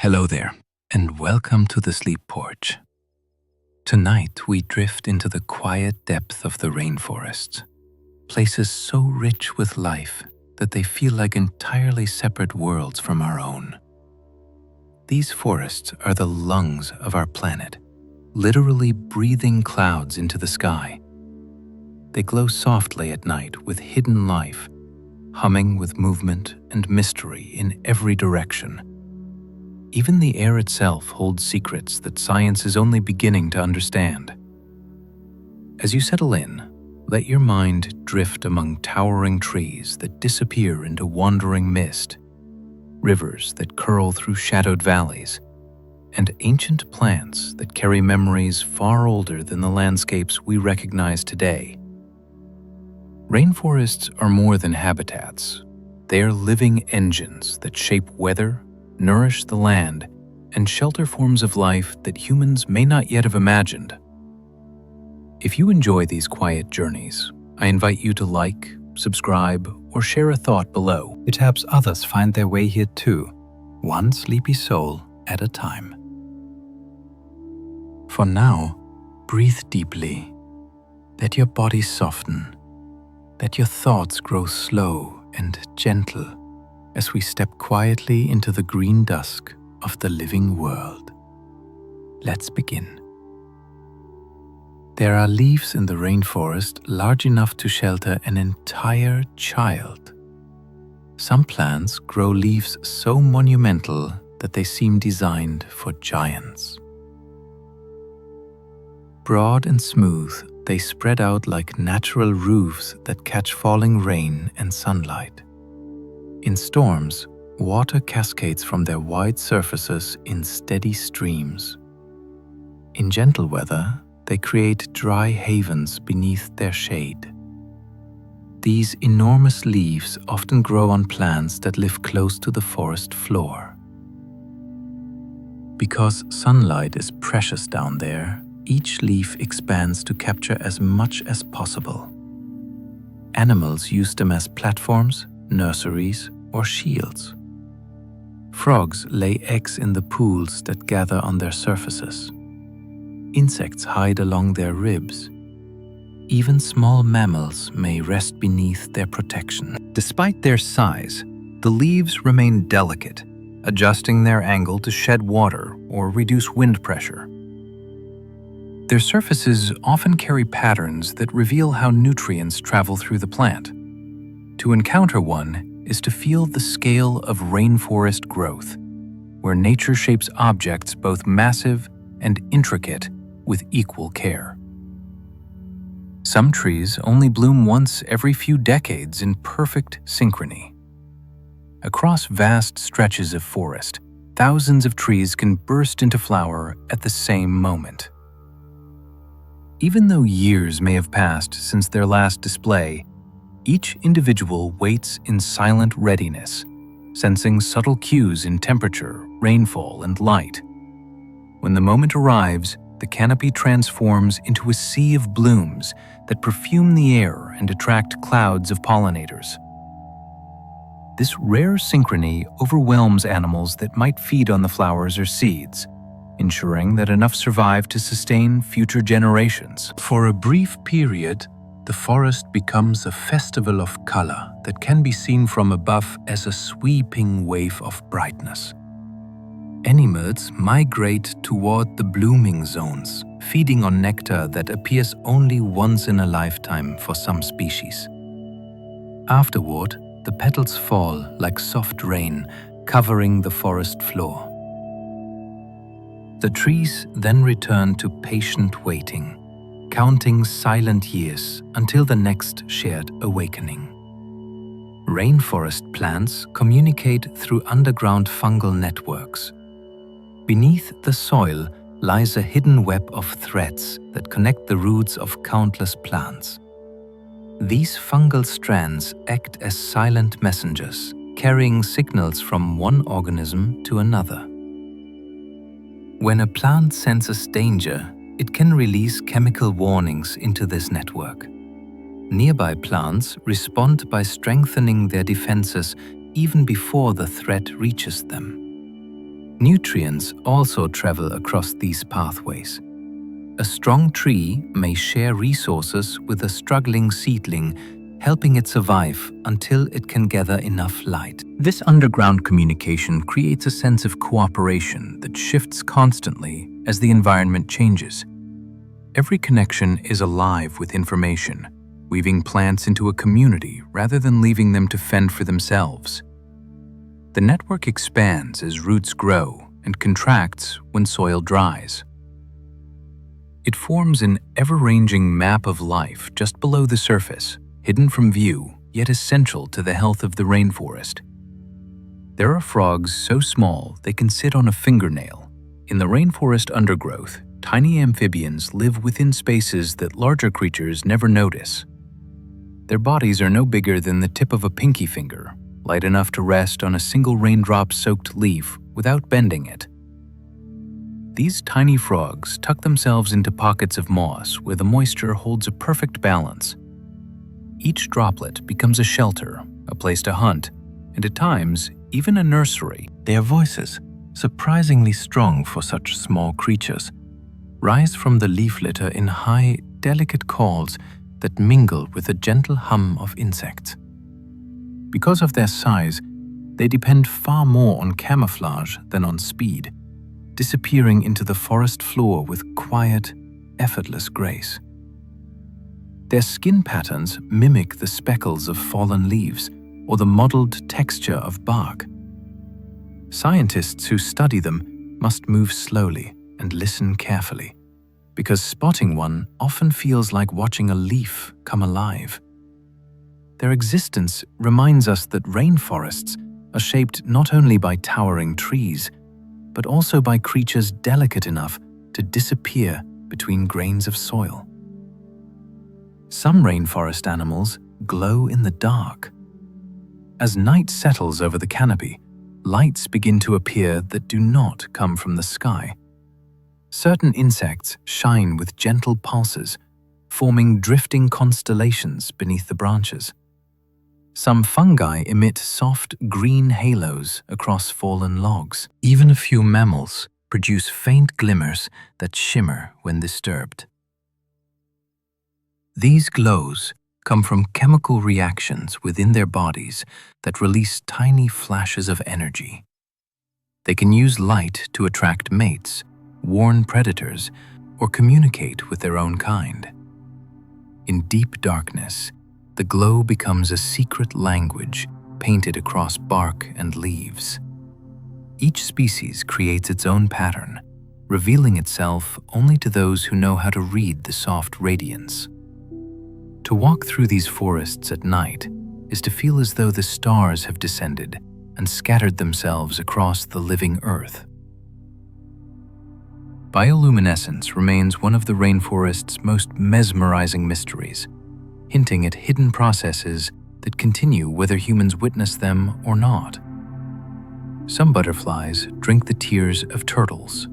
Hello there, and welcome to the Sleep Porch. Tonight we drift into the quiet depth of the rainforests, places so rich with life that they feel like entirely separate worlds from our own. These forests are the lungs of our planet, literally breathing clouds into the sky. They glow softly at night with hidden life, humming with movement and mystery in every direction. Even the air itself holds secrets that science is only beginning to understand. As you settle in, let your mind drift among towering trees that disappear into wandering mist, rivers that curl through shadowed valleys, and ancient plants that carry memories far older than the landscapes we recognize today. Rainforests are more than habitats. They are living engines that shape weather, nourish the land, and shelter forms of life that humans may not yet have imagined. If you enjoy these quiet journeys, I invite you to like, subscribe, or share a thought below. It helps others find their way here too, one sleepy soul at a time. For now, breathe deeply. Let your body soften. Let your thoughts grow slow and gentle as we step quietly into the green dusk of the living world. Let's begin. There are leaves in the rainforest large enough to shelter an entire child. Some plants grow leaves so monumental that they seem designed for giants. Broad and smooth, they spread out like natural roofs that catch falling rain and sunlight. In storms, water cascades from their wide surfaces in steady streams. In gentle weather, they create dry havens beneath their shade. These enormous leaves often grow on plants that live close to the forest floor. Because sunlight is precious down there, each leaf expands to capture as much as possible. Animals use them as platforms, nurseries, or shields. Frogs lay eggs in the pools that gather on their surfaces. Insects hide along their ribs. Even small mammals may rest beneath their protection. Despite their size, the leaves remain delicate, adjusting their angle to shed water or reduce wind pressure. Their surfaces often carry patterns that reveal how nutrients travel through the plant. To encounter one is to feel the scale of rainforest growth, where nature shapes objects both massive and intricate with equal care. Some trees only bloom once every few decades in perfect synchrony. Across vast stretches of forest, thousands of trees can burst into flower at the same moment. Even though years may have passed since their last display, each individual waits in silent readiness, sensing subtle cues in temperature, rainfall, and light. When the moment arrives, the canopy transforms into a sea of blooms that perfume the air and attract clouds of pollinators. This rare synchrony overwhelms animals that might feed on the flowers or seeds, ensuring that enough survive to sustain future generations. For a brief period, the forest becomes a festival of color that can be seen from above as a sweeping wave of brightness. Animals migrate toward the blooming zones, feeding on nectar that appears only once in a lifetime for some species. Afterward, the petals fall like soft rain, covering the forest floor. The trees then return to patient waiting, counting silent years until the next shared awakening. Rainforest plants communicate through underground fungal networks. Beneath the soil lies a hidden web of threads that connect the roots of countless plants. These fungal strands act as silent messengers, carrying signals from one organism to another. When a plant senses danger, it can release chemical warnings into this network. Nearby plants respond by strengthening their defenses even before the threat reaches them. Nutrients also travel across these pathways. A strong tree may share resources with a struggling seedling, helping it survive until it can gather enough light. This underground communication creates a sense of cooperation that shifts constantly as the environment changes. Every connection is alive with information, weaving plants into a community rather than leaving them to fend for themselves. The network expands as roots grow and contracts when soil dries. It forms an ever-ranging map of life just below the surface, hidden from view, yet essential to the health of the rainforest. There are frogs so small they can sit on a fingernail. In the rainforest undergrowth, tiny amphibians live within spaces that larger creatures never notice. Their bodies are no bigger than the tip of a pinky finger, light enough to rest on a single raindrop-soaked leaf without bending it. These tiny frogs tuck themselves into pockets of moss where the moisture holds a perfect balance. Each droplet becomes a shelter, a place to hunt, and at times, even a nursery. Their voices, surprisingly strong for such small creatures, rise from the leaf litter in high, delicate calls that mingle with the gentle hum of insects. Because of their size, they depend far more on camouflage than on speed, disappearing into the forest floor with quiet, effortless grace. Their skin patterns mimic the speckles of fallen leaves or the mottled texture of bark. Scientists who study them must move slowly and listen carefully, because spotting one often feels like watching a leaf come alive. Their existence reminds us that rainforests are shaped not only by towering trees, but also by creatures delicate enough to disappear between grains of soil. Some rainforest animals glow in the dark. As night settles over the canopy, lights begin to appear that do not come from the sky. Certain insects shine with gentle pulses, forming drifting constellations beneath the branches. Some fungi emit soft green halos across fallen logs. Even a few mammals produce faint glimmers that shimmer when disturbed. These glows come from chemical reactions within their bodies that release tiny flashes of energy. They can use light to attract mates, warn predators, or communicate with their own kind. In deep darkness, the glow becomes a secret language painted across bark and leaves. Each species creates its own pattern, revealing itself only to those who know how to read the soft radiance. To walk through these forests at night is to feel as though the stars have descended and scattered themselves across the living earth. Bioluminescence remains one of the rainforest's most mesmerizing mysteries, hinting at hidden processes that continue whether humans witness them or not. Some butterflies drink the tears of turtles.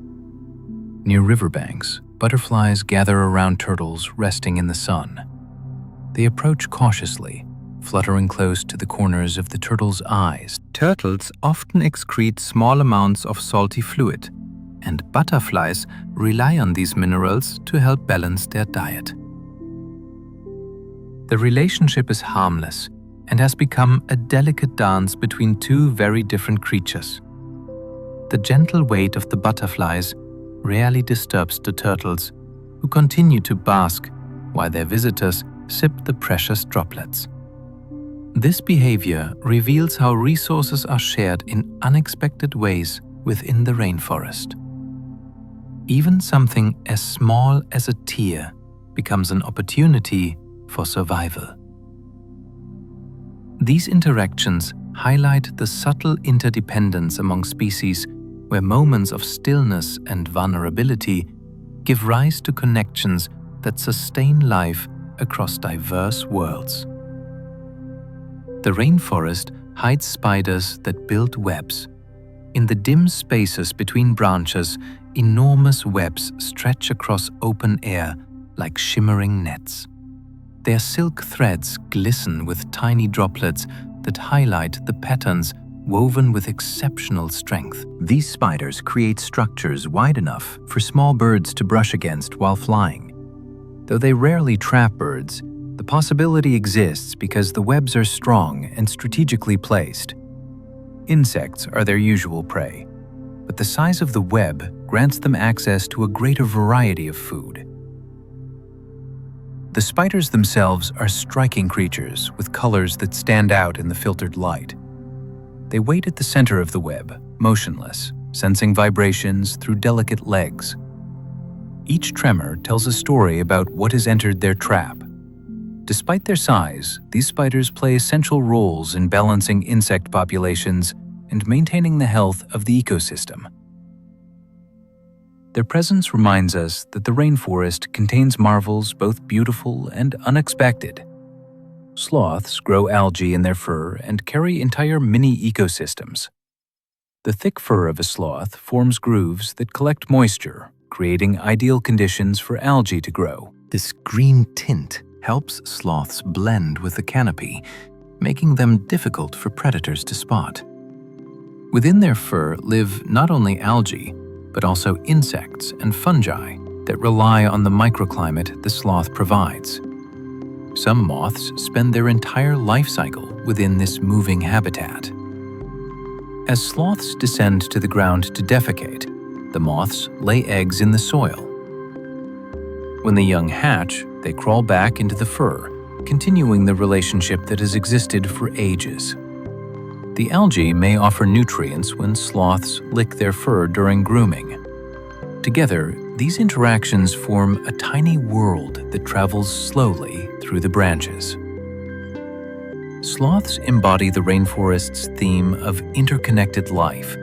Near riverbanks, butterflies gather around turtles resting in the sun. They approach cautiously, fluttering close to the corners of the turtle's eyes. Turtles often excrete small amounts of salty fluid, and butterflies rely on these minerals to help balance their diet. The relationship is harmless and has become a delicate dance between two very different creatures. The gentle weight of the butterflies rarely disturbs the turtles, who continue to bask while their visitors sip the precious droplets. This behavior reveals how resources are shared in unexpected ways within the rainforest. Even something as small as a tear becomes an opportunity for survival. These interactions highlight the subtle interdependence among species, where moments of stillness and vulnerability give rise to connections that sustain life across diverse worlds. The rainforest hides spiders that build webs. In the dim spaces between branches, enormous webs stretch across open air like shimmering nets. Their silk threads glisten with tiny droplets that highlight the patterns woven with exceptional strength. These spiders create structures wide enough for small birds to brush against while flying. Though they rarely trap birds, the possibility exists because the webs are strong and strategically placed. Insects are their usual prey, but the size of the web grants them access to a greater variety of food. The spiders themselves are striking creatures with colors that stand out in the filtered light. They wait at the center of the web, motionless, sensing vibrations through delicate legs. Each tremor tells a story about what has entered their trap. Despite their size, these spiders play essential roles in balancing insect populations and maintaining the health of the ecosystem. Their presence reminds us that the rainforest contains marvels both beautiful and unexpected. Sloths grow algae in their fur and carry entire mini ecosystems. The thick fur of a sloth forms grooves that collect moisture, creating ideal conditions for algae to grow. This green tint helps sloths blend with the canopy, making them difficult for predators to spot. Within their fur live not only algae, but also insects and fungi that rely on the microclimate the sloth provides. Some moths spend their entire life cycle within this moving habitat. As sloths descend to the ground to defecate, the moths lay eggs in the soil. When the young hatch, they crawl back into the fur, continuing the relationship that has existed for ages. The algae may offer nutrients when sloths lick their fur during grooming. Together, these interactions form a tiny world that travels slowly through the branches. Sloths embody the rainforest's theme of interconnected life,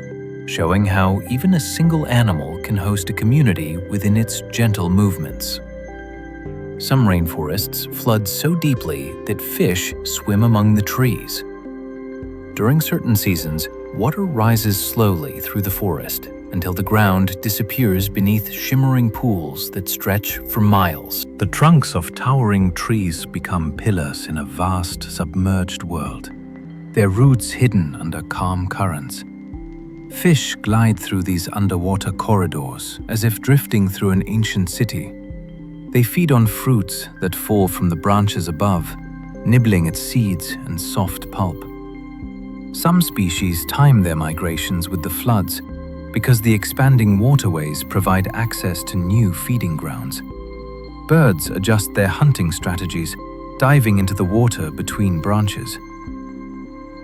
showing how even a single animal can host a community within its gentle movements. Some rainforests flood so deeply that fish swim among the trees. During certain seasons, water rises slowly through the forest until the ground disappears beneath shimmering pools that stretch for miles. The trunks of towering trees become pillars in a vast, submerged world, their roots hidden under calm currents. Fish glide through these underwater corridors as if drifting through an ancient city. They feed on fruits that fall from the branches above, nibbling at seeds and soft pulp. Some species time their migrations with the floods because the expanding waterways provide access to new feeding grounds. Birds adjust their hunting strategies, diving into the water between branches.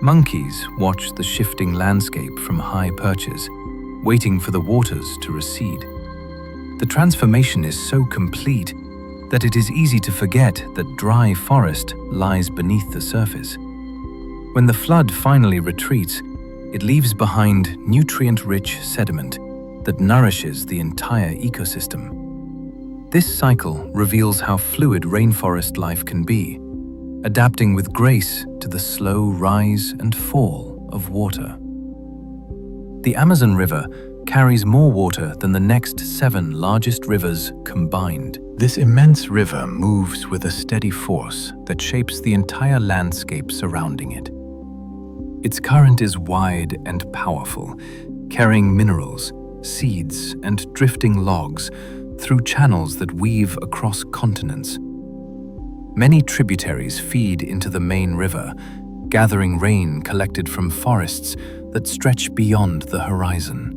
Monkeys watch the shifting landscape from high perches, waiting for the waters to recede. The transformation is so complete that it is easy to forget that dry forest lies beneath the surface. When the flood finally retreats, it leaves behind nutrient-rich sediment that nourishes the entire ecosystem. This cycle reveals how fluid rainforest life can be, adapting with grace to the slow rise and fall of water. The Amazon River carries more water than the next 7 largest rivers combined. This immense river moves with a steady force that shapes the entire landscape surrounding it. Its current is wide and powerful, carrying minerals, seeds, and drifting logs through channels that weave across continents. Many tributaries feed into the main river, gathering rain collected from forests that stretch beyond the horizon.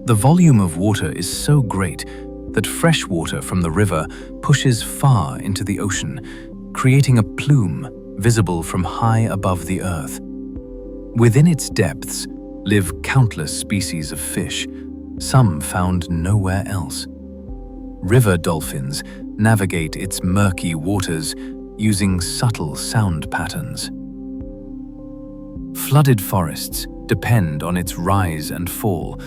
The volume of water is so great that fresh water from the river pushes far into the ocean, creating a plume visible from high above the earth. Within its depths live countless species of fish, some found nowhere else. River dolphins navigate its murky waters using subtle sound patterns. Flooded forests depend on its rise and fall,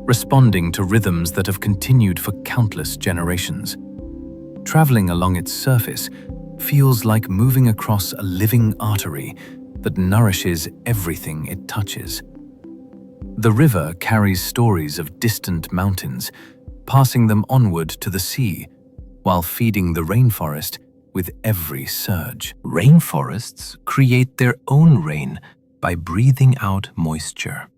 responding to rhythms that have continued for countless generations. Traveling along its surface feels like moving across a living artery that nourishes everything it touches. The river carries stories of distant mountains, passing them onward to the sea, while feeding the rainforest with every surge. Rainforests create their own rain, by breathing out moisture.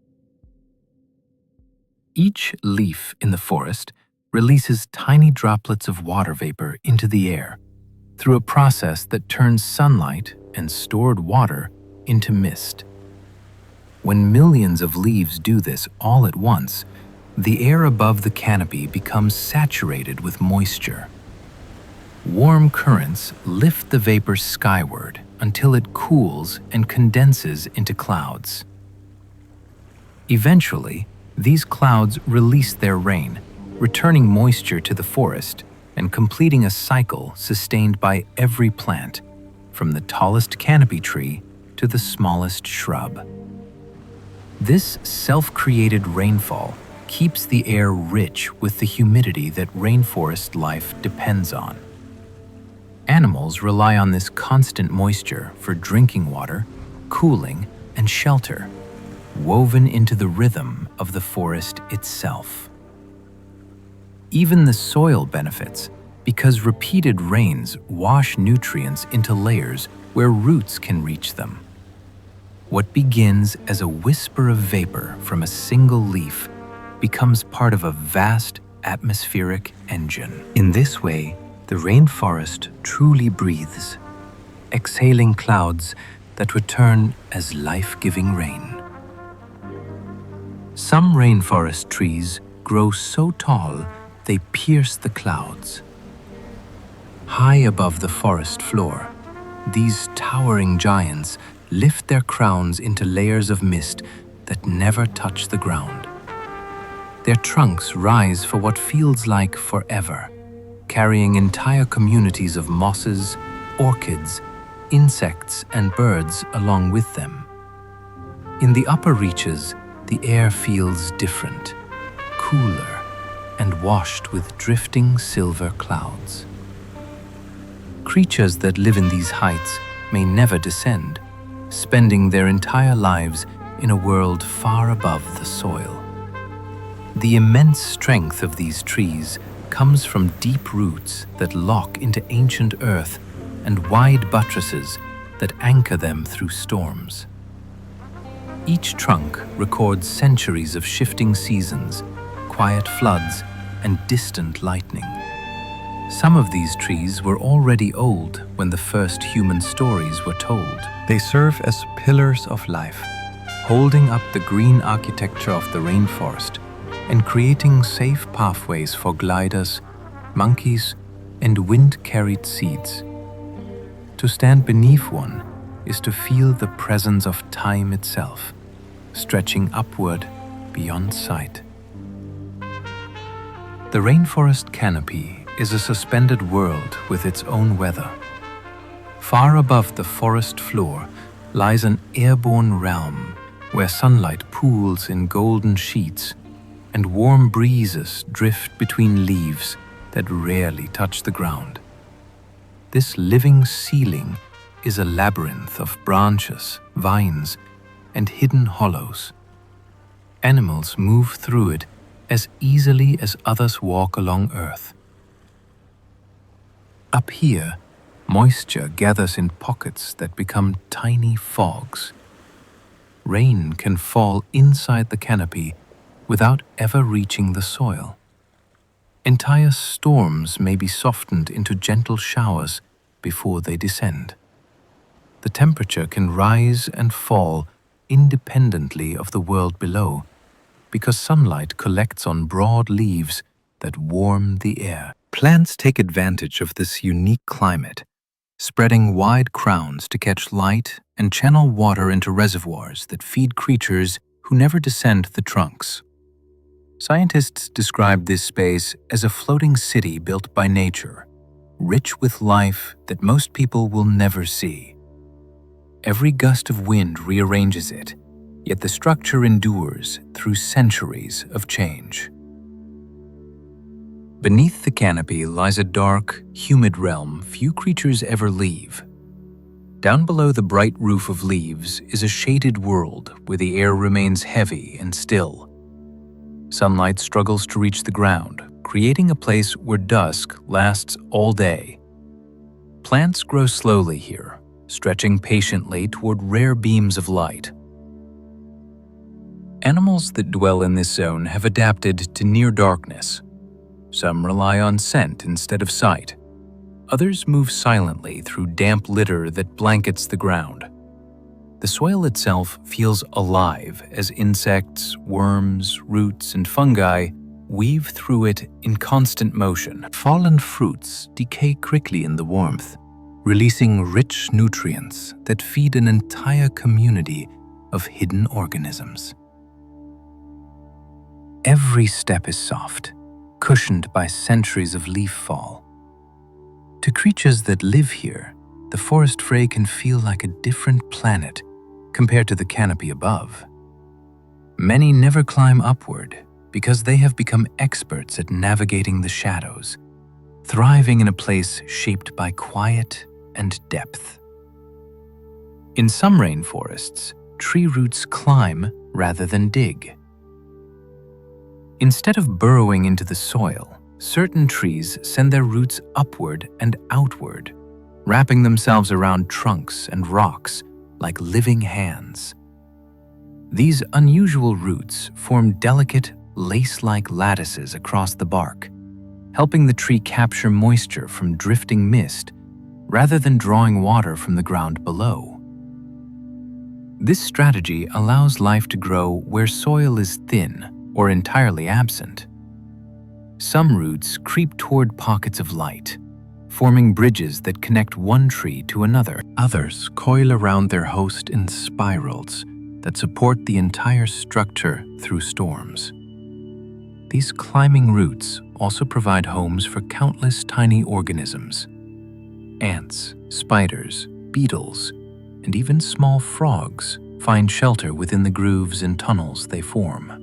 Each leaf in the forest releases tiny droplets of water vapor into the air through a process that turns sunlight and stored water into mist. When millions of leaves do this all at once, the air above the canopy becomes saturated with moisture. Warm currents lift the vapor skyward until it cools and condenses into clouds. Eventually, these clouds release their rain, returning moisture to the forest and completing a cycle sustained by every plant, from the tallest canopy tree to the smallest shrub. This self-created rainfall keeps the air rich with the humidity that rainforest life depends on. Animals rely on this constant moisture for drinking water, cooling, and shelter, woven into the rhythm of the forest itself. Even the soil benefits because repeated rains wash nutrients into layers where roots can reach them. What begins as a whisper of vapor from a single leaf becomes part of a vast atmospheric engine. In this way, the rainforest truly breathes, exhaling clouds that return as life-giving rain. Some rainforest trees grow so tall they pierce the clouds. High above the forest floor, these towering giants lift their crowns into layers of mist that never touch the ground. Their trunks rise for what feels like forever, carrying entire communities of mosses, orchids, insects, and birds along with them. In the upper reaches, the air feels different, cooler, and washed with drifting silver clouds. Creatures that live in these heights may never descend, spending their entire lives in a world far above the soil. The immense strength of these trees comes from deep roots that lock into ancient earth and wide buttresses that anchor them through storms. Each trunk records centuries of shifting seasons, quiet floods, and distant lightning. Some of these trees were already old when the first human stories were told. They serve as pillars of life, holding up the green architecture of the rainforest and creating safe pathways for gliders, monkeys, and wind-carried seeds. To stand beneath one is to feel the presence of time itself, stretching upward beyond sight. The rainforest canopy is a suspended world with its own weather. Far above the forest floor lies an airborne realm where sunlight pools in golden sheets and warm breezes drift between leaves that rarely touch the ground. This living ceiling is a labyrinth of branches, vines, and hidden hollows. Animals move through it as easily as others walk along earth. Up here, moisture gathers in pockets that become tiny fogs. Rain can fall inside the canopy without ever reaching the soil. Entire storms may be softened into gentle showers before they descend. The temperature can rise and fall independently of the world below, because sunlight collects on broad leaves that warm the air. Plants take advantage of this unique climate, spreading wide crowns to catch light and channel water into reservoirs that feed creatures who never descend the trunks. Scientists describe this space as a floating city built by nature, rich with life that most people will never see. Every gust of wind rearranges it, yet the structure endures through centuries of change. Beneath the canopy lies a dark, humid realm few creatures ever leave. Down below the bright roof of leaves is a shaded world where the air remains heavy and still. Sunlight struggles to reach the ground, creating a place where dusk lasts all day. Plants grow slowly here, stretching patiently toward rare beams of light, Animals that dwell in this zone have adapted to near darkness. Some rely on scent instead of sight. Others move silently through damp litter that blankets the ground. The soil itself feels alive as insects, worms, roots, and fungi weave through it in constant motion. Fallen fruits decay quickly in the warmth, releasing rich nutrients that feed an entire community of hidden organisms. Every step is soft, cushioned by centuries of leaf fall. To creatures that live here, the forest fray can feel like a different planet compared to the canopy above. Many never climb upward because they have become experts at navigating the shadows, thriving in a place shaped by quiet and depth. In some rainforests, tree roots climb rather than dig. Instead of burrowing into the soil, certain trees send their roots upward and outward, wrapping themselves around trunks and rocks like living hands. These unusual roots form delicate, lace-like lattices across the bark, helping the tree capture moisture from drifting mist rather than drawing water from the ground below. This strategy allows life to grow where soil is thin or entirely absent. Some roots creep toward pockets of light, forming bridges that connect one tree to another. Others coil around their host in spirals that support the entire structure through storms. These climbing roots also provide homes for countless tiny organisms. Ants, spiders, beetles, and even small frogs find shelter within the grooves and tunnels they form.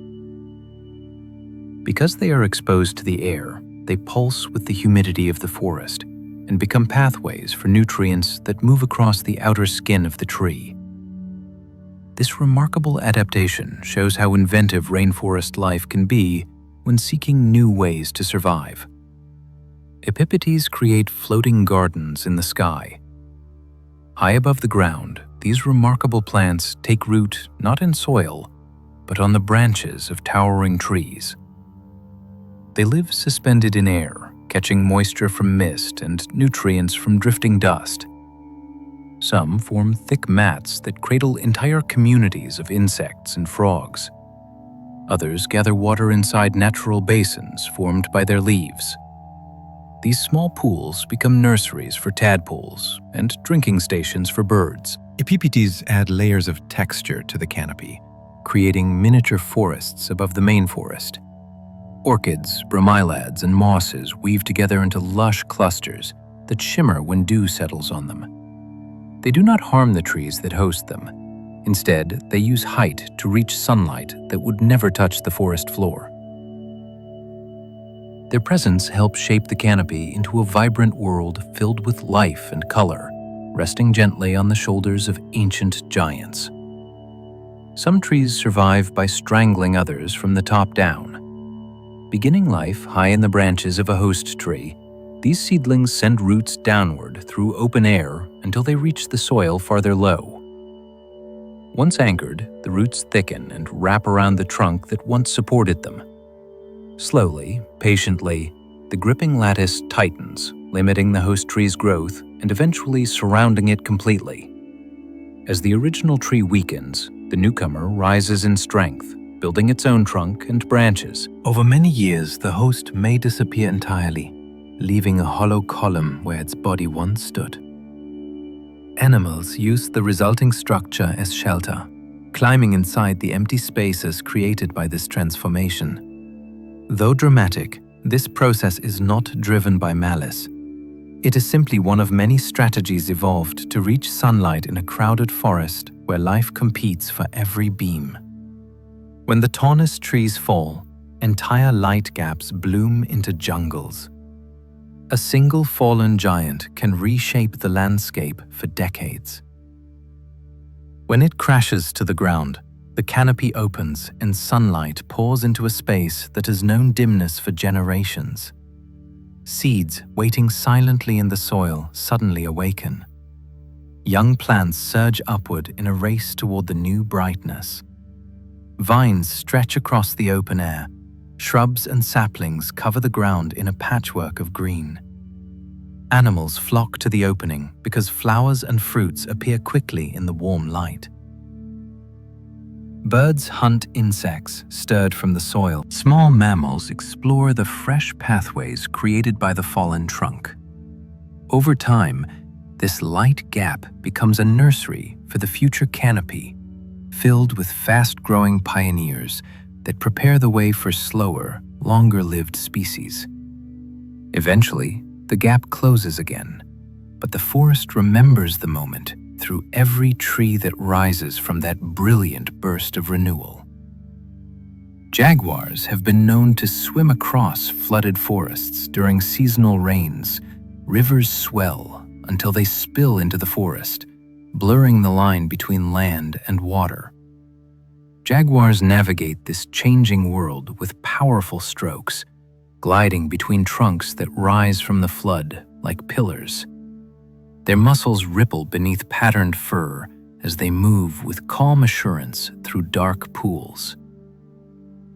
Because they are exposed to the air, they pulse with the humidity of the forest and become pathways for nutrients that move across the outer skin of the tree. This remarkable adaptation shows how inventive rainforest life can be when seeking new ways to survive. Epiphytes create floating gardens in the sky. High above the ground, these remarkable plants take root not in soil, but on the branches of towering trees. They live suspended in air, catching moisture from mist and nutrients from drifting dust. Some form thick mats that cradle entire communities of insects and frogs. Others gather water inside natural basins formed by their leaves. These small pools become nurseries for tadpoles and drinking stations for birds. Epiphytes add layers of texture to the canopy, creating miniature forests above the main forest. Orchids, bromeliads, and mosses weave together into lush clusters that shimmer when dew settles on them. They do not harm the trees that host them. Instead, they use height to reach sunlight that would never touch the forest floor. Their presence helps shape the canopy into a vibrant world filled with life and color, resting gently on the shoulders of ancient giants. Some trees survive by strangling others from the top down. Beginning life high in the branches of a host tree, these seedlings send roots downward through open air until they reach the soil farther low. Once anchored, the roots thicken and wrap around the trunk that once supported them. Slowly, patiently, the gripping lattice tightens, limiting the host tree's growth and eventually surrounding it completely. As the original tree weakens, the newcomer rises in strength, building its own trunk and branches. Over many years, the host may disappear entirely, leaving a hollow column where its body once stood. Animals use the resulting structure as shelter, climbing inside the empty spaces created by this transformation. Though dramatic, this process is not driven by malice. It is simply one of many strategies evolved to reach sunlight in a crowded forest where life competes for every beam. When the tallest trees fall, entire light gaps bloom into jungles. A single fallen giant can reshape the landscape for decades. When it crashes to the ground, the canopy opens and sunlight pours into a space that has known dimness for generations. Seeds waiting silently in the soil suddenly awaken. Young plants surge upward in a race toward the new brightness. Vines stretch across the open air. Shrubs and saplings cover the ground in a patchwork of green. Animals flock to the opening because flowers and fruits appear quickly in the warm light. Birds hunt insects stirred from the soil. Small mammals explore the fresh pathways created by the fallen trunk. Over time, this light gap becomes a nursery for the future canopy, filled with fast-growing pioneers that prepare the way for slower, longer-lived species. Eventually, the gap closes again, but the forest remembers the moment through every tree that rises from that brilliant burst of renewal. Jaguars have been known to swim across flooded forests during seasonal rains. Rivers swell until they spill into the forest, blurring the line between land and water. Jaguars navigate this changing world with powerful strokes, gliding between trunks that rise from the flood like pillars. Their muscles ripple beneath patterned fur as they move with calm assurance through dark pools.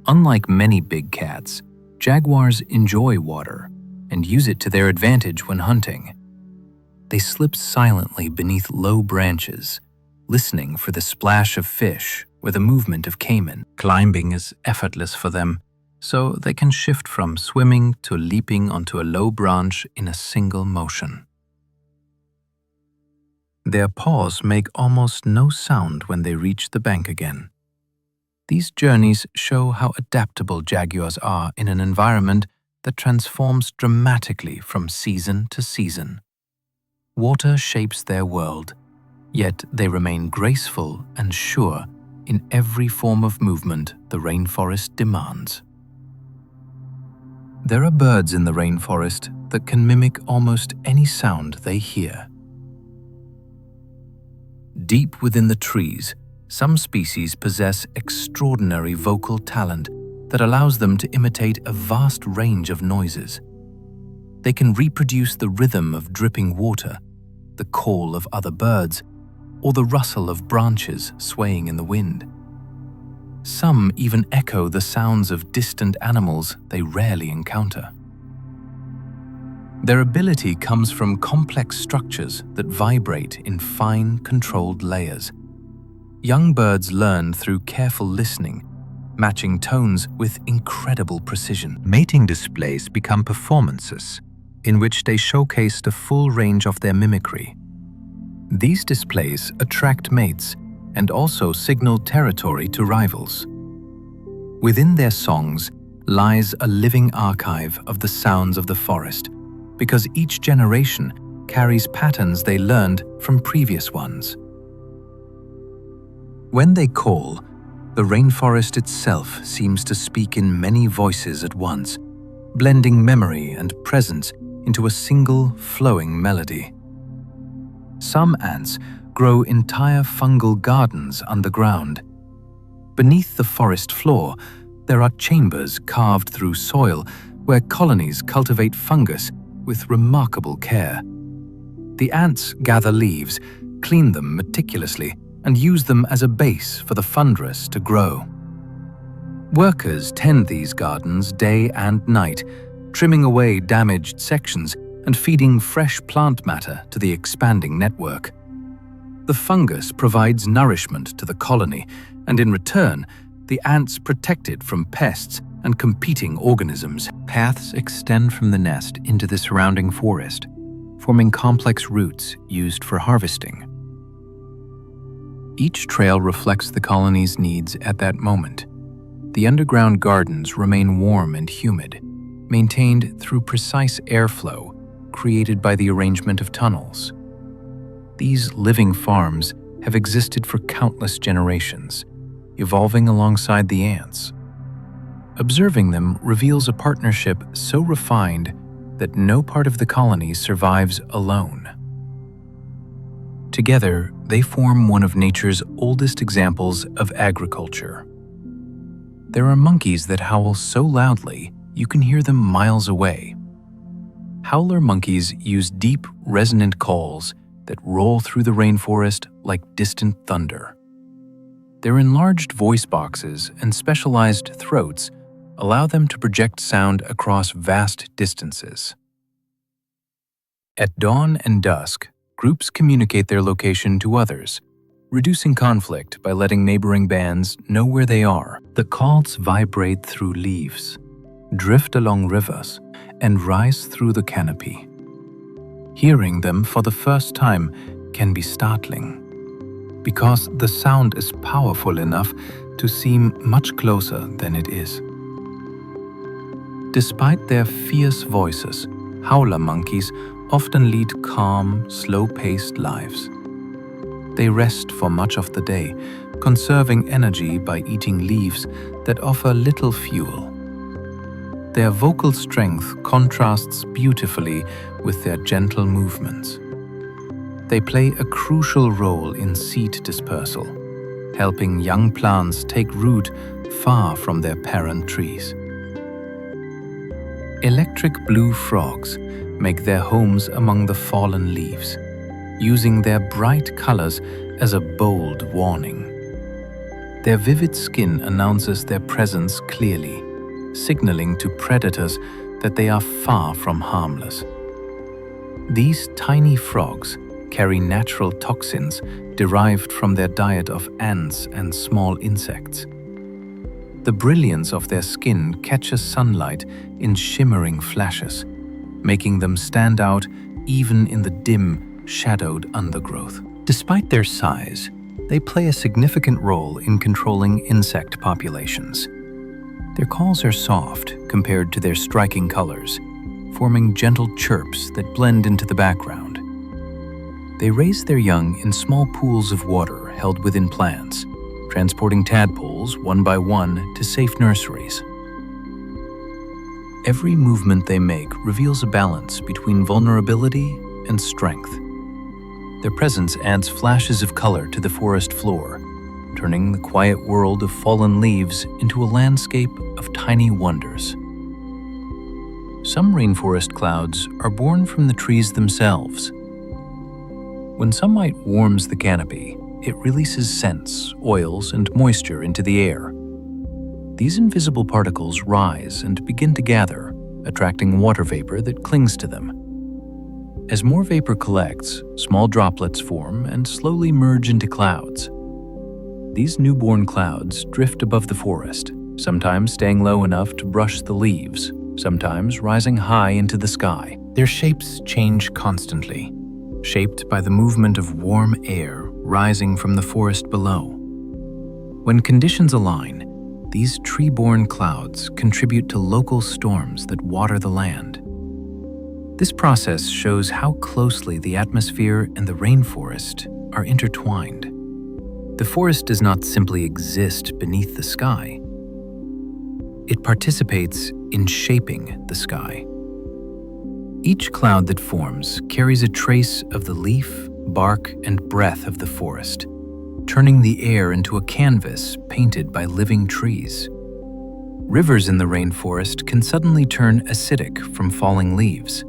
Unlike many big cats, jaguars enjoy water and use it to their advantage when hunting. They slip silently beneath low branches, listening for the splash of fish or the movement of caiman. Climbing is effortless for them, so they can shift from swimming to leaping onto a low branch in a single motion. Their paws make almost no sound when they reach the bank again. These journeys show how adaptable jaguars are in an environment that transforms dramatically from season to season. Water shapes their world, yet they remain graceful and sure in every form of movement the rainforest demands. There are birds in the rainforest that can mimic almost any sound they hear. Deep within the trees, some species possess extraordinary vocal talent that allows them to imitate a vast range of noises. They can reproduce the rhythm of dripping water, the call of other birds, or the rustle of branches swaying in the wind. Some even echo the sounds of distant animals they rarely encounter. Their ability comes from complex structures that vibrate in fine, controlled layers. Young birds learn through careful listening, matching tones with incredible precision. Mating displays become performances in which they showcase the full range of their mimicry. These displays attract mates and also signal territory to rivals. Within their songs lies a living archive of the sounds of the forest, because each generation carries patterns they learned from previous ones. When they call, the rainforest itself seems to speak in many voices at once, blending memory and presence into a single flowing melody. Some ants grow entire fungal gardens underground. Beneath the forest floor, there are chambers carved through soil where colonies cultivate fungus with remarkable care. The ants gather leaves, clean them meticulously, and use them as a base for the fungus to grow. Workers tend these gardens day and night, trimming away damaged sections and feeding fresh plant matter to the expanding network. The fungus provides nourishment to the colony, and in return, the ants protect it from pests and competing organisms. Paths extend from the nest into the surrounding forest, forming complex routes used for harvesting. Each trail reflects the colony's needs at that moment. The underground gardens remain warm and humid, maintained through precise airflow created by the arrangement of tunnels. These living farms have existed for countless generations, evolving alongside the ants. Observing them reveals a partnership so refined that no part of the colony survives alone. Together, they form one of nature's oldest examples of agriculture. There are monkeys that howl so loudly you can hear them miles away. Howler monkeys use deep, resonant calls that roll through the rainforest like distant thunder. Their enlarged voice boxes and specialized throats allow them to project sound across vast distances. At dawn and dusk, groups communicate their location to others, reducing conflict by letting neighboring bands know where they are. The calls vibrate through leaves, drift along rivers, and rise through the canopy. Hearing them for the first time can be startling, because the sound is powerful enough to seem much closer than it is. Despite their fierce voices, howler monkeys often lead calm, slow-paced lives. They rest for much of the day, conserving energy by eating leaves that offer little fuel. Their vocal strength contrasts beautifully with their gentle movements. They play a crucial role in seed dispersal, helping young plants take root far from their parent trees. Electric blue frogs make their homes among the fallen leaves, using their bright colors as a bold warning. Their vivid skin announces their presence clearly, signaling to predators that they are far from harmless. These tiny frogs carry natural toxins derived from their diet of ants and small insects. The brilliance of their skin catches sunlight in shimmering flashes, making them stand out even in the dim, shadowed undergrowth. Despite their size, they play a significant role in controlling insect populations. Their calls are soft compared to their striking colors, forming gentle chirps that blend into the background. They raise their young in small pools of water held within plants, transporting tadpoles one by one to safe nurseries. Every movement they make reveals a balance between vulnerability and strength. Their presence adds flashes of color to the forest floor, turning the quiet world of fallen leaves into a landscape of tiny wonders. Some rainforest clouds are born from the trees themselves. When sunlight warms the canopy, it releases scents, oils, and moisture into the air. These invisible particles rise and begin to gather, attracting water vapor that clings to them. As more vapor collects, small droplets form and slowly merge into clouds. These newborn clouds drift above the forest, sometimes staying low enough to brush the leaves, sometimes rising high into the sky. Their shapes change constantly, shaped by the movement of warm air rising from the forest below. When conditions align, these tree-borne clouds contribute to local storms that water the land. This process shows how closely the atmosphere and the rainforest are intertwined. The forest does not simply exist beneath the sky. It participates in shaping the sky. Each cloud that forms carries a trace of the leaf, bark, and breath of the forest, turning the air into a canvas painted by living trees. Rivers in the rainforest can suddenly turn acidic from falling leaves.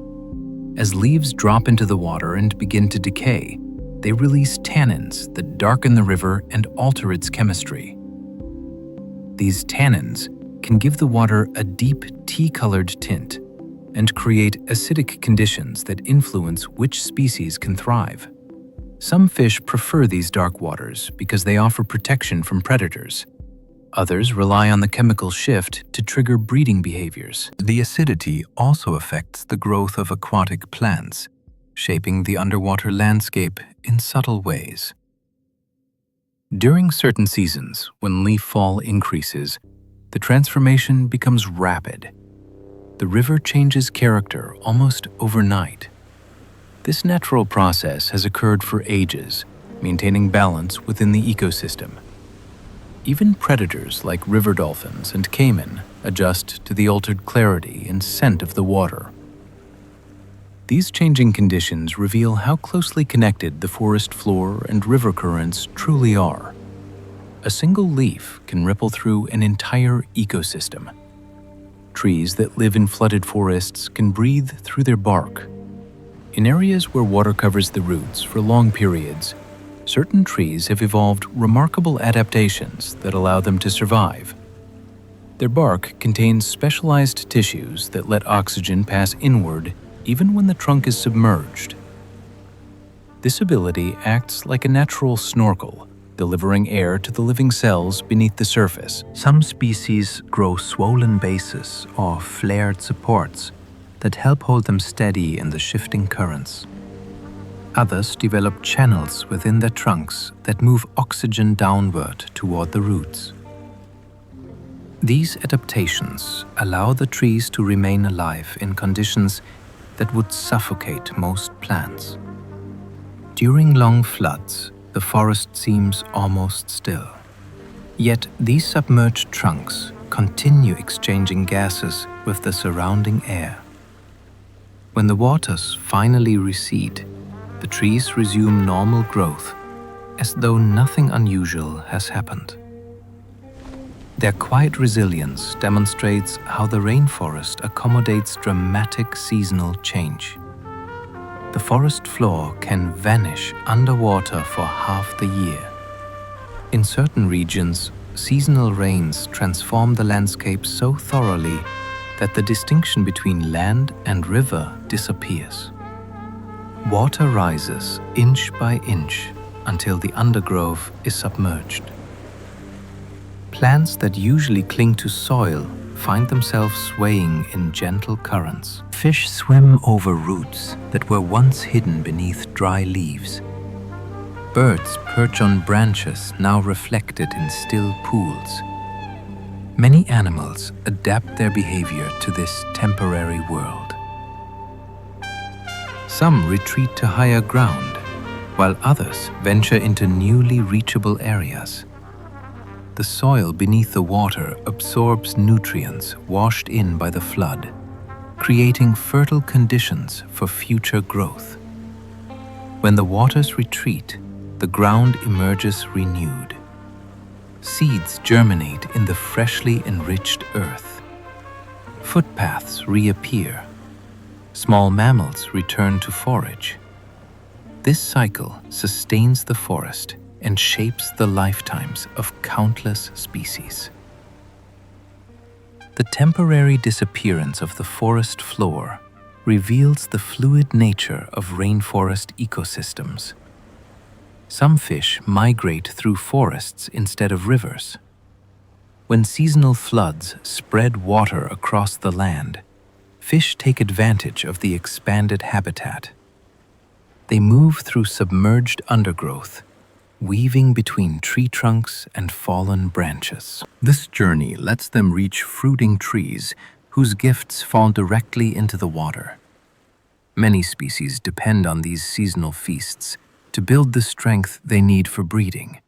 As leaves drop into the water and begin to decay, they release tannins that darken the river and alter its chemistry. These tannins can give the water a deep tea-colored tint and create acidic conditions that influence which species can thrive. Some fish prefer these dark waters because they offer protection from predators. Others rely on the chemical shift to trigger breeding behaviors. The acidity also affects the growth of aquatic plants, shaping the underwater landscape in subtle ways. During certain seasons, when leaf fall increases, the transformation becomes rapid. The river changes character almost overnight. This natural process has occurred for ages, maintaining balance within the ecosystem. Even predators like river dolphins and caiman adjust to the altered clarity and scent of the water. These changing conditions reveal how closely connected the forest floor and river currents truly are. A single leaf can ripple through an entire ecosystem. Trees that live in flooded forests can breathe through their bark. In areas where water covers the roots for long periods, certain trees have evolved remarkable adaptations that allow them to survive. Their bark contains specialized tissues that let oxygen pass inward even when the trunk is submerged. This ability acts like a natural snorkel, delivering air to the living cells beneath the surface. Some species grow swollen bases or flared supports that help hold them steady in the shifting currents. Others develop channels within their trunks that move oxygen downward toward the roots. These adaptations allow the trees to remain alive in conditions that would suffocate most plants. During long floods, the forest seems almost still. Yet these submerged trunks continue exchanging gases with the surrounding air. When the waters finally recede, the trees resume normal growth, as though nothing unusual has happened. Their quiet resilience demonstrates how the rainforest accommodates dramatic seasonal change. The forest floor can vanish underwater for half the year. In certain regions, seasonal rains transform the landscape so thoroughly that the distinction between land and river disappears. Water rises inch by inch until the undergrowth is submerged. Plants that usually cling to soil find themselves swaying in gentle currents. Fish swim over roots that were once hidden beneath dry leaves. Birds perch on branches now reflected in still pools. Many animals adapt their behavior to this temporary world. Some retreat to higher ground, while others venture into newly reachable areas. The soil beneath the water absorbs nutrients washed in by the flood, creating fertile conditions for future growth. When the waters retreat, the ground emerges renewed. Seeds germinate in the freshly enriched earth. Footpaths reappear. Small mammals return to forage. This cycle sustains the forest and shapes the lifetimes of countless species. The temporary disappearance of the forest floor reveals the fluid nature of rainforest ecosystems. Some fish migrate through forests instead of rivers. When seasonal floods spread water across the land, fish take advantage of the expanded habitat. They move through submerged undergrowth, weaving between tree trunks and fallen branches. This journey lets them reach fruiting trees whose gifts fall directly into the water. Many species depend on these seasonal feasts to build the strength they need for breeding.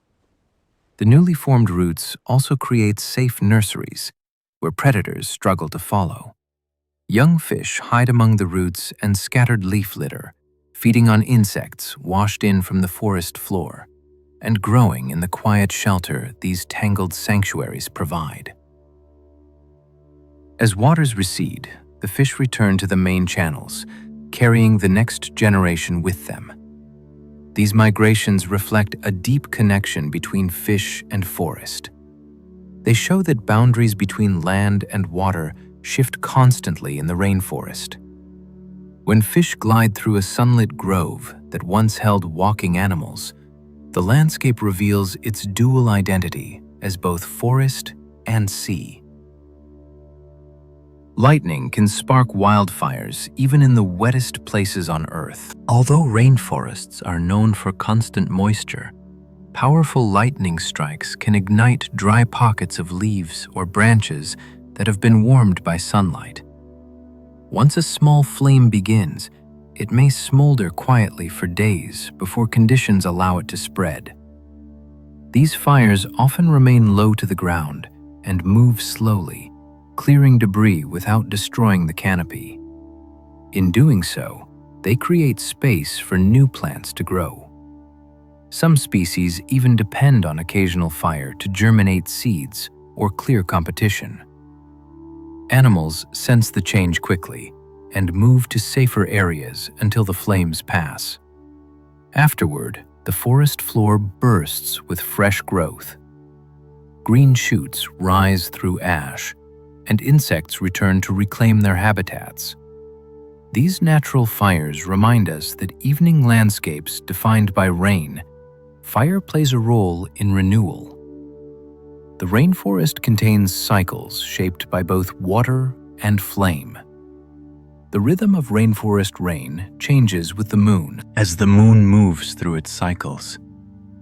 The newly formed roots also create safe nurseries where predators struggle to follow. Young fish hide among the roots and scattered leaf litter, feeding on insects washed in from the forest floor, and growing in the quiet shelter these tangled sanctuaries provide. As waters recede, the fish return to the main channels, carrying the next generation with them. These migrations reflect a deep connection between fish and forest. They show that boundaries between land and water shift constantly in the rainforest. When fish glide through a sunlit grove that once held walking animals, the landscape reveals its dual identity as both forest and sea. Lightning can spark wildfires even in the wettest places on Earth. Although rainforests are known for constant moisture, powerful lightning strikes can ignite dry pockets of leaves or branches that have been warmed by sunlight. Once a small flame begins, it may smolder quietly for days before conditions allow it to spread. These fires often remain low to the ground and move slowly, clearing debris without destroying the canopy. In doing so, they create space for new plants to grow. Some species even depend on occasional fire to germinate seeds or clear competition. Animals sense the change quickly and move to safer areas until the flames pass. Afterward, the forest floor bursts with fresh growth. Green shoots rise through ash, and insects return to reclaim their habitats. These natural fires remind us that evening landscapes defined by rain, fire plays a role in renewal. The rainforest contains cycles shaped by both water and flame. The rhythm of rainforest rain changes with the moon. As the moon moves through its cycles,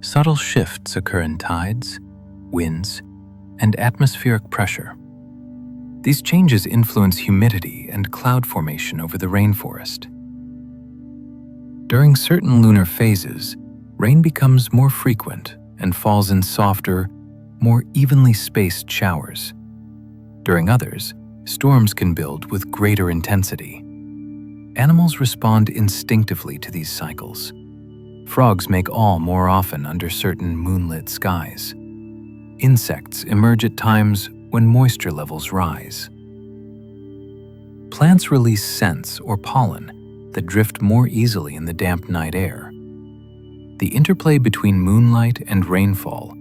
subtle shifts occur in tides, winds, and atmospheric pressure. These changes influence humidity and cloud formation over the rainforest. During certain lunar phases, rain becomes more frequent and falls in softer, more evenly spaced showers. During others, storms can build with greater intensity. Animals respond instinctively to these cycles. Frogs make awe more often under certain moonlit skies. Insects emerge at times when moisture levels rise. Plants release scents or pollen that drift more easily in the damp night air. The interplay between moonlight and rainfall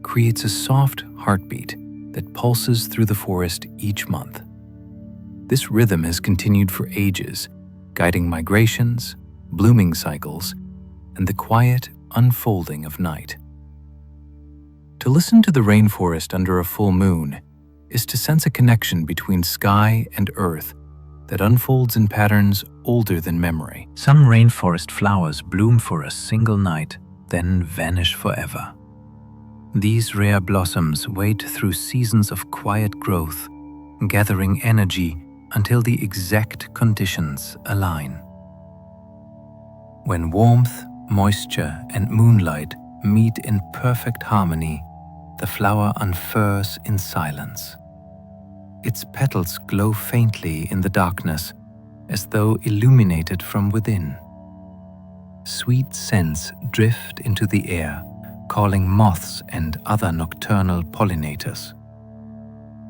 creates a soft heartbeat that pulses through the forest each month. This rhythm has continued for ages, guiding migrations, blooming cycles, and the quiet unfolding of night. To listen to the rainforest under a full moon is to sense a connection between sky and earth that unfolds in patterns older than memory. Some rainforest flowers bloom for a single night, then vanish forever. These rare blossoms wait through seasons of quiet growth, gathering energy until the exact conditions align. When warmth, moisture, and moonlight meet in perfect harmony, the flower unfurls in silence. Its petals glow faintly in the darkness, as though illuminated from within. Sweet scents drift into the air, calling moths and other nocturnal pollinators.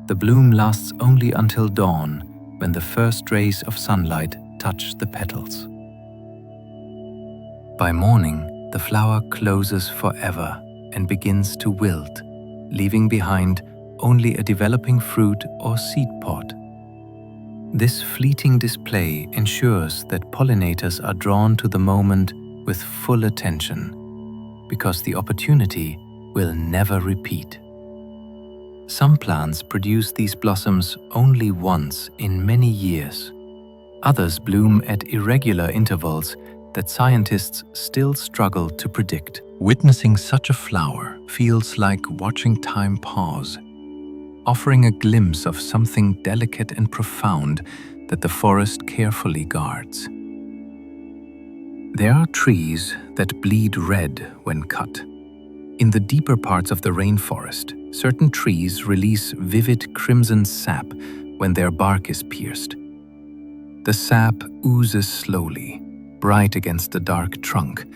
The bloom lasts only until dawn, when the first rays of sunlight touch the petals. By morning, the flower closes forever and begins to wilt, leaving behind only a developing fruit or seed pod. This fleeting display ensures that pollinators are drawn to the moment with full attention, because the opportunity will never repeat. Some plants produce these blossoms only once in many years. Others bloom at irregular intervals that scientists still struggle to predict. Witnessing such a flower feels like watching time pause, offering a glimpse of something delicate and profound that the forest carefully guards. There are trees that bleed red when cut. In the deeper parts of the rainforest, certain trees release vivid crimson sap when their bark is pierced. The sap oozes slowly, bright against the dark trunk,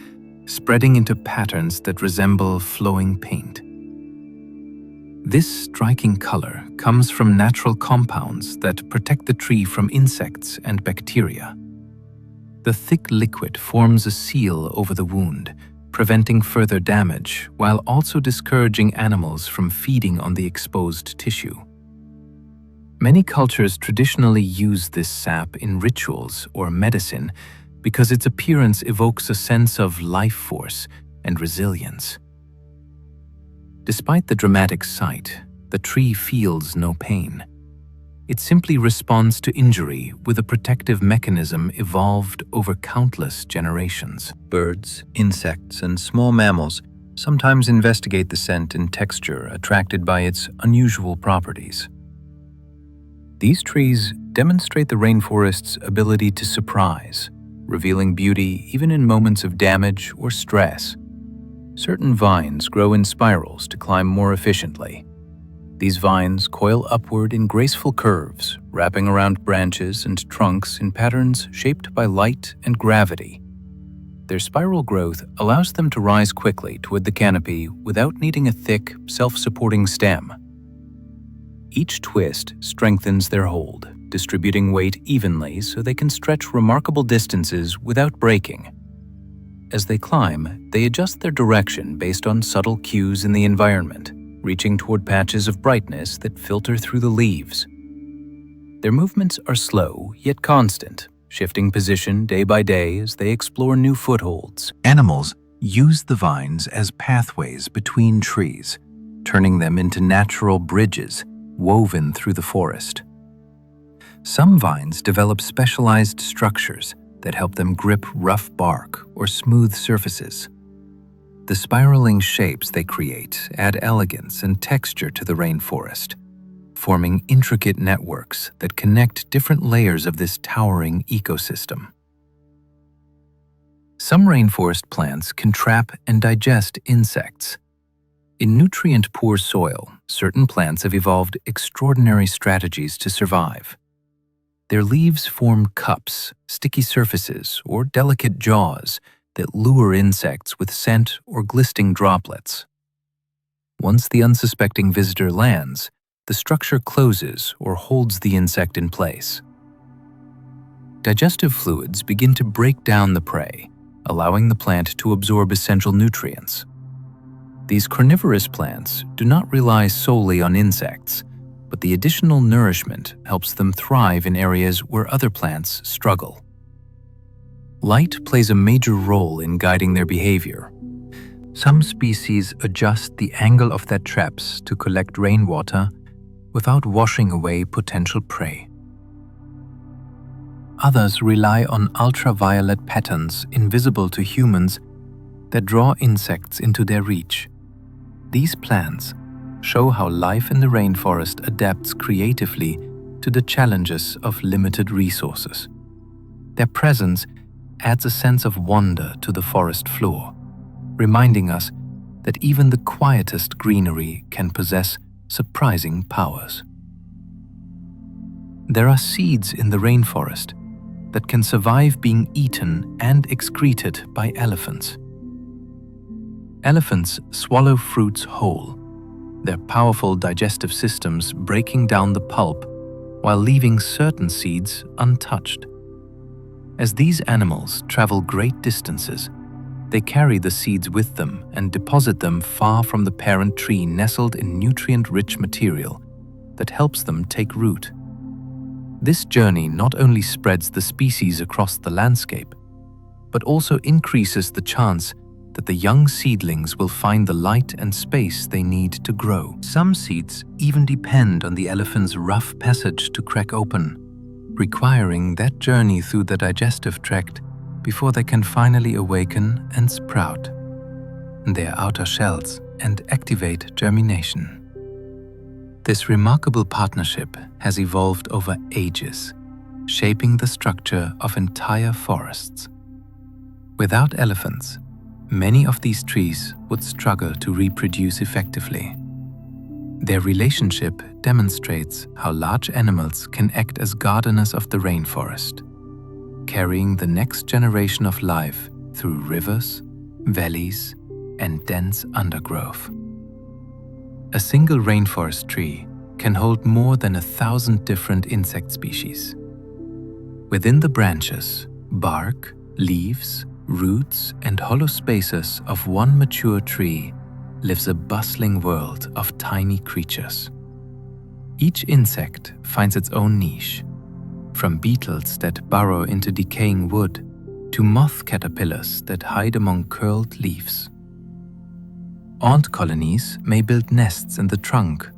spreading into patterns that resemble flowing paint. This striking color comes from natural compounds that protect the tree from insects and bacteria. The thick liquid forms a seal over the wound, preventing further damage while also discouraging animals from feeding on the exposed tissue. Many cultures traditionally use this sap in rituals or medicine because its appearance evokes a sense of life force and resilience. Despite the dramatic sight, the tree feels no pain. It simply responds to injury with a protective mechanism evolved over countless generations. Birds, insects, and small mammals sometimes investigate the scent and texture attracted by its unusual properties. These trees demonstrate the rainforest's ability to surprise, revealing beauty even in moments of damage or stress. Certain vines grow in spirals to climb more efficiently. These vines coil upward in graceful curves, wrapping around branches and trunks in patterns shaped by light and gravity. Their spiral growth allows them to rise quickly toward the canopy without needing a thick, self-supporting stem. Each twist strengthens their hold, distributing weight evenly so they can stretch remarkable distances without breaking. As they climb, they adjust their direction based on subtle cues in the environment, reaching toward patches of brightness that filter through the leaves. Their movements are slow yet constant, shifting position day by day as they explore new footholds. Animals use the vines as pathways between trees, turning them into natural bridges woven through the forest. Some vines develop specialized structures that help them grip rough bark or smooth surfaces. The spiraling shapes they create add elegance and texture to the rainforest, forming intricate networks that connect different layers of this towering ecosystem. Some rainforest plants can trap and digest insects. In nutrient-poor soil, certain plants have evolved extraordinary strategies to survive. Their leaves form cups, sticky surfaces, or delicate jaws that lure insects with scent or glistening droplets. Once the unsuspecting visitor lands, the structure closes or holds the insect in place. Digestive fluids begin to break down the prey, allowing the plant to absorb essential nutrients. These carnivorous plants do not rely solely on insects, but the additional nourishment helps them thrive in areas where other plants struggle. Light plays a major role in guiding their behavior. Some species adjust the angle of their traps to collect rainwater without washing away potential prey. Others rely on ultraviolet patterns invisible to humans that draw insects into their reach. These plants show how life in the rainforest adapts creatively to the challenges of limited resources. Their presence adds a sense of wonder to the forest floor, reminding us that even the quietest greenery can possess surprising powers. There are seeds in the rainforest that can survive being eaten and excreted by elephants. Elephants swallow fruits whole, their powerful digestive systems breaking down the pulp while leaving certain seeds untouched. As these animals travel great distances, they carry the seeds with them and deposit them far from the parent tree nestled in nutrient-rich material that helps them take root. This journey not only spreads the species across the landscape, but also increases the chance that the young seedlings will find the light and space they need to grow. Some seeds even depend on the elephant's rough passage to crack open, requiring that journey through the digestive tract before they can finally awaken and sprout their outer shells and activate germination. This remarkable partnership has evolved over ages, shaping the structure of entire forests. Without elephants, many of these trees would struggle to reproduce effectively. Their relationship demonstrates how large animals can act as gardeners of the rainforest, carrying the next generation of life through rivers, valleys, and dense undergrowth. A single rainforest tree can hold more than 1,000 different insect species. Within the branches, bark, leaves, roots, and hollow spaces of one mature tree lives a bustling world of tiny creatures. Each insect finds its own niche, from beetles that burrow into decaying wood to moth caterpillars that hide among curled leaves. Ant colonies may build nests in the trunk,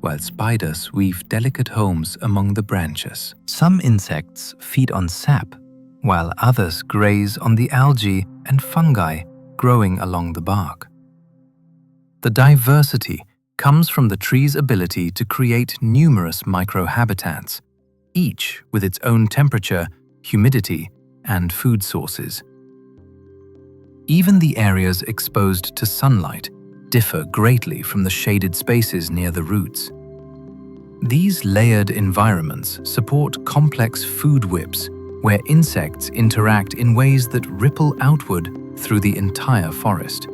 while spiders weave delicate homes among the branches. Some insects feed on sap, while others graze on the algae and fungi growing along the bark. The diversity comes from the tree's ability to create numerous microhabitats, each with its own temperature, humidity, and food sources. Even the areas exposed to sunlight differ greatly from the shaded spaces near the roots. These layered environments support complex food webs where insects interact in ways that ripple outward through the entire forest.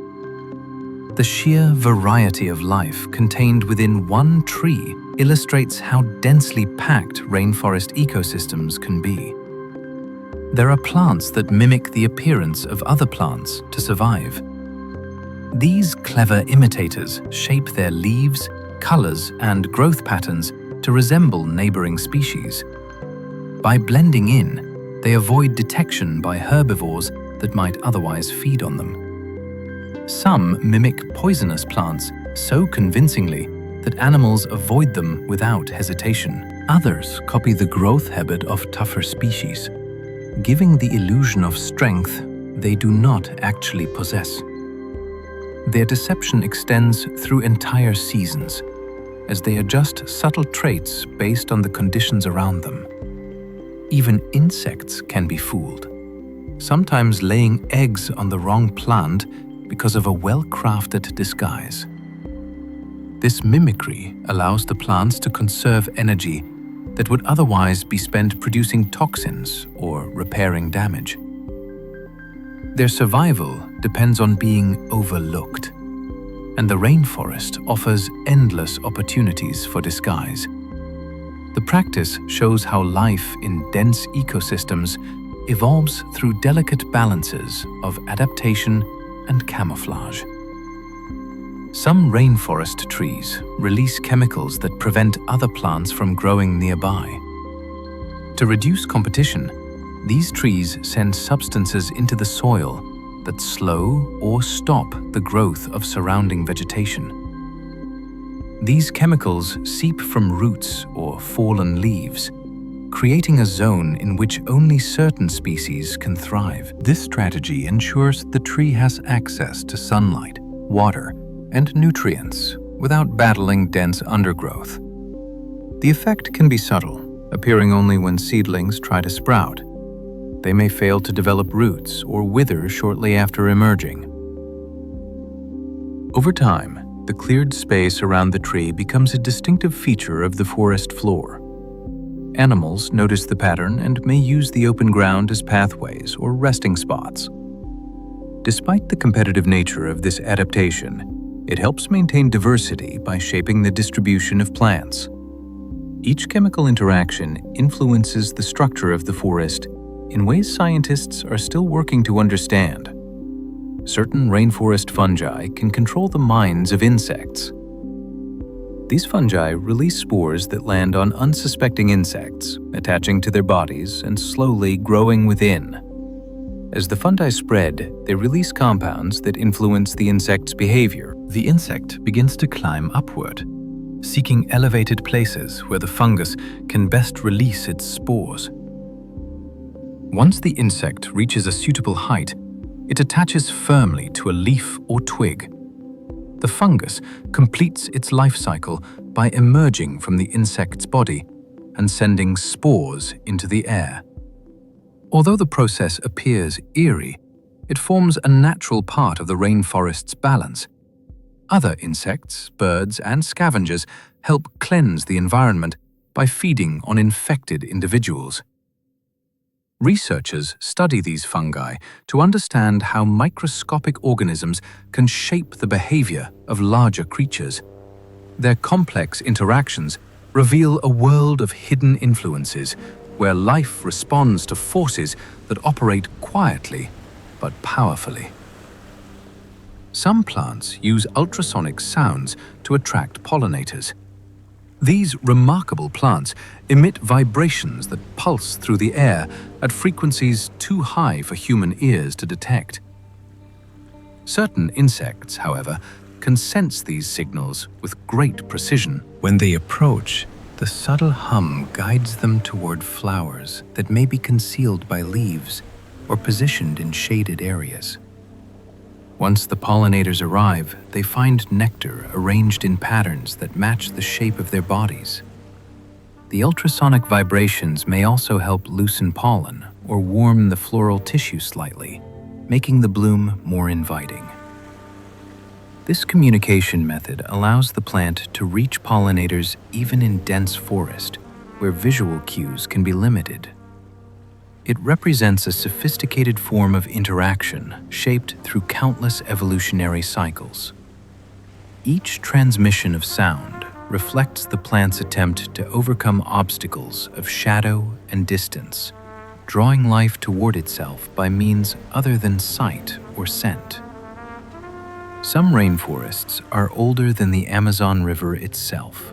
The sheer variety of life contained within one tree illustrates how densely packed rainforest ecosystems can be. There are plants that mimic the appearance of other plants to survive. These clever imitators shape their leaves, colors, and growth patterns to resemble neighboring species. By blending in, they avoid detection by herbivores that might otherwise feed on them. Some mimic poisonous plants so convincingly that animals avoid them without hesitation. Others copy the growth habit of tougher species, giving the illusion of strength they do not actually possess. Their deception extends through entire seasons, as they adjust subtle traits based on the conditions around them. Even insects can be fooled, sometimes laying eggs on the wrong plant because of a well-crafted disguise. This mimicry allows the plants to conserve energy that would otherwise be spent producing toxins or repairing damage. Their survival depends on being overlooked, and the rainforest offers endless opportunities for disguise. The practice shows how life in dense ecosystems evolves through delicate balances of adaptation and camouflage. Some rainforest trees release chemicals that prevent other plants from growing nearby. To reduce competition, these trees send substances into the soil that slow or stop the growth of surrounding vegetation. These chemicals seep from roots or fallen leaves, creating a zone in which only certain species can thrive. This strategy ensures the tree has access to sunlight, water, and nutrients without battling dense undergrowth. The effect can be subtle, appearing only when seedlings try to sprout. They may fail to develop roots or wither shortly after emerging. Over time, the cleared space around the tree becomes a distinctive feature of the forest floor. Animals notice the pattern and may use the open ground as pathways or resting spots. Despite the competitive nature of this adaptation, it helps maintain diversity by shaping the distribution of plants. Each chemical interaction influences the structure of the forest in ways scientists are still working to understand. Certain rainforest fungi can control the minds of insects. These fungi release spores that land on unsuspecting insects, attaching to their bodies and slowly growing within. As the fungi spread, they release compounds that influence the insect's behavior. The insect begins to climb upward, seeking elevated places where the fungus can best release its spores. Once the insect reaches a suitable height, it attaches firmly to a leaf or twig. The fungus completes its life cycle by emerging from the insect's body and sending spores into the air. Although the process appears eerie, it forms a natural part of the rainforest's balance. Other insects, birds, and scavengers help cleanse the environment by feeding on infected individuals. Researchers study these fungi to understand how microscopic organisms can shape the behavior of larger creatures. Their complex interactions reveal a world of hidden influences where life responds to forces that operate quietly but powerfully. Some plants use ultrasonic sounds to attract pollinators. These remarkable plants emit vibrations that pulse through the air at frequencies too high for human ears to detect. Certain insects, however, can sense these signals with great precision. When they approach, the subtle hum guides them toward flowers that may be concealed by leaves or positioned in shaded areas. Once the pollinators arrive, they find nectar arranged in patterns that match the shape of their bodies. The ultrasonic vibrations may also help loosen pollen or warm the floral tissue slightly, making the bloom more inviting. This communication method allows the plant to reach pollinators even in dense forest, where visual cues can be limited. It represents a sophisticated form of interaction shaped through countless evolutionary cycles. Each transmission of sound reflects the plant's attempt to overcome obstacles of shadow and distance, drawing life toward itself by means other than sight or scent. Some rainforests are older than the Amazon River itself.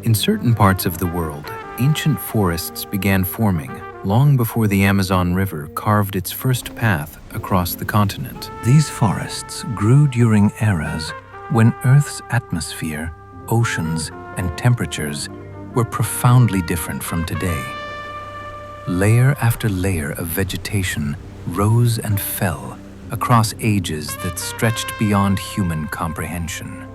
In certain parts of the world, ancient forests began forming long before the Amazon River carved its first path across the continent. These forests grew during eras when Earth's atmosphere, oceans, and temperatures were profoundly different from today. Layer after layer of vegetation rose and fell across ages that stretched beyond human comprehension.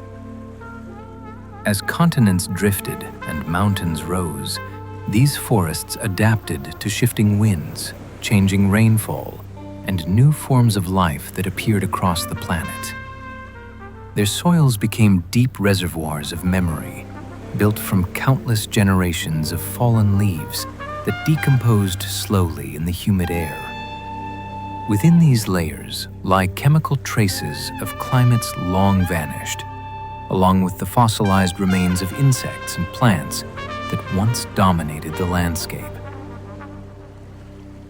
As continents drifted and mountains rose, these forests adapted to shifting winds, changing rainfall, and new forms of life that appeared across the planet. Their soils became deep reservoirs of memory, built from countless generations of fallen leaves that decomposed slowly in the humid air. Within these layers lie chemical traces of climates long vanished, along with the fossilized remains of insects and plants that once dominated the landscape.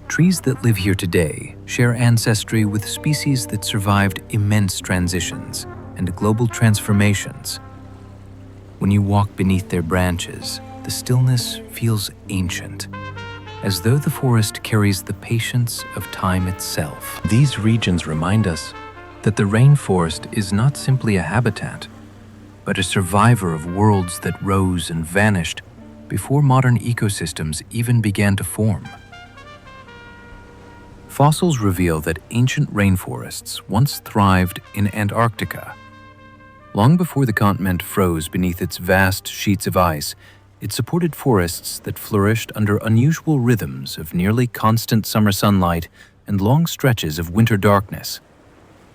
Trees that live here today share ancestry with species that survived immense transitions and global transformations. When you walk beneath their branches, the stillness feels ancient, as though the forest carries the patience of time itself. These regions remind us that the rainforest is not simply a habitat, but a survivor of worlds that rose and vanished before modern ecosystems even began to form. Fossils reveal that ancient rainforests once thrived in Antarctica. Long before the continent froze beneath its vast sheets of ice, it supported forests that flourished under unusual rhythms of nearly constant summer sunlight and long stretches of winter darkness.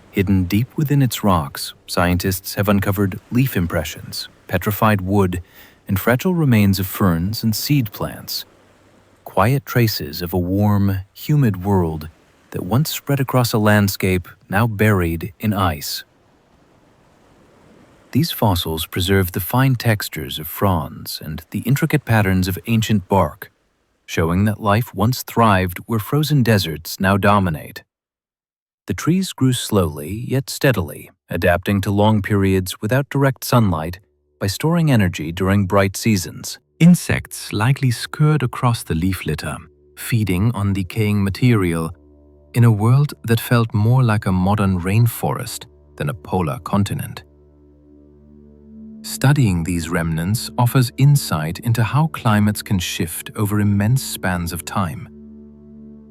Hidden deep within its rocks, scientists have uncovered leaf impressions, petrified wood, and fragile remains of ferns and seed plants. Quiet traces of a warm, humid world that once spread across a landscape now buried in ice. These fossils preserve the fine textures of fronds and the intricate patterns of ancient bark, showing that life once thrived where frozen deserts now dominate. The trees grew slowly yet steadily, adapting to long periods without direct sunlight by storing energy during bright seasons. Insects likely scurried across the leaf litter, feeding on decaying material in a world that felt more like a modern rainforest than a polar continent. Studying these remnants offers insight into how climates can shift over immense spans of time.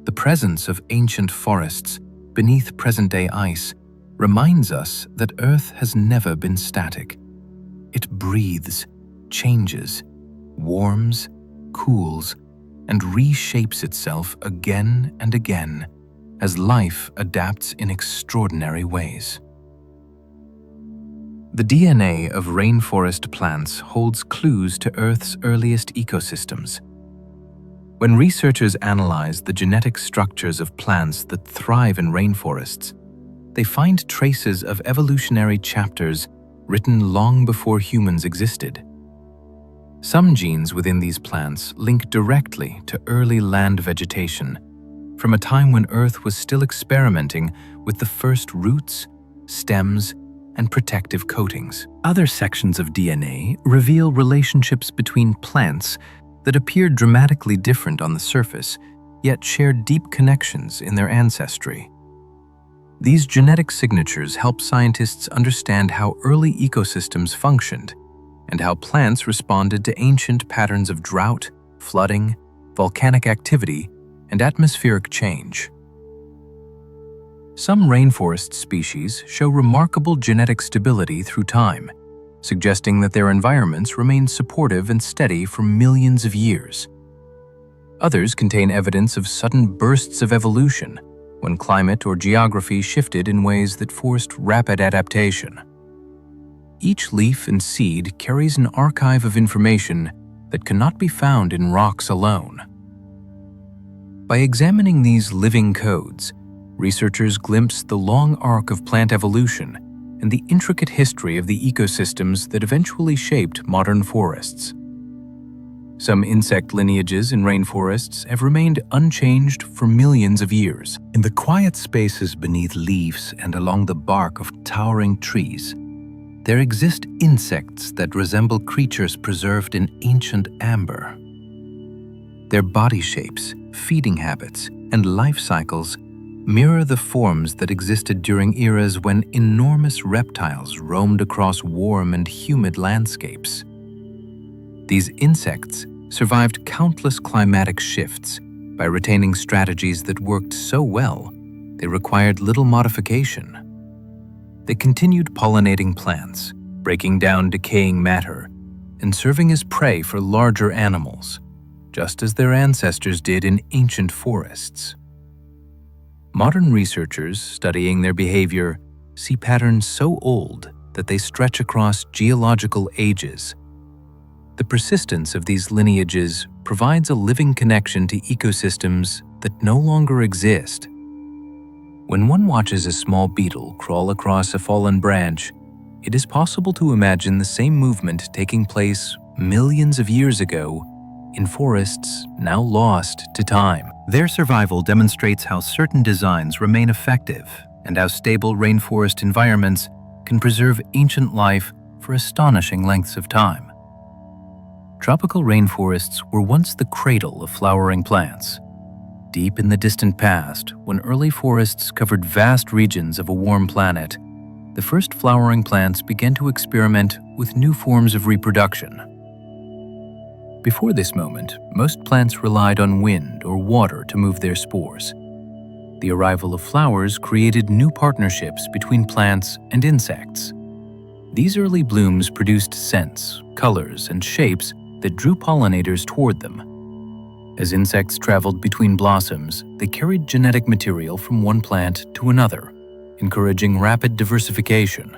The presence of ancient forests beneath present-day ice reminds us that Earth has never been static. It breathes, changes, warms, cools, and reshapes itself again and again as life adapts in extraordinary ways. The DNA of rainforest plants holds clues to Earth's earliest ecosystems. When researchers analyze the genetic structures of plants that thrive in rainforests, they find traces of evolutionary chapters written long before humans existed. Some genes within these plants link directly to early land vegetation, from a time when Earth was still experimenting with the first roots, stems, and protective coatings. Other sections of DNA reveal relationships between plants that appear dramatically different on the surface, yet share deep connections in their ancestry. These genetic signatures help scientists understand how early ecosystems functioned and how plants responded to ancient patterns of drought, flooding, volcanic activity, and atmospheric change. Some rainforest species show remarkable genetic stability through time, suggesting that their environments remain supportive and steady for millions of years. Others contain evidence of sudden bursts of evolution when climate or geography shifted in ways that forced rapid adaptation. Each leaf and seed carries an archive of information that cannot be found in rocks alone. By examining these living codes, researchers glimpse the long arc of plant evolution and the intricate history of the ecosystems that eventually shaped modern forests. Some insect lineages in rainforests have remained unchanged for millions of years. In the quiet spaces beneath leaves and along the bark of towering trees, there exist insects that resemble creatures preserved in ancient amber. Their body shapes, feeding habits, and life cycles mirror the forms that existed during eras when enormous reptiles roamed across warm and humid landscapes. These insects survived countless climatic shifts by retaining strategies that worked so well they required little modification. They continued pollinating plants, breaking down decaying matter, and serving as prey for larger animals, just as their ancestors did in ancient forests. Modern researchers studying their behavior see patterns so old that they stretch across geological ages. The persistence of these lineages provides a living connection to ecosystems that no longer exist. When one watches a small beetle crawl across a fallen branch, it is possible to imagine the same movement taking place millions of years ago in forests now lost to time. Their survival demonstrates how certain designs remain effective and how stable rainforest environments can preserve ancient life for astonishing lengths of time. Tropical rainforests were once the cradle of flowering plants. Deep in the distant past, when early forests covered vast regions of a warm planet, the first flowering plants began to experiment with new forms of reproduction. Before this moment, most plants relied on wind or water to move their spores. The arrival of flowers created new partnerships between plants and insects. These early blooms produced scents, colors, and shapes that drew pollinators toward them. As insects traveled between blossoms, they carried genetic material from one plant to another, encouraging rapid diversification.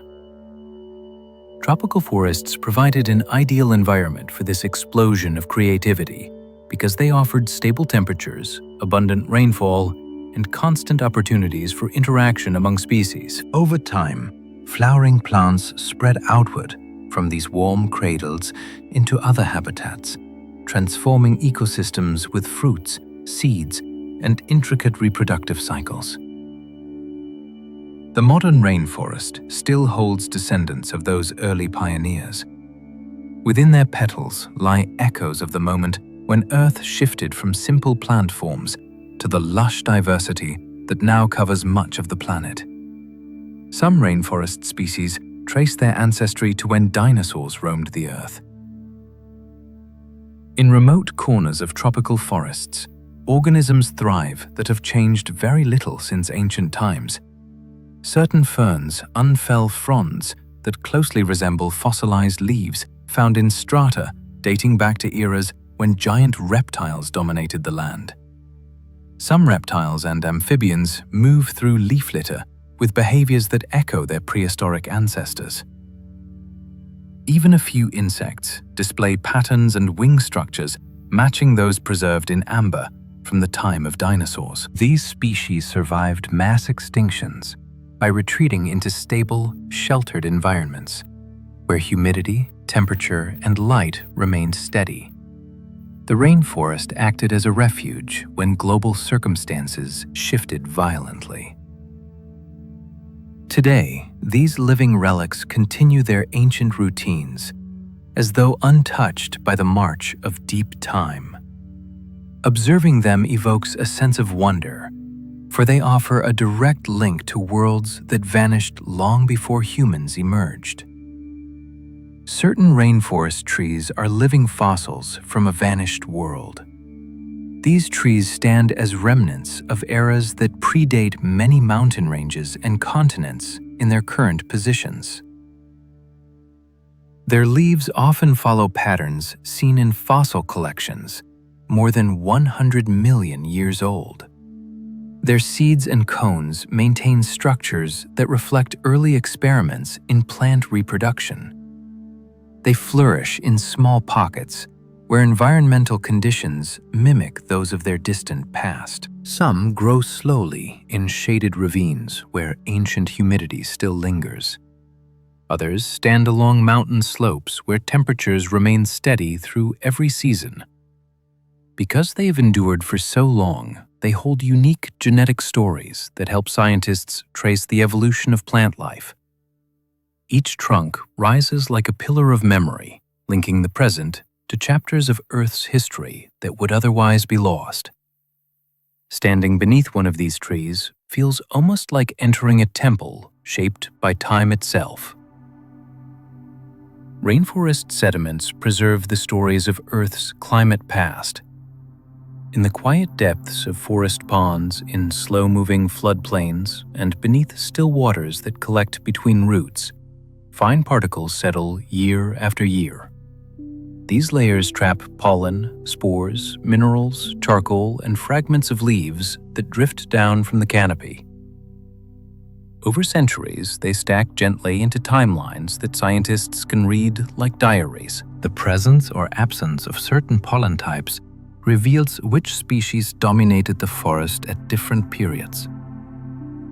Tropical forests provided an ideal environment for this explosion of creativity because they offered stable temperatures, abundant rainfall, and constant opportunities for interaction among species. Over time, flowering plants spread outward from these warm cradles into other habitats, transforming ecosystems with fruits, seeds, and intricate reproductive cycles. The modern rainforest still holds descendants of those early pioneers. Within their petals lie echoes of the moment when Earth shifted from simple plant forms to the lush diversity that now covers much of the planet. Some rainforest species trace their ancestry to when dinosaurs roamed the Earth. In remote corners of tropical forests, organisms thrive that have changed very little since ancient times. Certain ferns unfurl fronds that closely resemble fossilized leaves found in strata dating back to eras when giant reptiles dominated the land. Some reptiles and amphibians move through leaf litter with behaviors that echo their prehistoric ancestors. Even a few insects display patterns and wing structures matching those preserved in amber from the time of dinosaurs. These species survived mass extinctions by retreating into stable, sheltered environments, where humidity, temperature, and light remained steady. The rainforest acted as a refuge when global circumstances shifted violently. Today, these living relics continue their ancient routines, as though untouched by the march of deep time. Observing them evokes a sense of wonder, for they offer a direct link to worlds that vanished long before humans emerged. Certain rainforest trees are living fossils from a vanished world. These trees stand as remnants of eras that predate many mountain ranges and continents in their current positions. Their leaves often follow patterns seen in fossil collections, more than 100 million years old. Their seeds and cones maintain structures that reflect early experiments in plant reproduction. They flourish in small pockets where environmental conditions mimic those of their distant past. Some grow slowly in shaded ravines where ancient humidity still lingers. Others stand along mountain slopes where temperatures remain steady through every season. Because they have endured for so long, they hold unique genetic stories that help scientists trace the evolution of plant life. Each trunk rises like a pillar of memory, linking the present to chapters of Earth's history that would otherwise be lost. Standing beneath one of these trees feels almost like entering a temple shaped by time itself. Rainforest sediments preserve the stories of Earth's climate past. In the quiet depths of forest ponds, in slow-moving floodplains, and beneath still waters that collect between roots, fine particles settle year after year. These layers trap pollen, spores, minerals, charcoal, and fragments of leaves that drift down from the canopy. Over centuries, they stack gently into timelines that scientists can read like diaries. The presence or absence of certain pollen types reveals which species dominated the forest at different periods.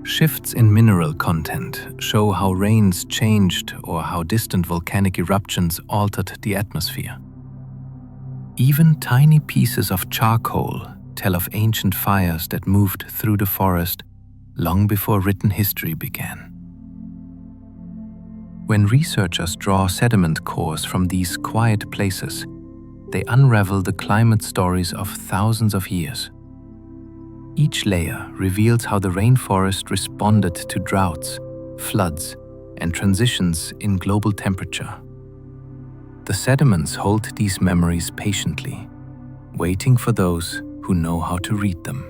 Shifts in mineral content show how rains changed or how distant volcanic eruptions altered the atmosphere. Even tiny pieces of charcoal tell of ancient fires that moved through the forest long before written history began. When researchers draw sediment cores from these quiet places, they unravel the climate stories of thousands of years. Each layer reveals how the rainforest responded to droughts, floods, and transitions in global temperature. The sediments hold these memories patiently, waiting for those who know how to read them.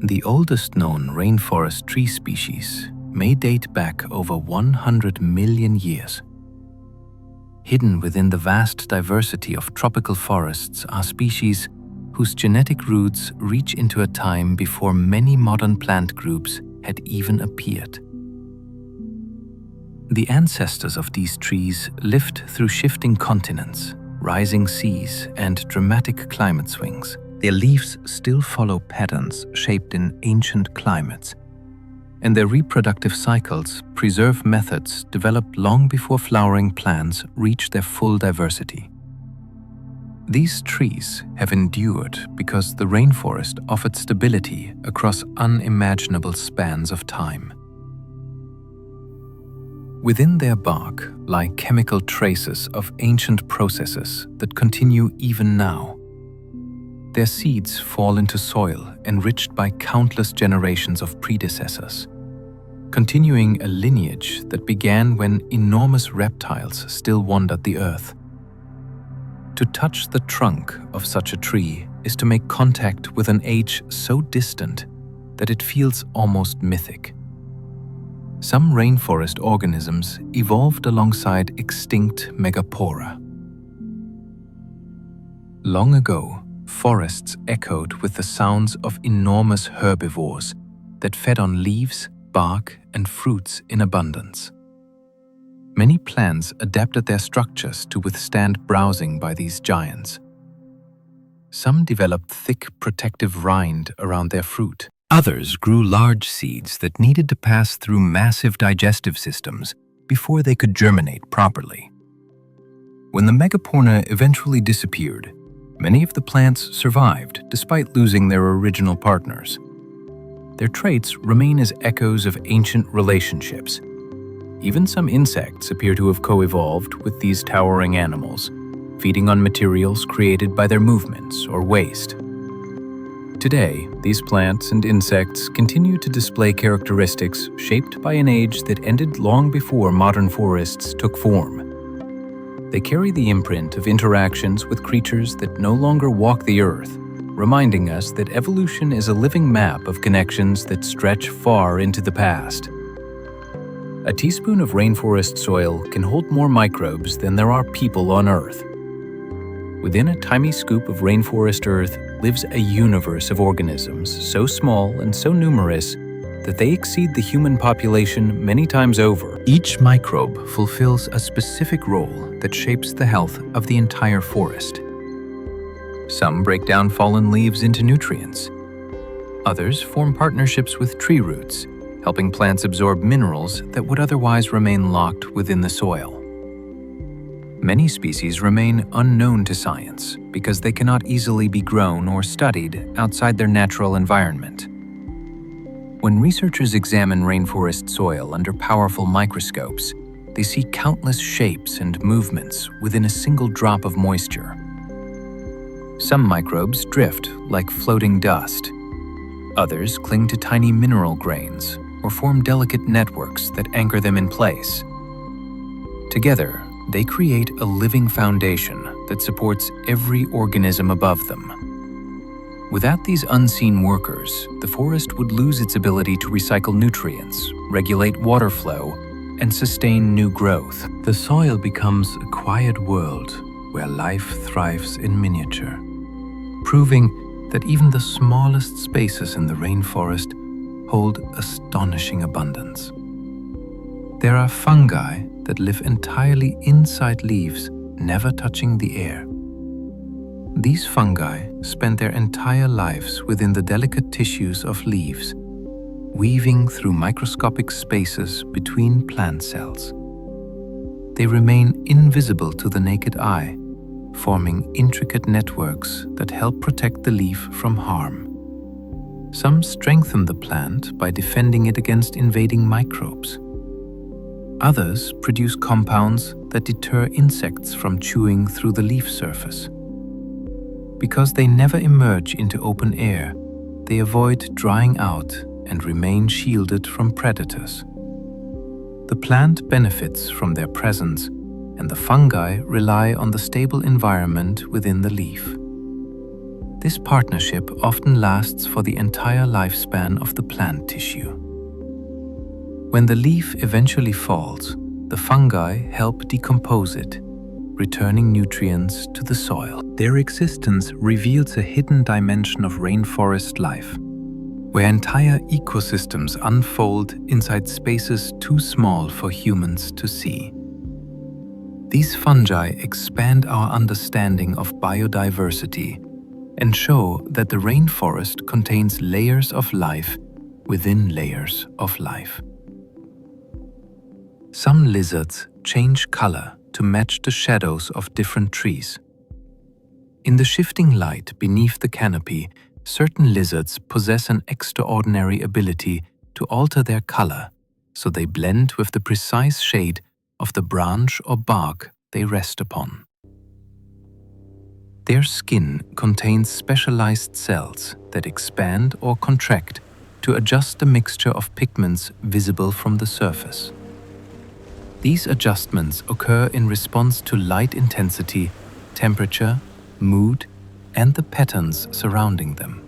The oldest known rainforest tree species may date back over 100 million years. Hidden within the vast diversity of tropical forests are species whose genetic roots reach into a time before many modern plant groups had even appeared. The ancestors of these trees lived through shifting continents, rising seas, and dramatic climate swings. Their leaves still follow patterns shaped in ancient climates, and their reproductive cycles preserve methods developed long before flowering plants reach their full diversity. These trees have endured because the rainforest offered stability across unimaginable spans of time. Within their bark lie chemical traces of ancient processes that continue even now. Their seeds fall into soil enriched by countless generations of predecessors, continuing a lineage that began when enormous reptiles still wandered the earth. To touch the trunk of such a tree is to make contact with an age so distant that it feels almost mythic. Some rainforest organisms evolved alongside extinct megapora. Long ago, forests echoed with the sounds of enormous herbivores that fed on leaves, bark, and fruits in abundance. Many plants adapted their structures to withstand browsing by these giants. Some developed thick protective rind around their fruit. Others grew large seeds that needed to pass through massive digestive systems before they could germinate properly. When the megaporna eventually disappeared, many of the plants survived despite losing their original partners. Their traits remain as echoes of ancient relationships. Even some insects appear to have co-evolved with these towering animals, feeding on materials created by their movements or waste. Today, these plants and insects continue to display characteristics shaped by an age that ended long before modern forests took form. They carry the imprint of interactions with creatures that no longer walk the earth, reminding us that evolution is a living map of connections that stretch far into the past. A teaspoon of rainforest soil can hold more microbes than there are people on Earth. Within a tiny scoop of rainforest earth lives a universe of organisms so small and so numerous that they exceed the human population many times over. Each microbe fulfills a specific role that shapes the health of the entire forest. Some break down fallen leaves into nutrients. Others form partnerships with tree roots, helping plants absorb minerals that would otherwise remain locked within the soil. Many species remain unknown to science because they cannot easily be grown or studied outside their natural environment. When researchers examine rainforest soil under powerful microscopes, they see countless shapes and movements within a single drop of moisture. Some microbes drift like floating dust. Others cling to tiny mineral grains or form delicate networks that anchor them in place. Together, they create a living foundation that supports every organism above them. Without these unseen workers, the forest would lose its ability to recycle nutrients, regulate water flow, and sustain new growth. The soil becomes a quiet world where life thrives in miniature, proving that even the smallest spaces in the rainforest hold astonishing abundance. There are fungi that live entirely inside leaves, never touching the air. These fungi spend their entire lives within the delicate tissues of leaves, weaving through microscopic spaces between plant cells. They remain invisible to the naked eye, forming intricate networks that help protect the leaf from harm. Some strengthen the plant by defending it against invading microbes. Others produce compounds that deter insects from chewing through the leaf surface. Because they never emerge into open air, they avoid drying out and remain shielded from predators. The plant benefits from their presence, and the fungi rely on the stable environment within the leaf. This partnership often lasts for the entire lifespan of the plant tissue. When the leaf eventually falls, the fungi help decompose it, returning nutrients to the soil. Their existence reveals a hidden dimension of rainforest life, where entire ecosystems unfold inside spaces too small for humans to see. These fungi expand our understanding of biodiversity and show that the rainforest contains layers of life within layers of life. Some lizards change color to match the shadows of different trees. In the shifting light beneath the canopy, certain lizards possess an extraordinary ability to alter their color so they blend with the precise shade of the branch or bark they rest upon. Their skin contains specialized cells that expand or contract to adjust the mixture of pigments visible from the surface. These adjustments occur in response to light intensity, temperature, mood, and the patterns surrounding them.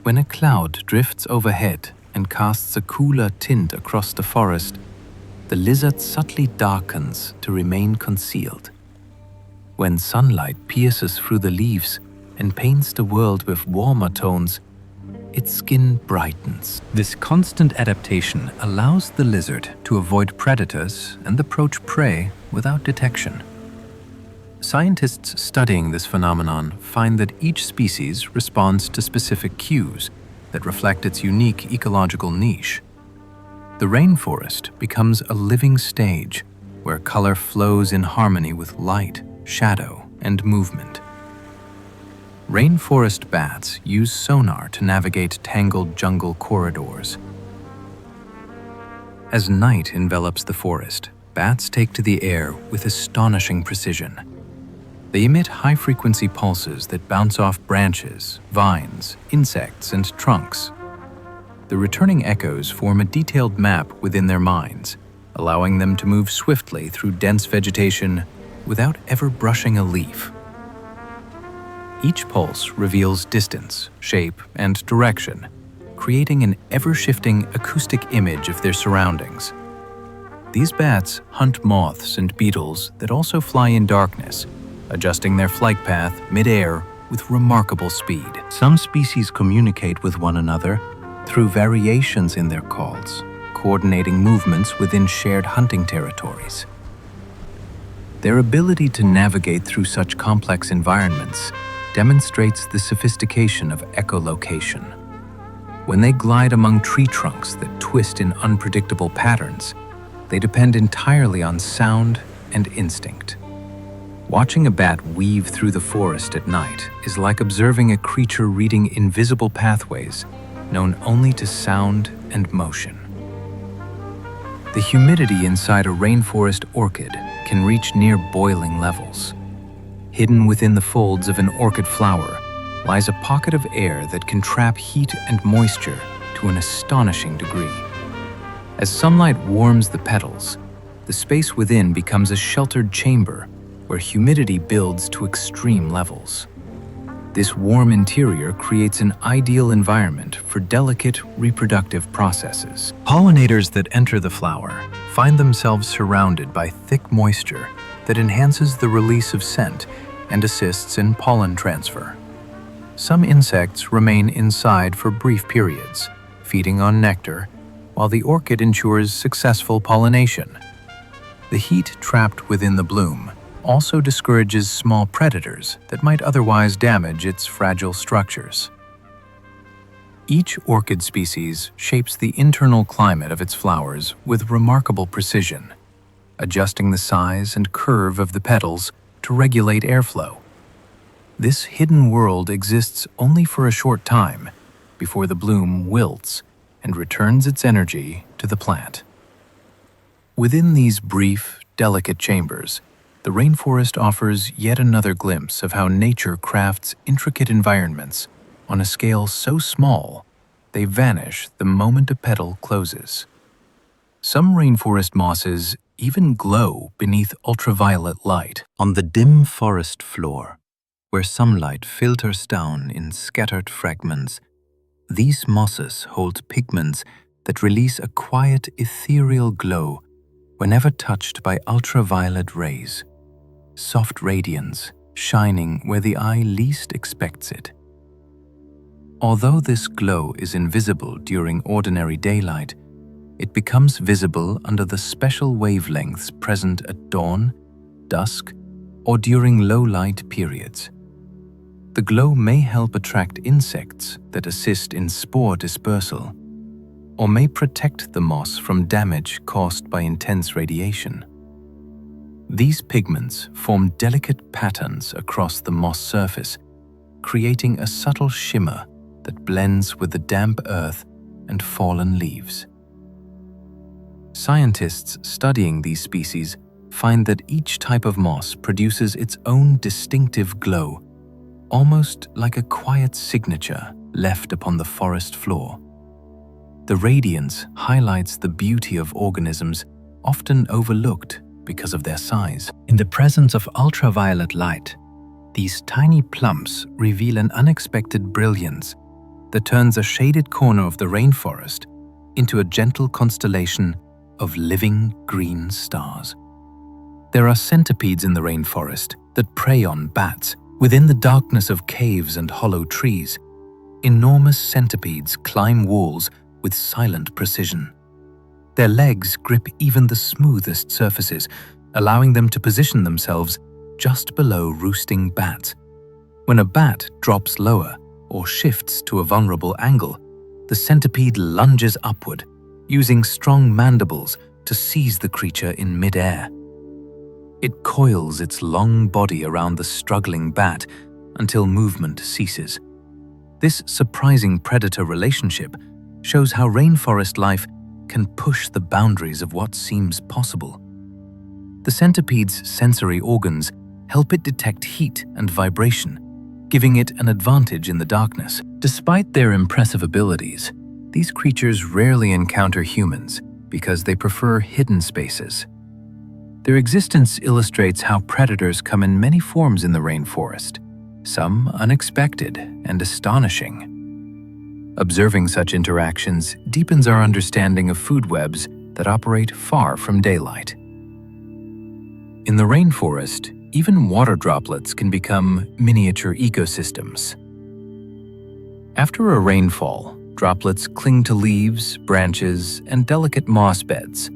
When a cloud drifts overhead and casts a cooler tint across the forest, the lizard subtly darkens to remain concealed. When sunlight pierces through the leaves and paints the world with warmer tones, its skin brightens. This constant adaptation allows the lizard to avoid predators and approach prey without detection. Scientists studying this phenomenon find that each species responds to specific cues that reflect its unique ecological niche. The rainforest becomes a living stage where color flows in harmony with light, shadow, and movement. Rainforest bats use sonar to navigate tangled jungle corridors. As night envelops the forest, bats take to the air with astonishing precision. They emit high-frequency pulses that bounce off branches, vines, insects, and trunks. The returning echoes form a detailed map within their minds, allowing them to move swiftly through dense vegetation without ever brushing a leaf. Each pulse reveals distance, shape, and direction, creating an ever-shifting acoustic image of their surroundings. These bats hunt moths and beetles that also fly in darkness, adjusting their flight path mid-air with remarkable speed. Some species communicate with one another through variations in their calls, coordinating movements within shared hunting territories. Their ability to navigate through such complex environments demonstrates the sophistication of echolocation. When they glide among tree trunks that twist in unpredictable patterns, they depend entirely on sound and instinct. Watching a bat weave through the forest at night is like observing a creature reading invisible pathways known only to sound and motion. The humidity inside a rainforest orchid can reach near boiling levels. Hidden within the folds of an orchid flower lies a pocket of air that can trap heat and moisture to an astonishing degree. As sunlight warms the petals, the space within becomes a sheltered chamber where humidity builds to extreme levels. This warm interior creates an ideal environment for delicate reproductive processes. Pollinators that enter the flower find themselves surrounded by thick moisture that enhances the release of scent and assists in pollen transfer. Some insects remain inside for brief periods, feeding on nectar, while the orchid ensures successful pollination. The heat trapped within the bloom also discourages small predators that might otherwise damage its fragile structures. Each orchid species shapes the internal climate of its flowers with remarkable precision, adjusting the size and curve of the petals to regulate airflow. This hidden world exists only for a short time before the bloom wilts and returns its energy to the plant. Within these brief, delicate chambers, the rainforest offers yet another glimpse of how nature crafts intricate environments on a scale so small they vanish the moment a petal closes. Some rainforest mosses even glow beneath ultraviolet light. On the dim forest floor, where sunlight filters down in scattered fragments, these mosses hold pigments that release a quiet, ethereal glow whenever touched by ultraviolet rays. Soft radiance, shining where the eye least expects it. Although this glow is invisible during ordinary daylight, it becomes visible under the special wavelengths present at dawn, dusk, or during low-light periods. The glow may help attract insects that assist in spore dispersal, or may protect the moss from damage caused by intense radiation. These pigments form delicate patterns across the moss surface, creating a subtle shimmer that blends with the damp earth and fallen leaves. Scientists studying these species find that each type of moss produces its own distinctive glow, almost like a quiet signature left upon the forest floor. The radiance highlights the beauty of organisms often overlooked because of their size. In the presence of ultraviolet light, these tiny plumps reveal an unexpected brilliance that turns a shaded corner of the rainforest into a gentle constellation of living green stars. There are centipedes in the rainforest that prey on bats within the darkness of caves and hollow trees. Enormous centipedes climb walls with silent precision. Their legs grip even the smoothest surfaces, allowing them to position themselves just below roosting bats. When a bat drops lower or shifts to a vulnerable angle, the centipede lunges upward, using strong mandibles to seize the creature in midair. It coils its long body around the struggling bat until movement ceases. This surprising predator relationship shows how rainforest life can push the boundaries of what seems possible. The centipede's sensory organs help it detect heat and vibration, giving it an advantage in the darkness. Despite their impressive abilities, these creatures rarely encounter humans because they prefer hidden spaces. Their existence illustrates how predators come in many forms in the rainforest, some unexpected and astonishing. Observing such interactions deepens our understanding of food webs that operate far from daylight. In the rainforest, even water droplets can become miniature ecosystems. After a rainfall, droplets cling to leaves, branches, and delicate moss beds.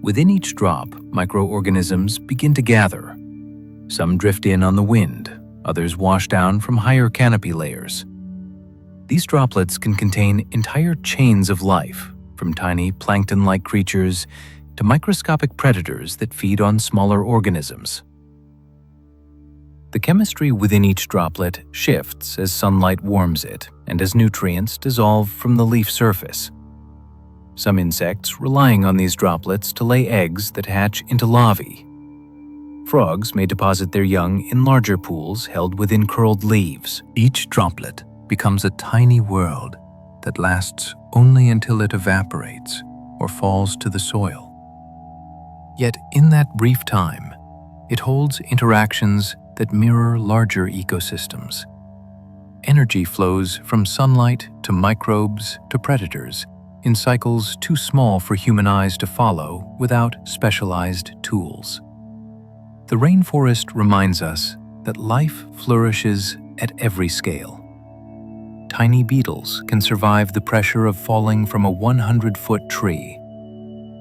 Within each drop, microorganisms begin to gather. Some drift in on the wind, others wash down from higher canopy layers. These droplets can contain entire chains of life, from tiny plankton-like creatures to microscopic predators that feed on smaller organisms. The chemistry within each droplet shifts as sunlight warms it and as nutrients dissolve from the leaf surface. Some insects relying on these droplets to lay eggs that hatch into larvae. Frogs may deposit their young in larger pools held within curled leaves. Each droplet becomes a tiny world that lasts only until it evaporates or falls to the soil. Yet in that brief time, it holds interactions that mirror larger ecosystems. Energy flows from sunlight to microbes to predators in cycles too small for human eyes to follow without specialized tools. The rainforest reminds us that life flourishes at every scale. Tiny beetles can survive the pressure of falling from a 100-foot tree.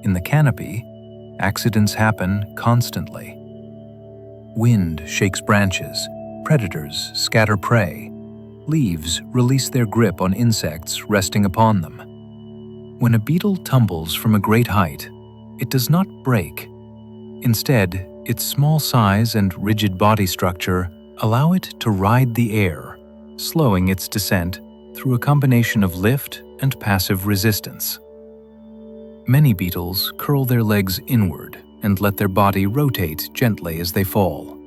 In the canopy, accidents happen constantly. Wind shakes branches, predators scatter prey, leaves release their grip on insects resting upon them. When a beetle tumbles from a great height, it does not break. Instead, its small size and rigid body structure allow it to ride the air, slowing its descent through a combination of lift and passive resistance. Many beetles curl their legs inward and let their body rotate gently as they fall.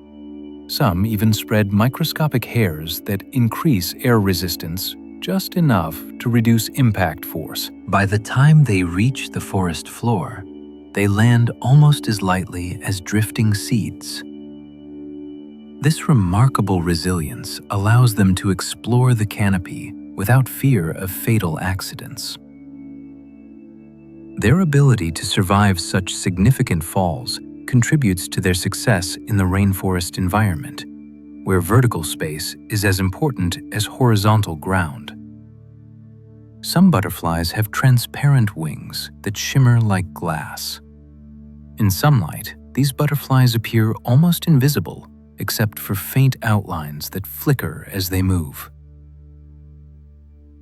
Some even spread microscopic hairs that increase air resistance just enough to reduce impact force. By the time they reach the forest floor, they land almost as lightly as drifting seeds. This remarkable resilience allows them to explore the canopy without fear of fatal accidents. Their ability to survive such significant falls contributes to their success in the rainforest environment, where vertical space is as important as horizontal ground. Some butterflies have transparent wings that shimmer like glass. In sunlight, these butterflies appear almost invisible, except for faint outlines that flicker as they move.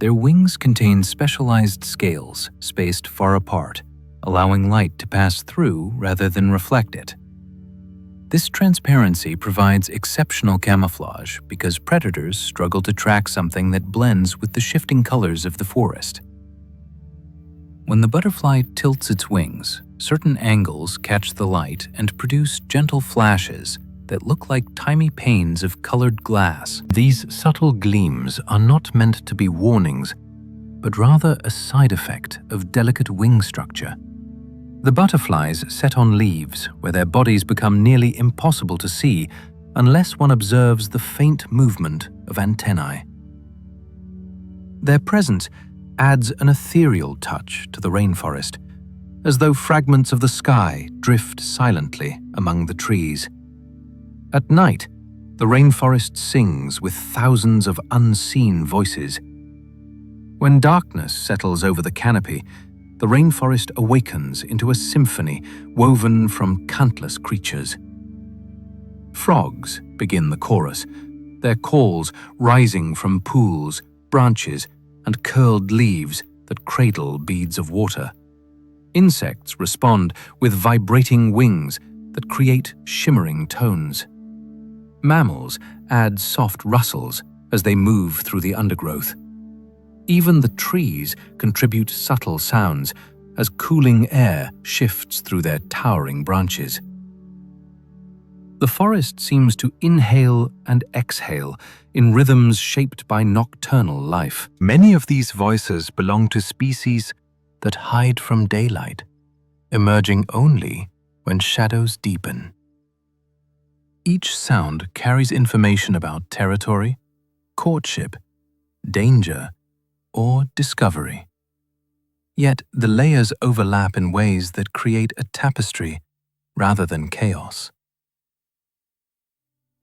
Their wings contain specialized scales spaced far apart, allowing light to pass through rather than reflect it. This transparency provides exceptional camouflage because predators struggle to track something that blends with the shifting colors of the forest. When the butterfly tilts its wings, certain angles catch the light and produce gentle flashes that look like tiny panes of colored glass. These subtle gleams are not meant to be warnings, but rather a side effect of delicate wing structure. The butterflies set on leaves where their bodies become nearly impossible to see unless one observes the faint movement of antennae. Their presence adds an ethereal touch to the rainforest, as though fragments of the sky drift silently among the trees. At night, the rainforest sings with thousands of unseen voices. When darkness settles over the canopy, the rainforest awakens into a symphony woven from countless creatures. Frogs begin the chorus, their calls rising from pools, branches, and curled leaves that cradle beads of water. Insects respond with vibrating wings that create shimmering tones. Mammals add soft rustles as they move through the undergrowth. Even the trees contribute subtle sounds as cooling air shifts through their towering branches. The forest seems to inhale and exhale in rhythms shaped by nocturnal life. Many of these voices belong to species that hide from daylight, emerging only when shadows deepen. Each sound carries information about territory, courtship, danger, or discovery. Yet the layers overlap in ways that create a tapestry rather than chaos.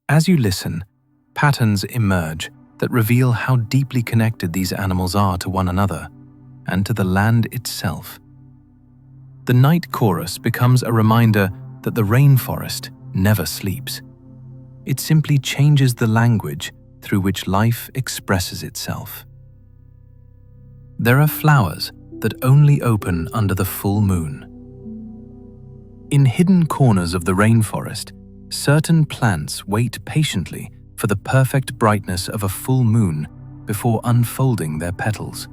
As you listen, patterns emerge that reveal how deeply connected these animals are to one another and to the land itself. The night chorus becomes a reminder that the rainforest never sleeps. It simply changes the language through which life expresses itself. There are flowers that only open under the full moon. In hidden corners of the rainforest, Certain plants wait patiently for the perfect brightness of a full moon before unfolding their petals.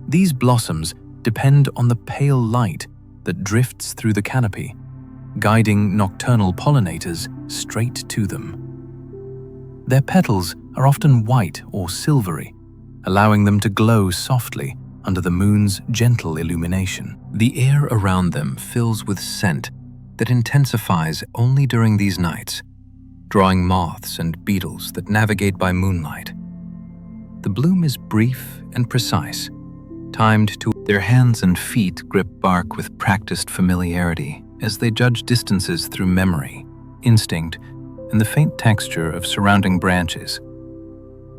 These blossoms depend on the pale light that drifts through the canopy, guiding nocturnal pollinators straight to them. Their petals are often white or silvery, allowing them to glow softly under the moon's gentle illumination. The air around them fills with scent that intensifies only during these nights, drawing moths and beetles that navigate by moonlight. The bloom is brief and precise, timed to their hands and feet grip bark with practiced familiarity as they judge distances through memory, instinct, and the faint texture of surrounding branches.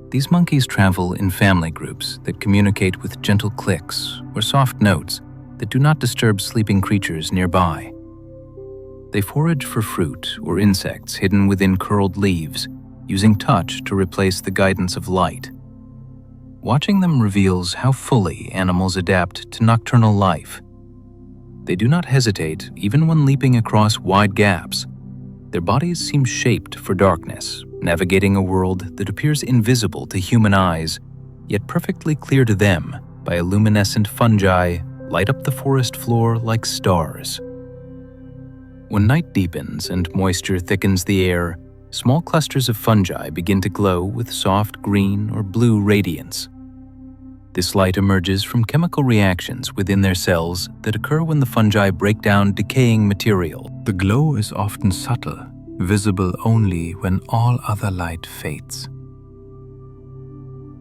These monkeys travel in family groups that communicate with gentle clicks or soft notes that do not disturb sleeping creatures nearby. They forage for fruit or insects hidden within curled leaves, using touch to replace the guidance of light. Watching them reveals how fully animals adapt to nocturnal life. They do not hesitate even when leaping across wide gaps. Their bodies seem shaped for darkness, navigating a world that appears invisible to human eyes, yet perfectly clear to them. Bioluminescent fungi light up the forest floor like stars. When night deepens and moisture thickens the air, small clusters of fungi begin to glow with soft green or blue radiance. This light emerges from chemical reactions within their cells that occur when the fungi break down decaying material. The glow is often subtle, visible only when all other light fades.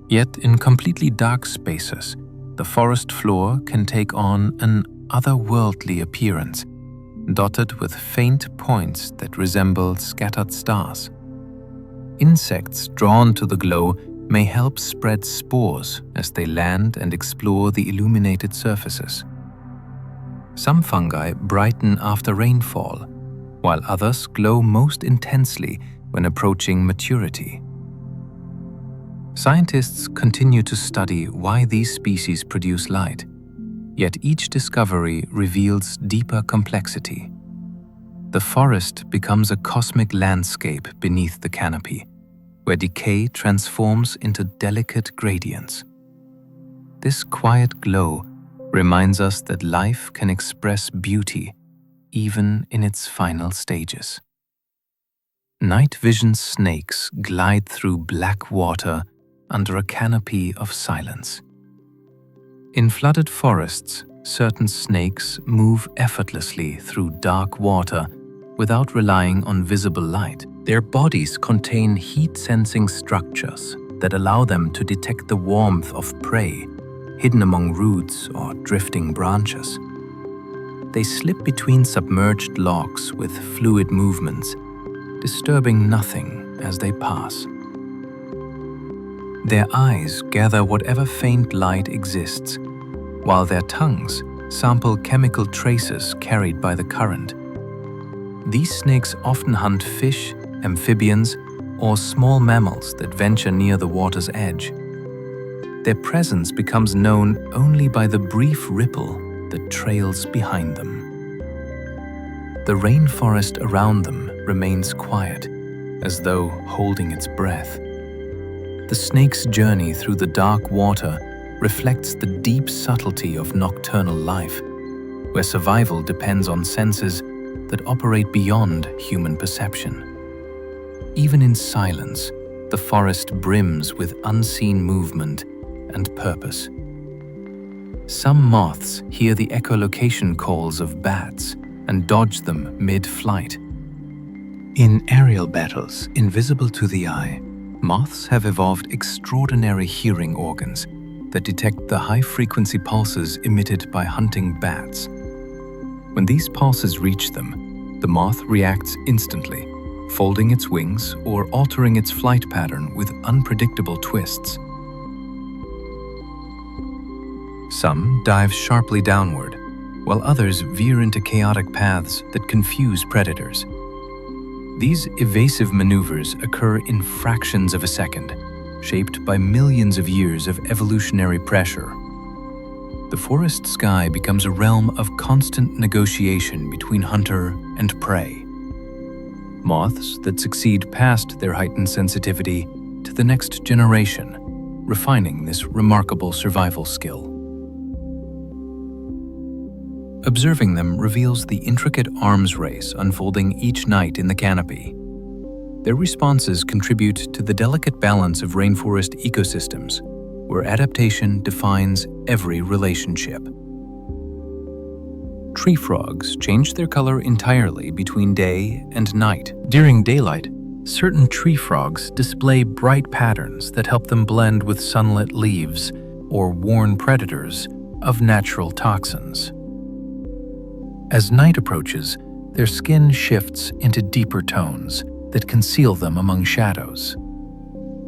Yet in completely dark spaces, the forest floor can take on an otherworldly appearance, dotted with faint points that resemble scattered stars. Insects drawn to the glow may help spread spores as they land and explore the illuminated surfaces. Some fungi brighten after rainfall, while others glow most intensely when approaching maturity. Scientists continue to study why these species produce light, yet each discovery reveals deeper complexity. The forest becomes a cosmic landscape beneath the canopy, where decay transforms into delicate gradients. This quiet glow reminds us that life can express beauty even in its final stages. Night vision snakes glide through black water under a canopy of silence. In flooded forests, certain snakes move effortlessly through dark water without relying on visible light. Their bodies contain heat-sensing structures that allow them to detect the warmth of prey hidden among roots or drifting branches. They slip between submerged logs with fluid movements, disturbing nothing as they pass. Their eyes gather whatever faint light exists, while their tongues sample chemical traces carried by the current. These snakes often hunt fish, amphibians, or small mammals that venture near the water's edge. Their presence becomes known only by the brief ripple that trails behind them. The rainforest around them remains quiet, as though holding its breath. The snake's journey through the dark water reflects the deep subtlety of nocturnal life, where survival depends on senses that operate beyond human perception. Even in silence, the forest brims with unseen movement and purpose. Some moths hear the echolocation calls of bats and dodge them mid-flight. In aerial battles invisible to the eye, moths have evolved extraordinary hearing organs that detect the high-frequency pulses emitted by hunting bats. When these pulses reach them, the moth reacts instantly, folding its wings or altering its flight pattern with unpredictable twists. Some dive sharply downward, while others veer into chaotic paths that confuse predators. These evasive maneuvers occur in fractions of a second, shaped by millions of years of evolutionary pressure. The forest sky becomes a realm of constant negotiation between hunter and prey. moths that succeed past their heightened sensitivity to the next generation, refining this remarkable survival skill. Observing them reveals the intricate arms race unfolding each night in the canopy. Their responses contribute to the delicate balance of rainforest ecosystems, where adaptation defines every relationship. Tree frogs change their color entirely between day and night. During daylight, certain tree frogs display bright patterns that help them blend with sunlit leaves or warn predators of natural toxins. As night approaches, their skin shifts into deeper tones that conceal them among shadows.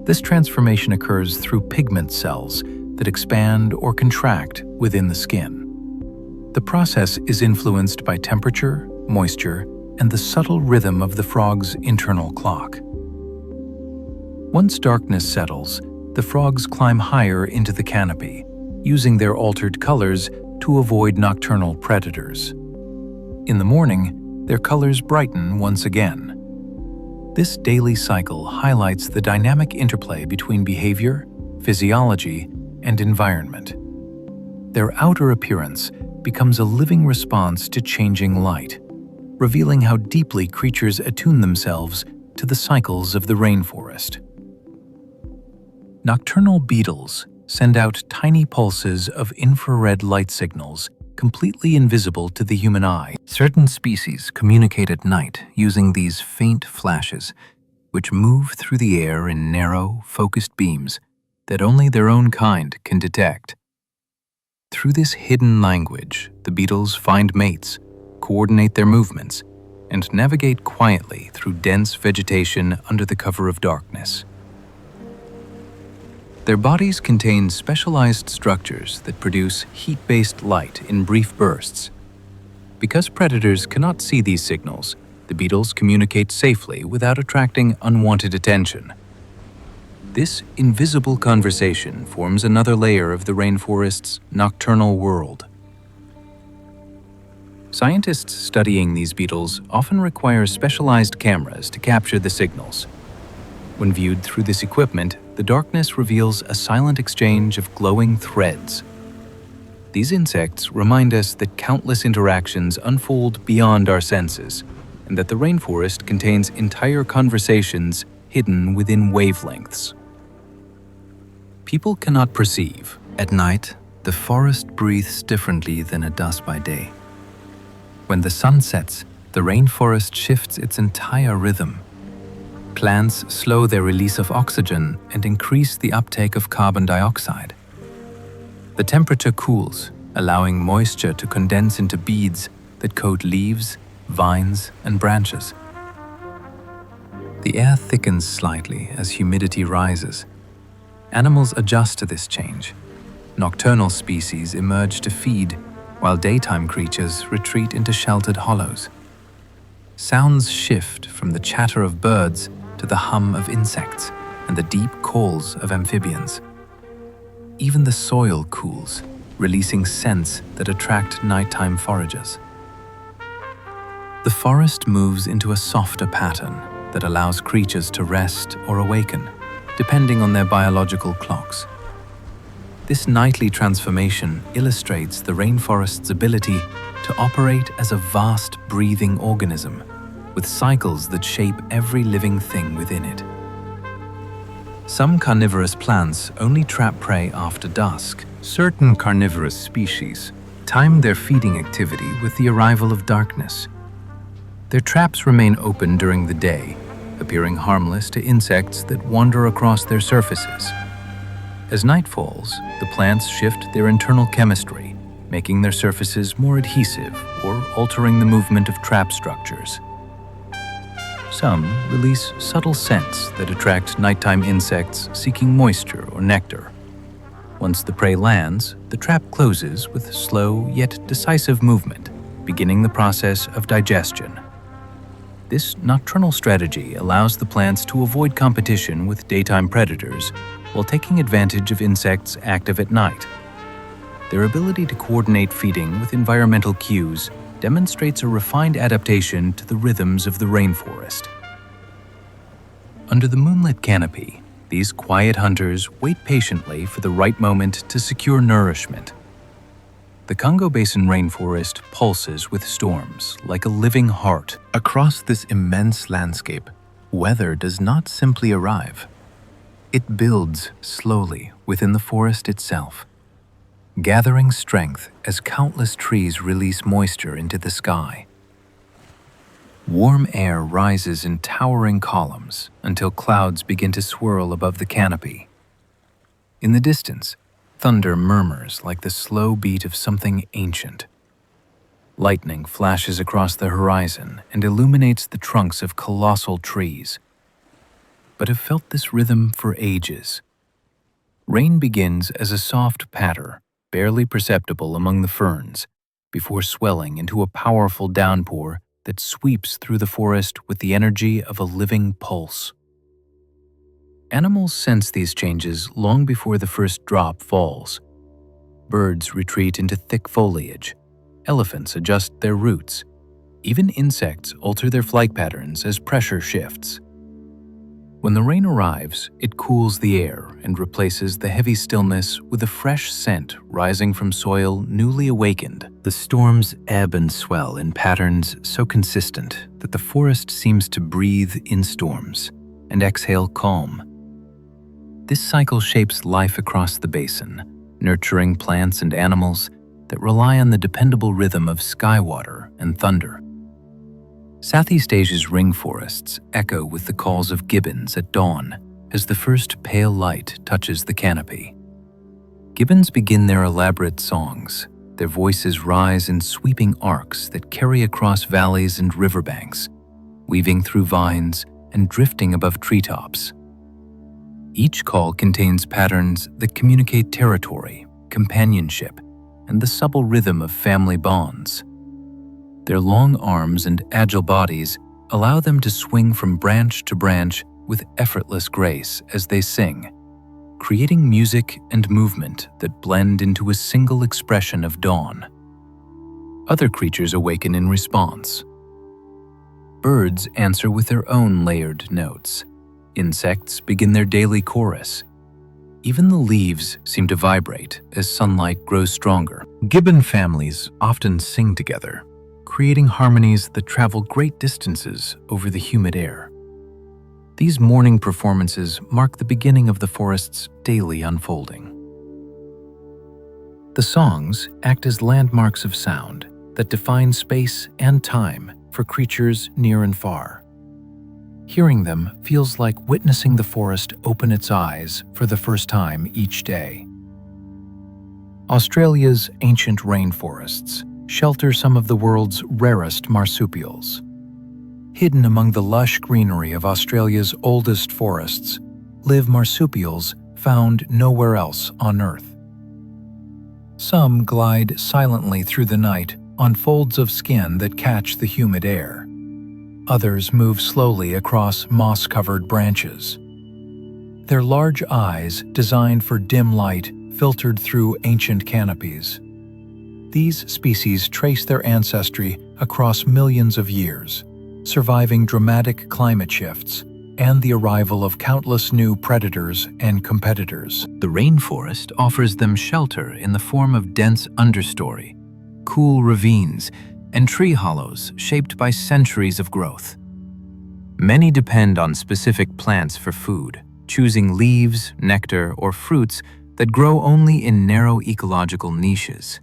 This transformation occurs through pigment cells that expand or contract within the skin. The process is influenced by temperature, moisture, and the subtle rhythm of the frog's internal clock. Once darkness settles, the frogs climb higher into the canopy, using their altered colors to avoid nocturnal predators. In the morning, their colors brighten once again. This daily cycle highlights the dynamic interplay between behavior, physiology, and environment. Their outer appearance becomes a living response to changing light, revealing how deeply creatures attune themselves to the cycles of the rainforest. Nocturnal beetles send out tiny pulses of infrared light signals completely invisible to the human eye. Certain species communicate at night using these faint flashes, which move through the air in narrow, focused beams that only their own kind can detect. Through this hidden language, the beetles find mates, coordinate their movements, and navigate quietly through dense vegetation under the cover of darkness. Their bodies contain specialized structures that produce heat-based light in brief bursts. Because predators cannot see these signals, the beetles communicate safely without attracting unwanted attention. This invisible conversation forms another layer of the rainforest's nocturnal world. Scientists studying these beetles often require specialized cameras to capture the signals. When viewed through this equipment, the darkness reveals a silent exchange of glowing threads. These insects remind us that countless interactions unfold beyond our senses, and that the rainforest contains entire conversations hidden within wavelengths. People cannot perceive. At night, the forest breathes differently than it does by day. When the sun sets, the rainforest shifts its entire rhythm. Plants slow their release of oxygen and increase the uptake of carbon dioxide. The temperature cools, allowing moisture to condense into beads that coat leaves, vines, and branches. The air thickens slightly as humidity rises. Animals adjust to this change. Nocturnal species emerge to feed, while daytime creatures retreat into sheltered hollows. Sounds shift from the chatter of birds to the hum of insects and the deep calls of amphibians. Even the soil cools, releasing scents that attract nighttime foragers. The forest moves into a softer pattern that allows creatures to rest or awaken, depending on their biological clocks. This nightly transformation illustrates the rainforest's ability to operate as a vast breathing organism, with cycles that shape every living thing within it. Some carnivorous plants only trap prey after dusk. Certain carnivorous species time their feeding activity with the arrival of darkness. Their traps remain open during the day, appearing harmless to insects that wander across their surfaces. As night falls, the plants shift their internal chemistry, making their surfaces more adhesive or altering the movement of trap structures. Some release subtle scents that attract nighttime insects seeking moisture or nectar. Once the prey lands, the trap closes with slow yet decisive movement, beginning the process of digestion. This nocturnal strategy allows the plants to avoid competition with daytime predators while taking advantage of insects active at night. Their ability to coordinate feeding with environmental cues demonstrates a refined adaptation to the rhythms of the rainforest. Under the moonlit canopy, these quiet hunters wait patiently for the right moment to secure nourishment. The Congo Basin rainforest pulses with storms like a living heart. Across this immense landscape, weather does not simply arrive. It builds slowly within the forest itself, gathering strength as countless trees release moisture into the sky. Warm air rises in towering columns until clouds begin to swirl above the canopy. In the distance, thunder murmurs like the slow beat of something ancient. Lightning flashes across the horizon and illuminates the trunks of colossal trees. But have felt this rhythm for ages. Rain begins as a soft patter, barely perceptible among the ferns, before swelling into a powerful downpour that sweeps through the forest with the energy of a living pulse. Animals sense these changes long before the first drop falls. Birds retreat into thick foliage. Elephants adjust their routes. Even insects alter their flight patterns as pressure shifts. When the rain arrives, it cools the air and replaces the heavy stillness with a fresh scent rising from soil newly awakened. The storms ebb and swell in patterns so consistent that the forest seems to breathe in storms and exhale calm. This cycle shapes life across the basin, nurturing plants and animals that rely on the dependable rhythm of sky water and thunder. Southeast Asia's rainforests echo with the calls of gibbons at dawn as the first pale light touches the canopy. Gibbons begin their elaborate songs. Their voices rise in sweeping arcs that carry across valleys and riverbanks, weaving through vines and drifting above treetops. Each call contains patterns that communicate territory, companionship, and the supple rhythm of family bonds. Their long arms and agile bodies allow them to swing from branch to branch with effortless grace as they sing, creating music and movement that blend into a single expression of dawn. Other creatures awaken in response. Birds answer with their own layered notes. Insects begin their daily chorus. Even the leaves seem to vibrate as sunlight grows stronger. Gibbon families often sing together, creating harmonies that travel great distances over the humid air. These morning performances mark the beginning of the forest's daily unfolding. The songs act as landmarks of sound that define space and time for creatures near and far. Hearing them feels like witnessing the forest open its eyes for the first time each day. Australia's ancient rainforests shelter some of the world's rarest marsupials. Hidden among the lush greenery of Australia's oldest forests live marsupials found nowhere else on Earth. Some glide silently through the night on folds of skin that catch the humid air. Others move slowly across moss-covered branches. Their large eyes, designed for dim light, filtered through ancient canopies. These species trace their ancestry across millions of years, surviving dramatic climate shifts and the arrival of countless new predators and competitors. The rainforest offers them shelter in the form of dense understory, cool ravines, and tree hollows shaped by centuries of growth. Many depend on specific plants for food, choosing leaves, nectar, or fruits that grow only in narrow ecological niches.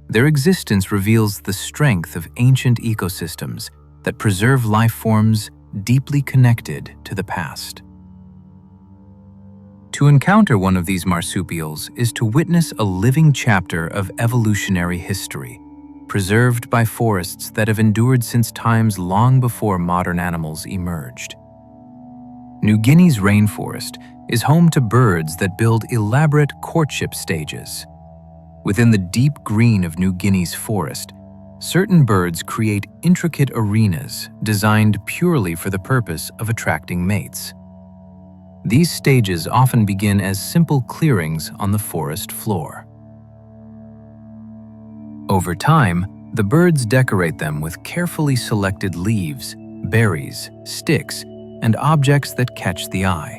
Their existence reveals the strength of ancient ecosystems that preserve life forms deeply connected to the past. To encounter one of these marsupials is to witness a living chapter of evolutionary history, preserved by forests that have endured since times long before modern animals emerged. New Guinea's rainforest is home to birds that build elaborate courtship stages. Within the deep green of New Guinea's forest, certain birds create intricate arenas designed purely for the purpose of attracting mates. These stages often begin as simple clearings on the forest floor. Over time, the birds decorate them with carefully selected leaves, berries, sticks, and objects that catch the eye.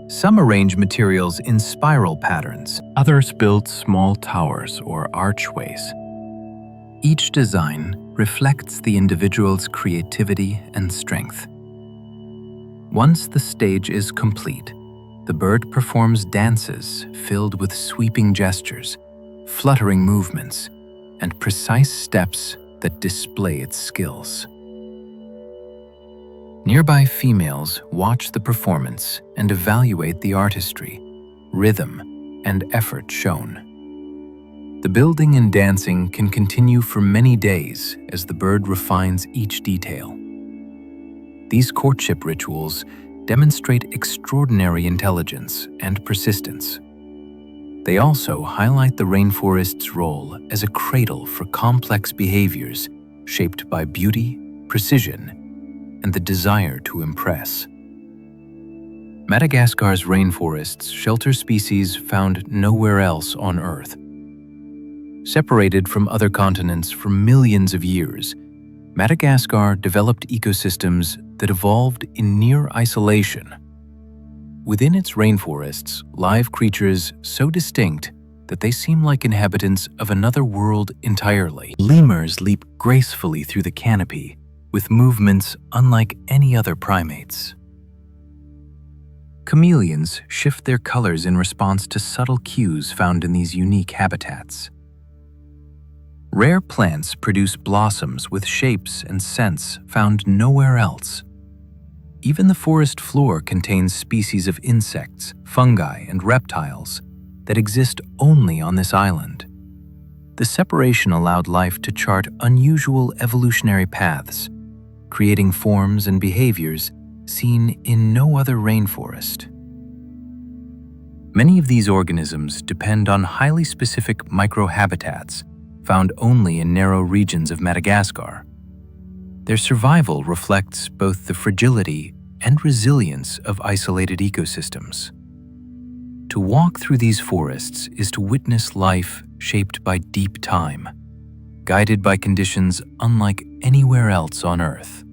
Some arrange materials in spiral patterns. Others build small towers or archways. Each design reflects the individual's creativity and strength. Once the stage is complete, the bird performs dances filled with sweeping gestures, fluttering movements, and precise steps that display its skills. Nearby females watch the performance and evaluate the artistry, rhythm, and effort shown. The building and dancing can continue for many days as the bird refines each detail. These courtship rituals demonstrate extraordinary intelligence and persistence. They also highlight the rainforest's role as a cradle for complex behaviors shaped by beauty, precision, and the desire to impress. Madagascar's rainforests shelter species found nowhere else on Earth. Separated from other continents for millions of years, Madagascar developed ecosystems that evolved in near isolation. Within its rainforests, live creatures so distinct that they seem like inhabitants of another world entirely. Lemurs leap gracefully through the canopy, with movements unlike any other primates. Chameleons shift their colors in response to subtle cues found in these unique habitats. Rare plants produce blossoms with shapes and scents found nowhere else. Even the forest floor contains species of insects, fungi, and reptiles that exist only on this island. The separation allowed life to chart unusual evolutionary paths, creating forms and behaviors seen in no other rainforest. Many of these organisms depend on highly specific microhabitats found only in narrow regions of Madagascar. Their survival reflects both the fragility and resilience of isolated ecosystems. To walk through these forests is to witness life shaped by deep time, guided by conditions unlike anywhere else on Earth.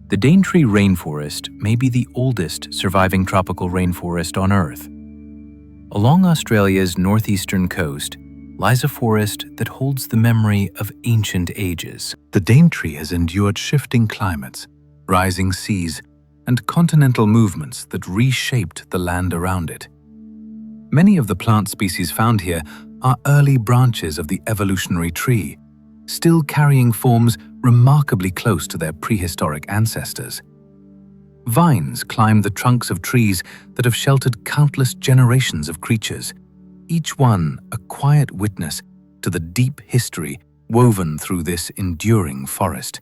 The Daintree rainforest may be the oldest surviving tropical rainforest on Earth. Along Australia's northeastern coast lies a forest that holds the memory of ancient ages. The Daintree has endured shifting climates, rising seas, and continental movements that reshaped the land around it. Many of the plant species found here are early branches of the evolutionary tree, still carrying forms remarkably close to their prehistoric ancestors. Vines climb the trunks of trees that have sheltered countless generations of creatures, each one a quiet witness to the deep history woven through this enduring forest.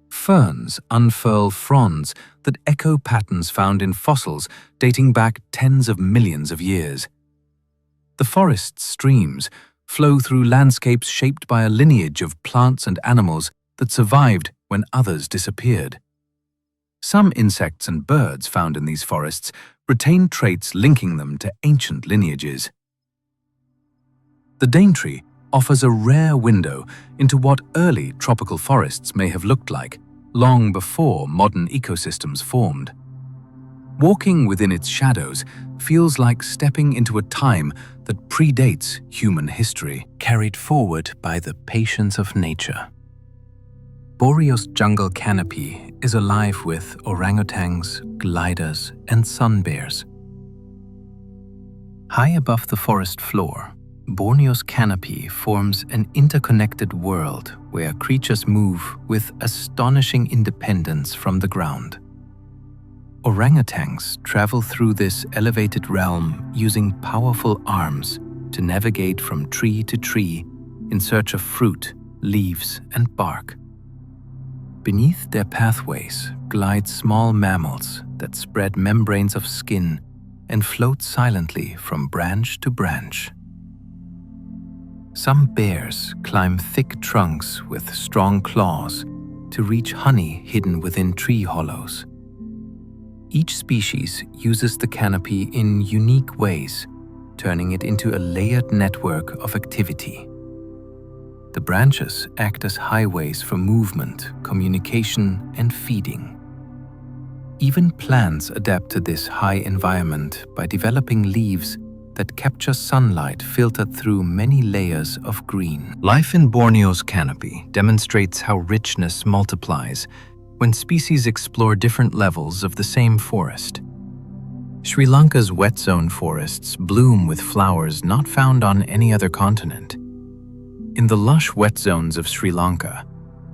Ferns unfurl fronds that echo patterns found in fossils dating back tens of millions of years. The forest's streams flow through landscapes shaped by a lineage of plants and animals that survived when others disappeared. Some insects and birds found in these forests retain traits linking them to ancient lineages. The Daintree offers a rare window into what early tropical forests may have looked like, long before modern ecosystems formed. Walking within its shadows feels like stepping into a time that predates human history, carried forward by the patience of nature. Boreo's jungle canopy is alive with orangutans, gliders, and sun bears. High above the forest floor, Borneo's canopy forms an interconnected world where creatures move with astonishing independence from the ground. Orangutans travel through this elevated realm using powerful arms to navigate from tree to tree in search of fruit, leaves, and bark. Beneath their pathways glide small mammals that spread membranes of skin and float silently from branch to branch. Some bears climb thick trunks with strong claws to reach honey hidden within tree hollows. Each species uses the canopy in unique ways, turning it into a layered network of activity. The branches act as highways for movement, communication, and feeding. Even plants adapt to this high environment by developing leaves that capture sunlight filtered through many layers of green. Life in Borneo's canopy demonstrates how richness multiplies when species explore different levels of the same forest. Sri Lanka's wet zone forests bloom with flowers not found on any other continent. In the lush wet zones of Sri Lanka,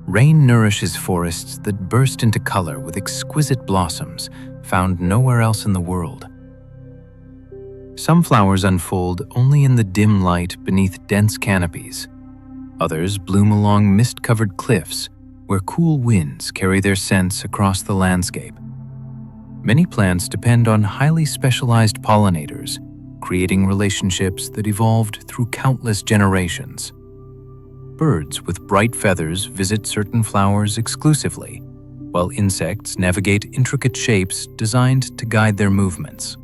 rain nourishes forests that burst into color with exquisite blossoms found nowhere else in the world. Some flowers unfold only in the dim light beneath dense canopies. Others bloom along mist-covered cliffs where cool winds carry their scents across the landscape. Many plants depend on highly specialized pollinators, creating relationships that evolved through countless generations. Birds with bright feathers visit certain flowers exclusively, while insects navigate intricate shapes designed to guide their movements.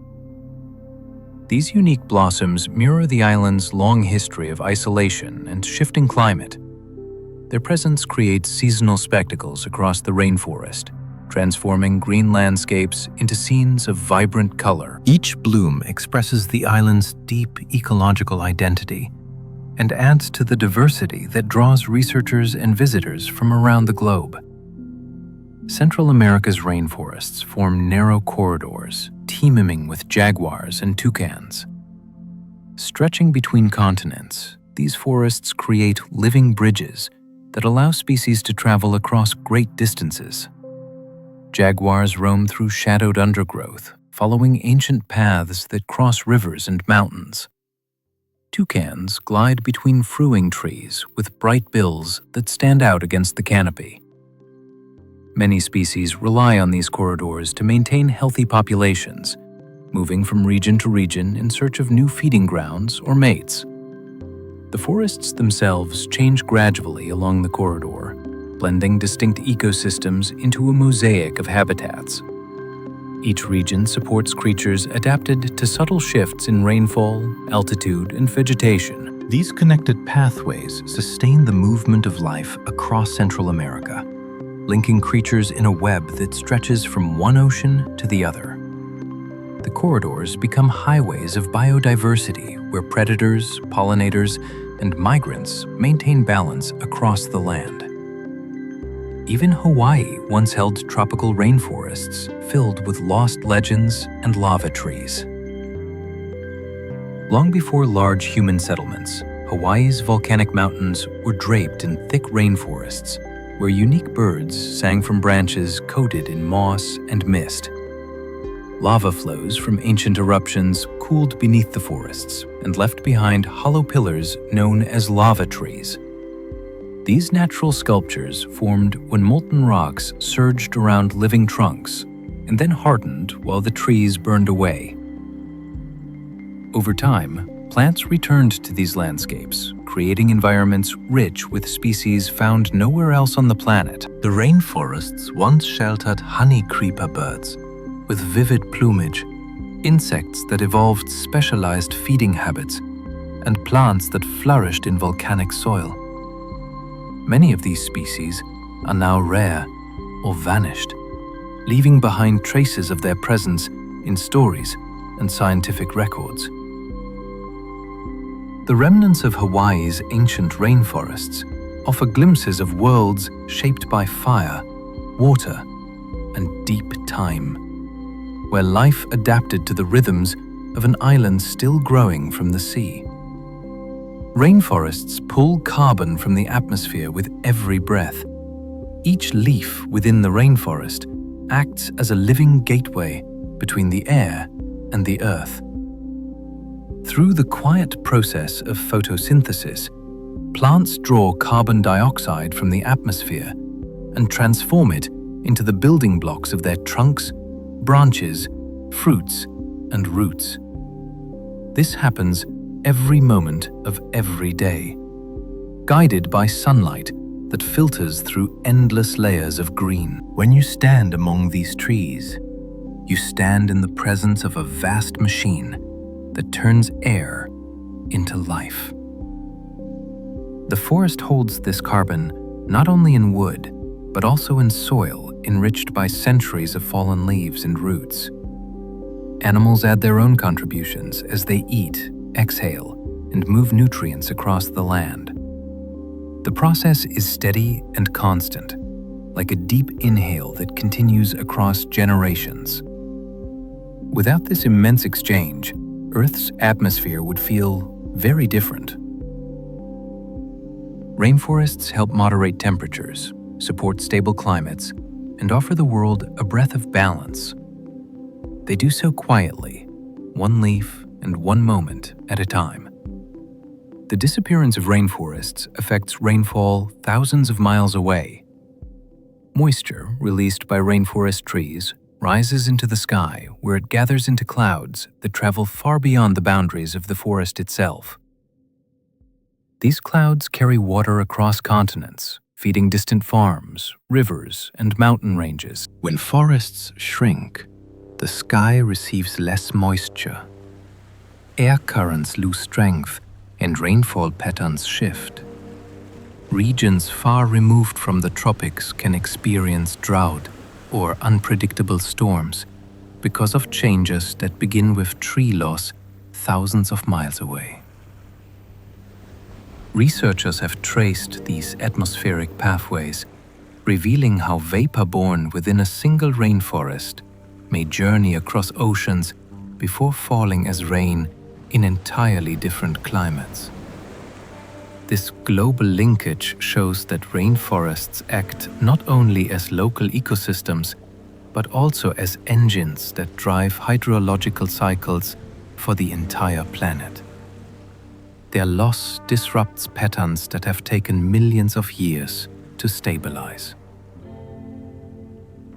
These unique blossoms mirror the island's long history of isolation and shifting climate. Their presence creates seasonal spectacles across the rainforest, transforming green landscapes into scenes of vibrant color. Each bloom expresses the island's deep ecological identity and adds to the diversity that draws researchers and visitors from around the globe. Central America's rainforests form narrow corridors, teeming with jaguars and toucans. Stretching between continents, these forests create living bridges that allow species to travel across great distances. Jaguars roam through shadowed undergrowth, following ancient paths that cross rivers and mountains. Toucans glide between fruiting trees with bright bills that stand out against the canopy. Many species rely on these corridors to maintain healthy populations, moving from region to region in search of new feeding grounds or mates. The forests themselves change gradually along the corridor, blending distinct ecosystems into a mosaic of habitats. Each region supports creatures adapted to subtle shifts in rainfall, altitude, and vegetation. These connected pathways sustain the movement of life across Central America, linking creatures in a web that stretches from one ocean to the other. The corridors become highways of biodiversity where predators, pollinators, and migrants maintain balance across the land. Even Hawaii once held tropical rainforests filled with lost legends and lava trees. Long before large human settlements, Hawaii's volcanic mountains were draped in thick rainforests, where unique birds sang from branches coated in moss and mist. Lava flows from ancient eruptions cooled beneath the forests and left behind hollow pillars known as lava trees. These natural sculptures formed when molten rocks surged around living trunks and then hardened while the trees burned away. Over time, plants returned to these landscapes, creating environments rich with species found nowhere else on the planet. The rainforests once sheltered honey creeper birds with vivid plumage, insects that evolved specialized feeding habits, and plants that flourished in volcanic soil. Many of these species are now rare or vanished, leaving behind traces of their presence in stories and scientific records. The remnants of Hawaii's ancient rainforests offer glimpses of worlds shaped by fire, water, and deep time, where life adapted to the rhythms of an island still growing from the sea. Rainforests pull carbon from the atmosphere with every breath. Each leaf within the rainforest acts as a living gateway between the air and the earth. Through the quiet process of photosynthesis, plants draw carbon dioxide from the atmosphere and transform it into the building blocks of their trunks, branches, fruits, and roots. This happens every moment of every day, guided by sunlight that filters through endless layers of green. When you stand among these trees, you stand in the presence of a vast machine that turns air into life. The forest holds this carbon not only in wood, but also in soil enriched by centuries of fallen leaves and roots. Animals add their own contributions as they eat, exhale, and move nutrients across the land. The process is steady and constant, like a deep inhale that continues across generations. Without this immense exchange, Earth's atmosphere would feel very different. Rainforests help moderate temperatures, support stable climates, and offer the world a breath of balance. They do so quietly, one leaf and one moment at a time. The disappearance of rainforests affects rainfall thousands of miles away. Moisture released by rainforest trees rises into the sky where it gathers into clouds that travel far beyond the boundaries of the forest itself. These clouds carry water across continents, feeding distant farms, rivers, and mountain ranges. When forests shrink, the sky receives less moisture. Air currents lose strength and rainfall patterns shift. Regions far removed from the tropics can experience drought or unpredictable storms because of changes that begin with tree loss thousands of miles away. Researchers have traced these atmospheric pathways, revealing how vapor born within a single rainforest may journey across oceans before falling as rain in entirely different climates. This global linkage shows that rainforests act not only as local ecosystems, but also as engines that drive hydrological cycles for the entire planet. Their loss disrupts patterns that have taken millions of years to stabilize.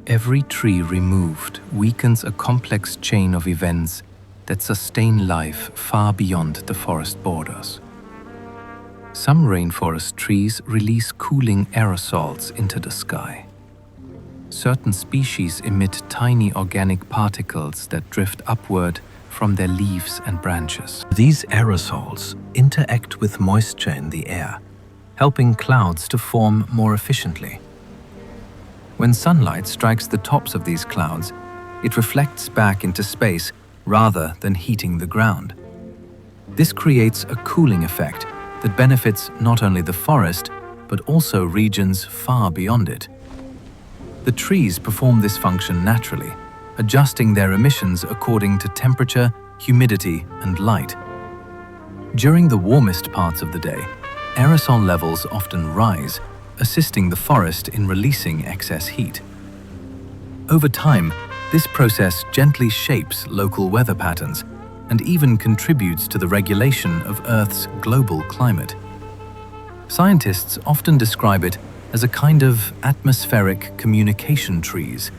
Every tree removed weakens a complex chain of events that sustain life far beyond the forest borders. Some rainforest trees release cooling aerosols into the sky. Certain species emit tiny organic particles that drift upward from their leaves and branches. These aerosols interact with moisture in the air, helping clouds to form more efficiently. When sunlight strikes the tops of these clouds, it reflects back into space rather than heating the ground. This creates a cooling effect that benefits not only the forest, but also regions far beyond it. The trees perform this function naturally, adjusting their emissions according to temperature, humidity, and light. During the warmest parts of the day, aerosol levels often rise, assisting the forest in releasing excess heat. Over time, this process gently shapes local weather patterns and even contributes to the regulation of Earth's global climate. Scientists often describe it as a kind of atmospheric communication trees,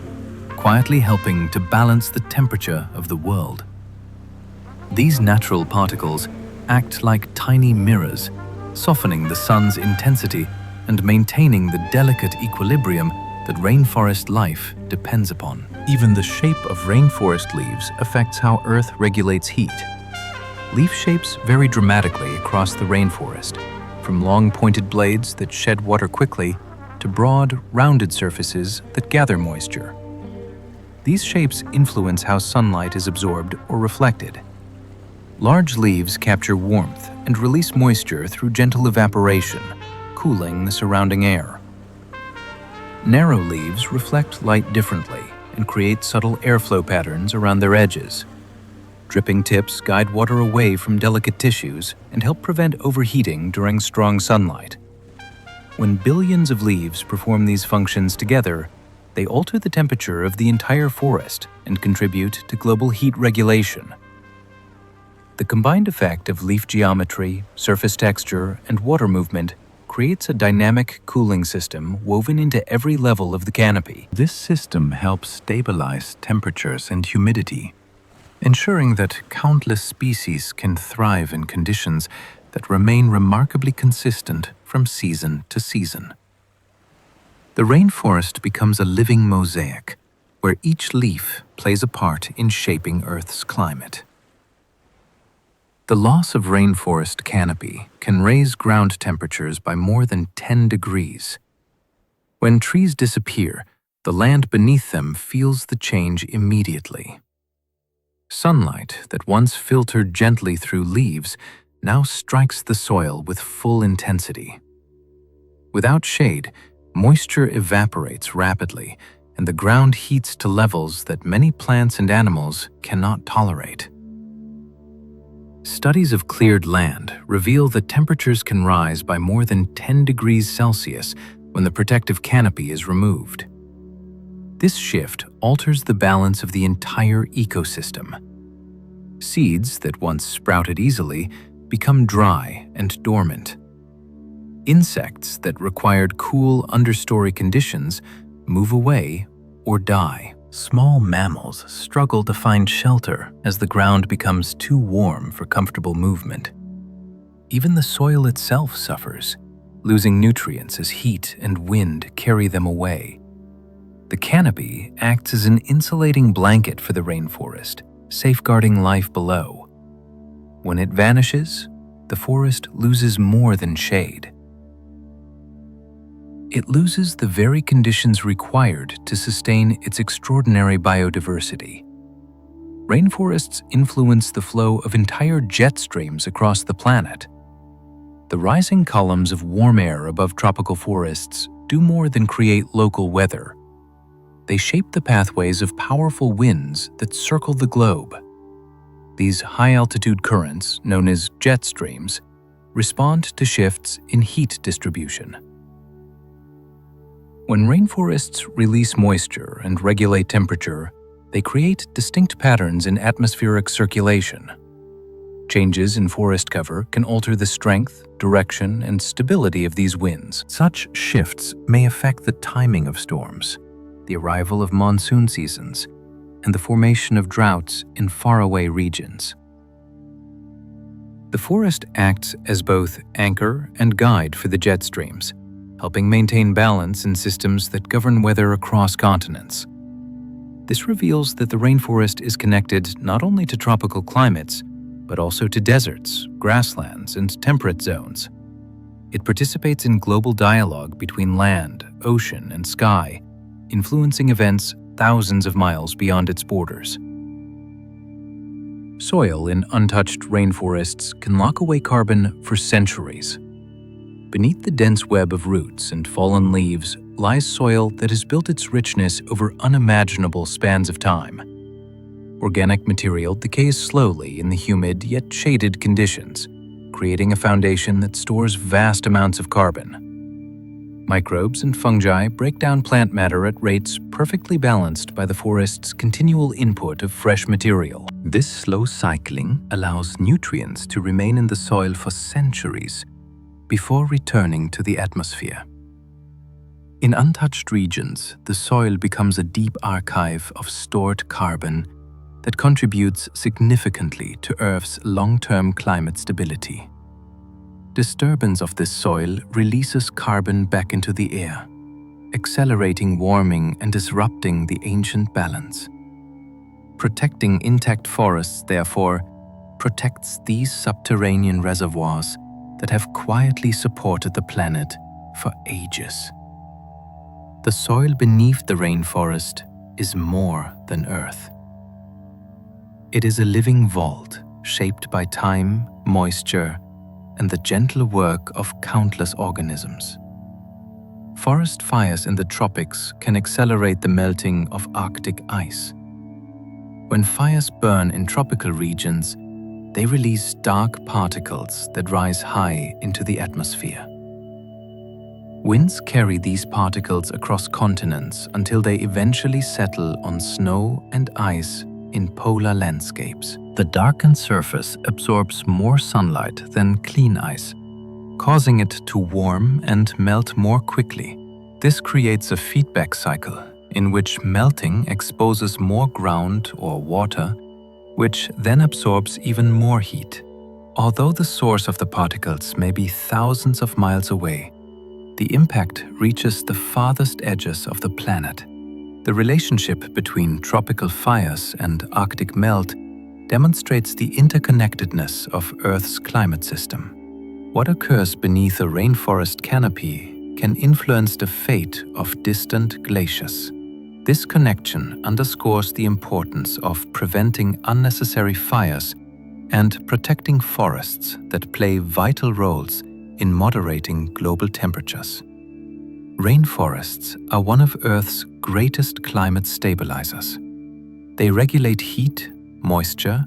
quietly helping to balance the temperature of the world. These natural particles act like tiny mirrors, softening the sun's intensity and maintaining the delicate equilibrium that rainforest life depends upon. Even the shape of rainforest leaves affects how Earth regulates heat. Leaf shapes vary dramatically across the rainforest, from long pointed blades that shed water quickly to broad, rounded surfaces that gather moisture. These shapes influence how sunlight is absorbed or reflected. Large leaves capture warmth and release moisture through gentle evaporation, cooling the surrounding air. Narrow leaves reflect light differently and create subtle airflow patterns around their edges. Dripping tips guide water away from delicate tissues and help prevent overheating during strong sunlight. When billions of leaves perform these functions together, they alter the temperature of the entire forest and contribute to global heat regulation. The combined effect of leaf geometry, surface texture, and water movement creates a dynamic cooling system woven into every level of the canopy. This system helps stabilize temperatures and humidity, ensuring that countless species can thrive in conditions that remain remarkably consistent from season to season. The rainforest becomes a living mosaic, where each leaf plays a part in shaping Earth's climate. The loss of rainforest canopy can raise ground temperatures by more than 10 degrees. When trees disappear, the land beneath them feels the change immediately. Sunlight that once filtered gently through leaves now strikes the soil with full intensity. Without shade, moisture evaporates rapidly, and the ground heats to levels that many plants and animals cannot tolerate. Studies of cleared land reveal that temperatures can rise by more than 10 degrees Celsius when the protective canopy is removed. This shift alters the balance of the entire ecosystem. Seeds that once sprouted easily become dry and dormant. Insects that required cool understory conditions move away or die. Small mammals struggle to find shelter as the ground becomes too warm for comfortable movement. Even the soil itself suffers, losing nutrients as heat and wind carry them away. The canopy acts as an insulating blanket for the rainforest, safeguarding life below. When it vanishes, the forest loses more than shade. It loses the very conditions required to sustain its extraordinary biodiversity. Rainforests influence the flow of entire jet streams across the planet. The rising columns of warm air above tropical forests do more than create local weather. They shape the pathways of powerful winds that circle the globe. These high-altitude currents, known as jet streams, respond to shifts in heat distribution. When rainforests release moisture and regulate temperature, they create distinct patterns in atmospheric circulation. Changes in forest cover can alter the strength, direction, and stability of these winds. Such shifts may affect the timing of storms, the arrival of monsoon seasons, and the formation of droughts in faraway regions. The forest acts as both anchor and guide for the jet streams, helping maintain balance in systems that govern weather across continents. This reveals that the rainforest is connected not only to tropical climates, but also to deserts, grasslands, and temperate zones. It participates in global dialogue between land, ocean, and sky, influencing events thousands of miles beyond its borders. Soil in untouched rainforests can lock away carbon for centuries. Beneath the dense web of roots and fallen leaves lies soil that has built its richness over unimaginable spans of time. Organic material decays slowly in the humid yet shaded conditions, creating a foundation that stores vast amounts of carbon. Microbes and fungi break down plant matter at rates perfectly balanced by the forest's continual input of fresh material. This slow cycling allows nutrients to remain in the soil for centuries before returning to the atmosphere. In untouched regions, the soil becomes a deep archive of stored carbon that contributes significantly to Earth's long-term climate stability. Disturbance of this soil releases carbon back into the air, accelerating warming and disrupting the ancient balance. Protecting intact forests, therefore, protects these subterranean reservoirs that have quietly supported the planet for ages. The soil beneath the rainforest is more than earth. It is a living vault shaped by time, moisture, and the gentle work of countless organisms. Forest fires in the tropics can accelerate the melting of Arctic ice. When fires burn in tropical regions, they release dark particles that rise high into the atmosphere. Winds carry these particles across continents until they eventually settle on snow and ice in polar landscapes. The darkened surface absorbs more sunlight than clean ice, causing it to warm and melt more quickly. This creates a feedback cycle in which melting exposes more ground or water, which then absorbs even more heat. Although the source of the particles may be thousands of miles away, the impact reaches the farthest edges of the planet. The relationship between tropical fires and Arctic melt demonstrates the interconnectedness of Earth's climate system. What occurs beneath a rainforest canopy can influence the fate of distant glaciers. This connection underscores the importance of preventing unnecessary fires and protecting forests that play vital roles in moderating global temperatures. Rainforests are one of Earth's greatest climate stabilizers. They regulate heat, moisture,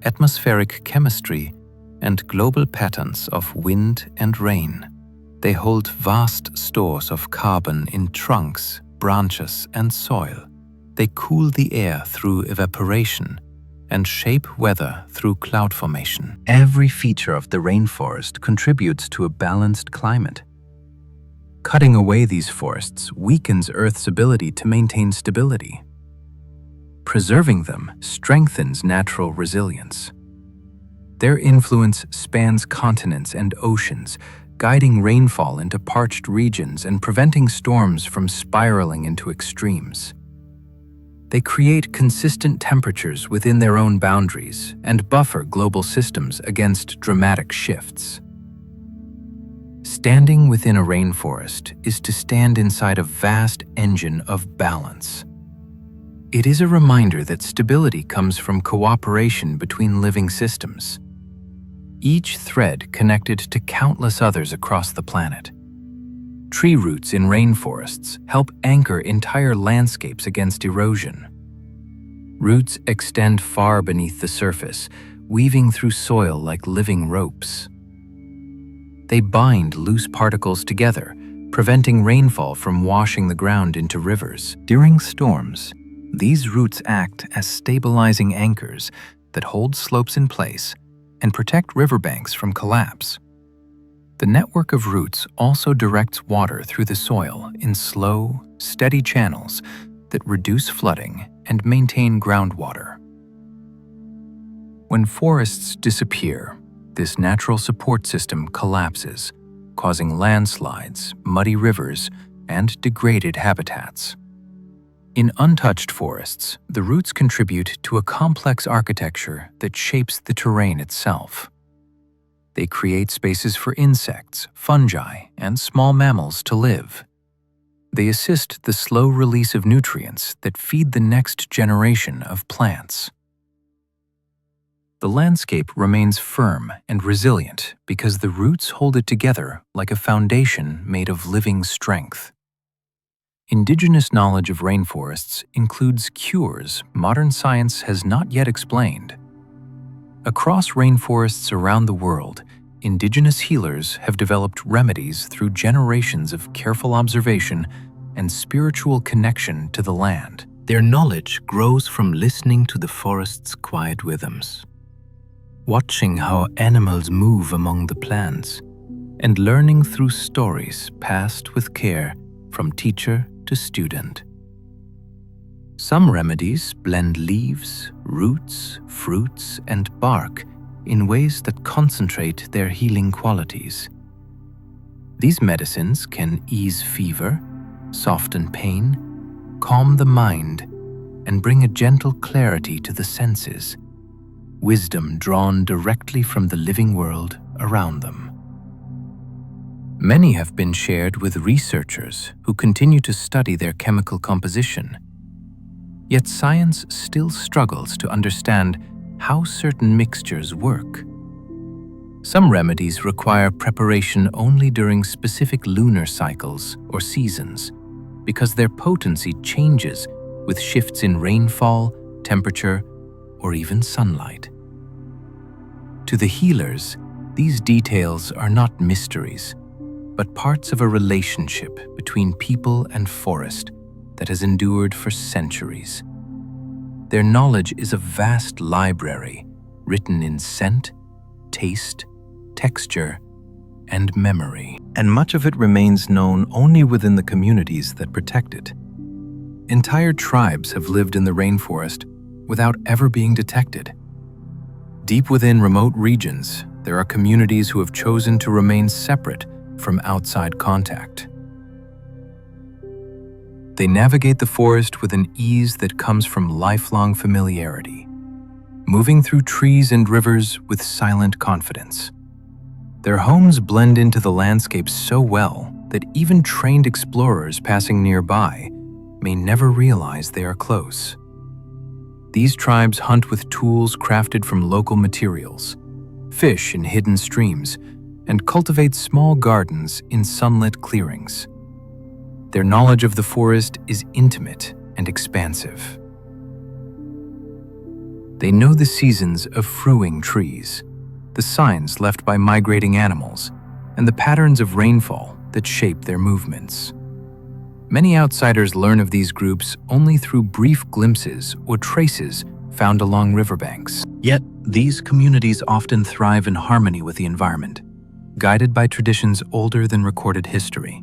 atmospheric chemistry, and global patterns of wind and rain. They hold vast stores of carbon in trunks, branches, and soil. They cool the air through evaporation and shape weather through cloud formation. Every feature of the rainforest contributes to a balanced climate. Cutting away these forests weakens Earth's ability to maintain stability. Preserving them strengthens natural resilience. Their influence spans continents and oceans, guiding rainfall into parched regions and preventing storms from spiraling into extremes. They create consistent temperatures within their own boundaries and buffer global systems against dramatic shifts. Standing within a rainforest is to stand inside a vast engine of balance. It is a reminder that stability comes from cooperation between living systems, each thread connected to countless others across the planet. Tree roots in rainforests help anchor entire landscapes against erosion. Roots extend far beneath the surface, weaving through soil like living ropes. They bind loose particles together, preventing rainfall from washing the ground into rivers. During storms, these roots act as stabilizing anchors that hold slopes in place and protect riverbanks from collapse. The network of roots also directs water through the soil in slow, steady channels that reduce flooding and maintain groundwater. When forests disappear, this natural support system collapses, causing landslides, muddy rivers, and degraded habitats. In untouched forests, the roots contribute to a complex architecture that shapes the terrain itself. They create spaces for insects, fungi, and small mammals to live. They assist the slow release of nutrients that feed the next generation of plants. The landscape remains firm and resilient because the roots hold it together like a foundation made of living strength. Indigenous knowledge of rainforests includes cures modern science has not yet explained. Across rainforests around the world, indigenous healers have developed remedies through generations of careful observation and spiritual connection to the land. Their knowledge grows from listening to the forest's quiet rhythms, watching how animals move among the plants, and learning through stories passed with care from teacher to student. Some remedies blend leaves, roots, fruits, and bark in ways that concentrate their healing qualities. These medicines can ease fever, soften pain, calm the mind, and bring a gentle clarity to the senses, wisdom drawn directly from the living world around them. Many have been shared with researchers who continue to study their chemical composition. Yet science still struggles to understand how certain mixtures work. Some remedies require preparation only during specific lunar cycles or seasons because their potency changes with shifts in rainfall, temperature, or even sunlight. To the healers, these details are not mysteries, but parts of a relationship between people and forest that has endured for centuries. Their knowledge is a vast library written in scent, taste, texture, and memory, and much of it remains known only within the communities that protect it. Entire tribes have lived in the rainforest without ever being detected. Deep within remote regions, there are communities who have chosen to remain separate from outside contact. They navigate the forest with an ease that comes from lifelong familiarity, moving through trees and rivers with silent confidence. Their homes blend into the landscape so well that even trained explorers passing nearby may never realize they are close. These tribes hunt with tools crafted from local materials, fish in hidden streams, and cultivate small gardens in sunlit clearings. Their knowledge of the forest is intimate and expansive. They know the seasons of fruiting trees, the signs left by migrating animals, and the patterns of rainfall that shape their movements. Many outsiders learn of these groups only through brief glimpses or traces found along riverbanks. Yet, these communities often thrive in harmony with the environment, guided by traditions older than recorded history.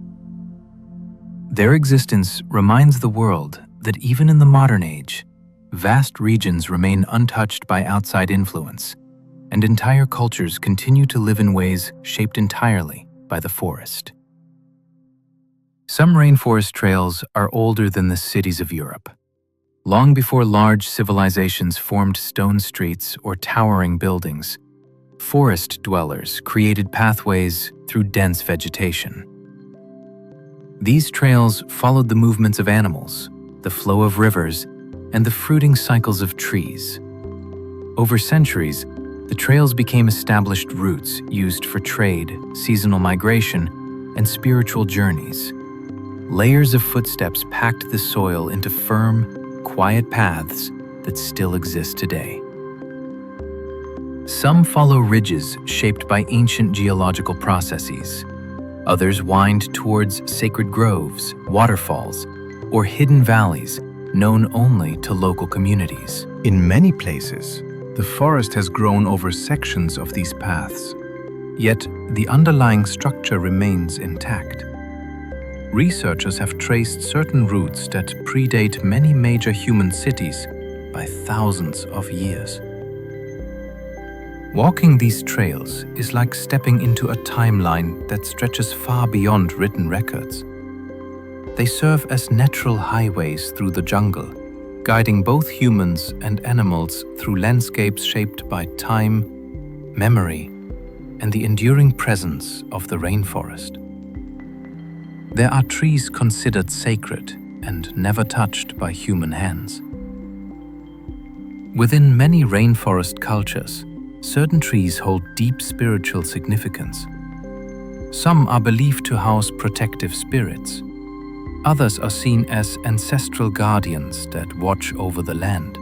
Their existence reminds the world that even in the modern age, vast regions remain untouched by outside influence, and entire cultures continue to live in ways shaped entirely by the forest. Some rainforest trails are older than the cities of Europe. Long before large civilizations formed stone streets or towering buildings, forest dwellers created pathways through dense vegetation. These trails followed the movements of animals, the flow of rivers, and the fruiting cycles of trees. Over centuries, the trails became established routes used for trade, seasonal migration, and spiritual journeys. Layers of footsteps packed the soil into firm, quiet paths that still exist today. Some follow ridges shaped by ancient geological processes. Others wind towards sacred groves, waterfalls, or hidden valleys known only to local communities. In many places, the forest has grown over sections of these paths, yet the underlying structure remains intact. Researchers have traced certain routes that predate many major human cities by thousands of years. Walking these trails is like stepping into a timeline that stretches far beyond written records. They serve as natural highways through the jungle, guiding both humans and animals through landscapes shaped by time, memory, and the enduring presence of the rainforest. There are trees considered sacred and never touched by human hands. Within many rainforest cultures, certain trees hold deep spiritual significance. Some are believed to house protective spirits. Others are seen as ancestral guardians that watch over the land.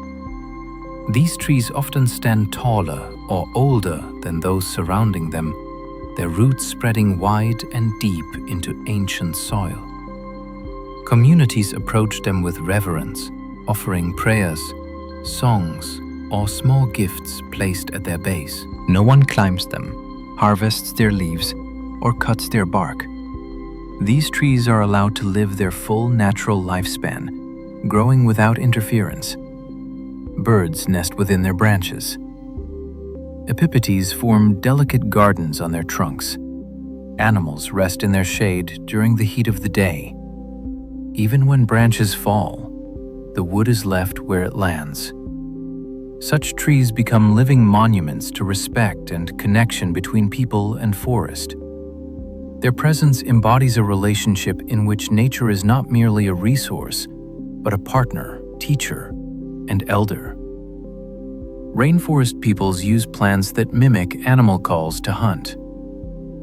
These trees often stand taller or older than those surrounding them, their roots spreading wide and deep into ancient soil. Communities approach them with reverence, offering prayers, songs, or small gifts placed at their base. No one climbs them, harvests their leaves, or cuts their bark. These trees are allowed to live their full natural lifespan, growing without interference. Birds nest within their branches. Epipetes form delicate gardens on their trunks. Animals rest in their shade during the heat of the day. Even when branches fall, the wood is left where it lands. Such trees become living monuments to respect and connection between people and forest. Their presence embodies a relationship in which nature is not merely a resource, but a partner, teacher, and elder. Rainforest peoples use plants that mimic animal calls to hunt.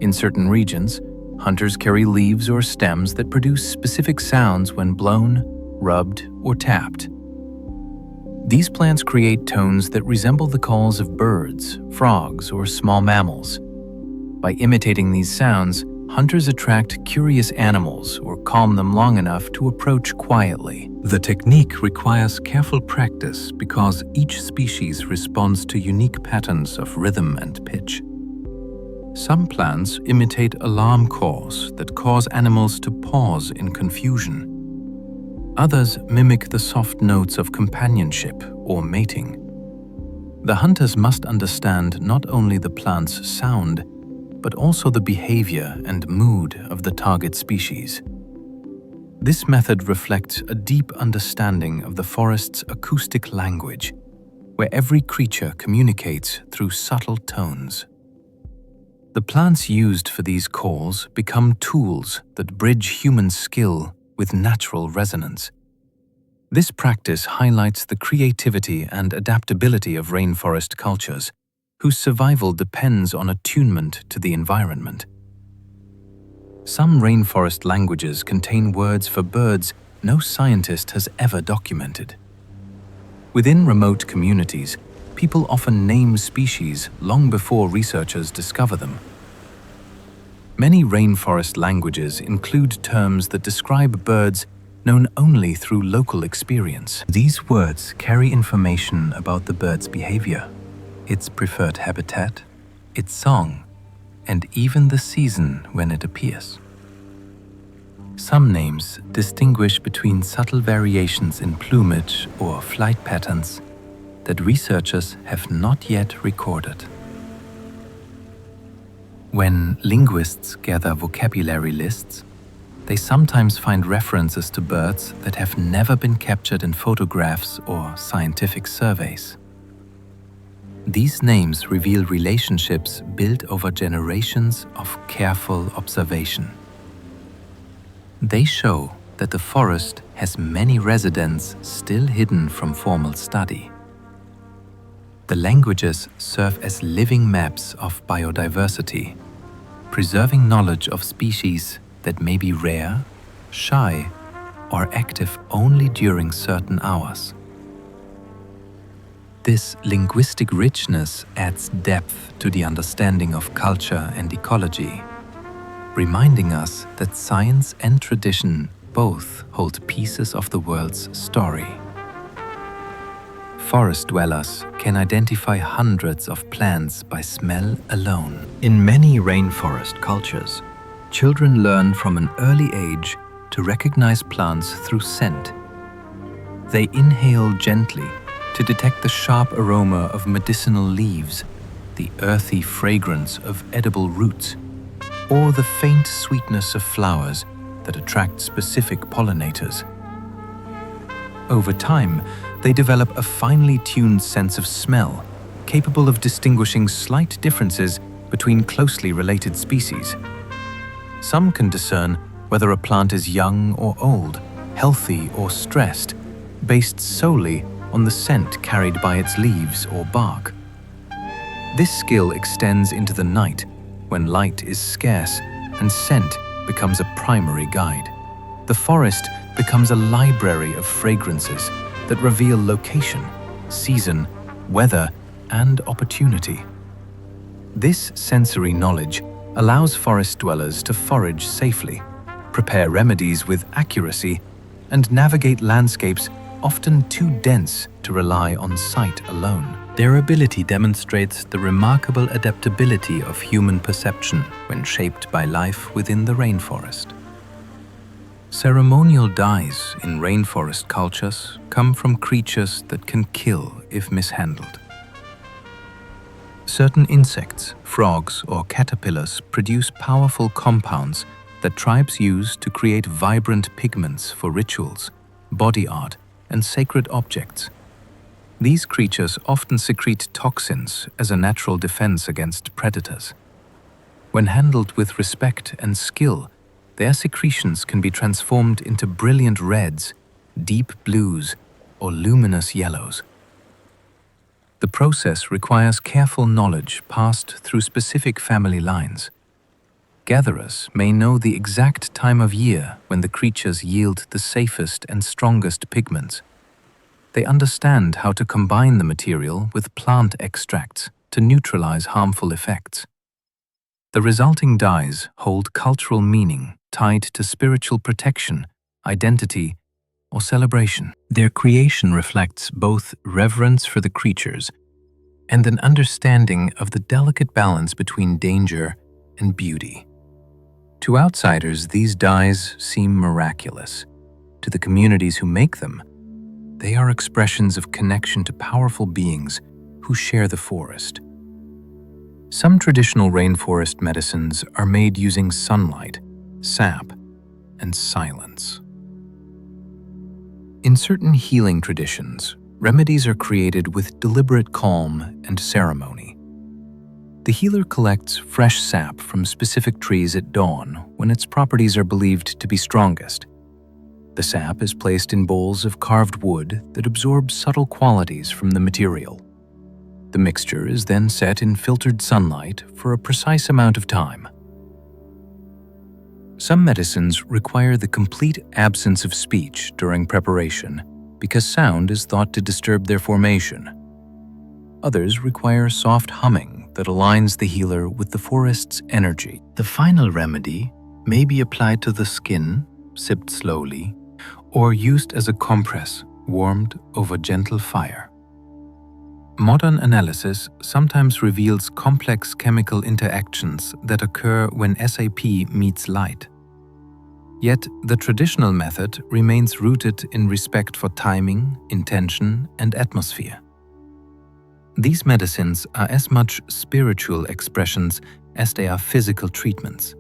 In certain regions, hunters carry leaves or stems that produce specific sounds when blown, rubbed, or tapped. These plants create tones that resemble the calls of birds, frogs, or small mammals. By imitating these sounds, hunters attract curious animals or calm them long enough to approach quietly. The technique requires careful practice because each species responds to unique patterns of rhythm and pitch. Some plants imitate alarm calls that cause animals to pause in confusion. Others mimic the soft notes of companionship or mating. The hunters must understand not only the plant's sound, but also the behavior and mood of the target species. This method reflects a deep understanding of the forest's acoustic language, where every creature communicates through subtle tones. The plants used for these calls become tools that bridge human skill with natural resonance. This practice highlights the creativity and adaptability of rainforest cultures, whose survival depends on attunement to the environment. Some rainforest languages contain words for birds no scientist has ever documented. Within remote communities, people often name species long before researchers discover them. Many rainforest languages include terms that describe birds known only through local experience. These words carry information about the bird's behavior, its preferred habitat, its song, and even the season when it appears. Some names distinguish between subtle variations in plumage or flight patterns that researchers have not yet recorded. When linguists gather vocabulary lists, they sometimes find references to birds that have never been captured in photographs or scientific surveys. These names reveal relationships built over generations of careful observation. They show that the forest has many residents still hidden from formal study. The languages serve as living maps of biodiversity, preserving knowledge of species that may be rare, shy, or active only during certain hours. This linguistic richness adds depth to the understanding of culture and ecology, reminding us that science and tradition both hold pieces of the world's story. Forest dwellers can identify hundreds of plants by smell alone. In many rainforest cultures, children learn from an early age to recognize plants through scent. They inhale gently to detect the sharp aroma of medicinal leaves, the earthy fragrance of edible roots, or the faint sweetness of flowers that attract specific pollinators. Over time, they develop a finely tuned sense of smell, capable of distinguishing slight differences between closely related species. Some can discern whether a plant is young or old, healthy or stressed, based solely on the scent carried by its leaves or bark. This skill extends into the night, when light is scarce and scent becomes a primary guide. The forest becomes a library of fragrances that reveal location, season, weather, and opportunity. This sensory knowledge allows forest dwellers to forage safely, prepare remedies with accuracy, and navigate landscapes often too dense to rely on sight alone. Their ability demonstrates the remarkable adaptability of human perception when shaped by life within the rainforest. Ceremonial dyes in rainforest cultures come from creatures that can kill if mishandled. Certain insects, frogs, or caterpillars produce powerful compounds that tribes use to create vibrant pigments for rituals, body art, and sacred objects. These creatures often secrete toxins as a natural defense against predators. When handled with respect and skill, their secretions can be transformed into brilliant reds, deep blues, or luminous yellows. The process requires careful knowledge passed through specific family lines. Gatherers may know the exact time of year when the creatures yield the safest and strongest pigments. They understand how to combine the material with plant extracts to neutralize harmful effects. The resulting dyes hold cultural meaning tied to spiritual protection, identity, or celebration. Their creation reflects both reverence for the creatures and an understanding of the delicate balance between danger and beauty. To outsiders, these dyes seem miraculous. To the communities who make them, they are expressions of connection to powerful beings who share the forest. Some traditional rainforest medicines are made using sunlight, sap, and silence. In certain healing traditions, remedies are created with deliberate calm and ceremony. The healer collects fresh sap from specific trees at dawn when its properties are believed to be strongest. The sap is placed in bowls of carved wood that absorb subtle qualities from the material. The mixture is then set in filtered sunlight for a precise amount of time. Some medicines require the complete absence of speech during preparation because sound is thought to disturb their formation. Others require soft humming that aligns the healer with the forest's energy. The final remedy may be applied to the skin, sipped slowly, or used as a compress warmed over gentle fire. Modern analysis sometimes reveals complex chemical interactions that occur when SAP meets light. Yet, the traditional method remains rooted in respect for timing, intention, and atmosphere. These medicines are as much spiritual expressions as they are physical treatments.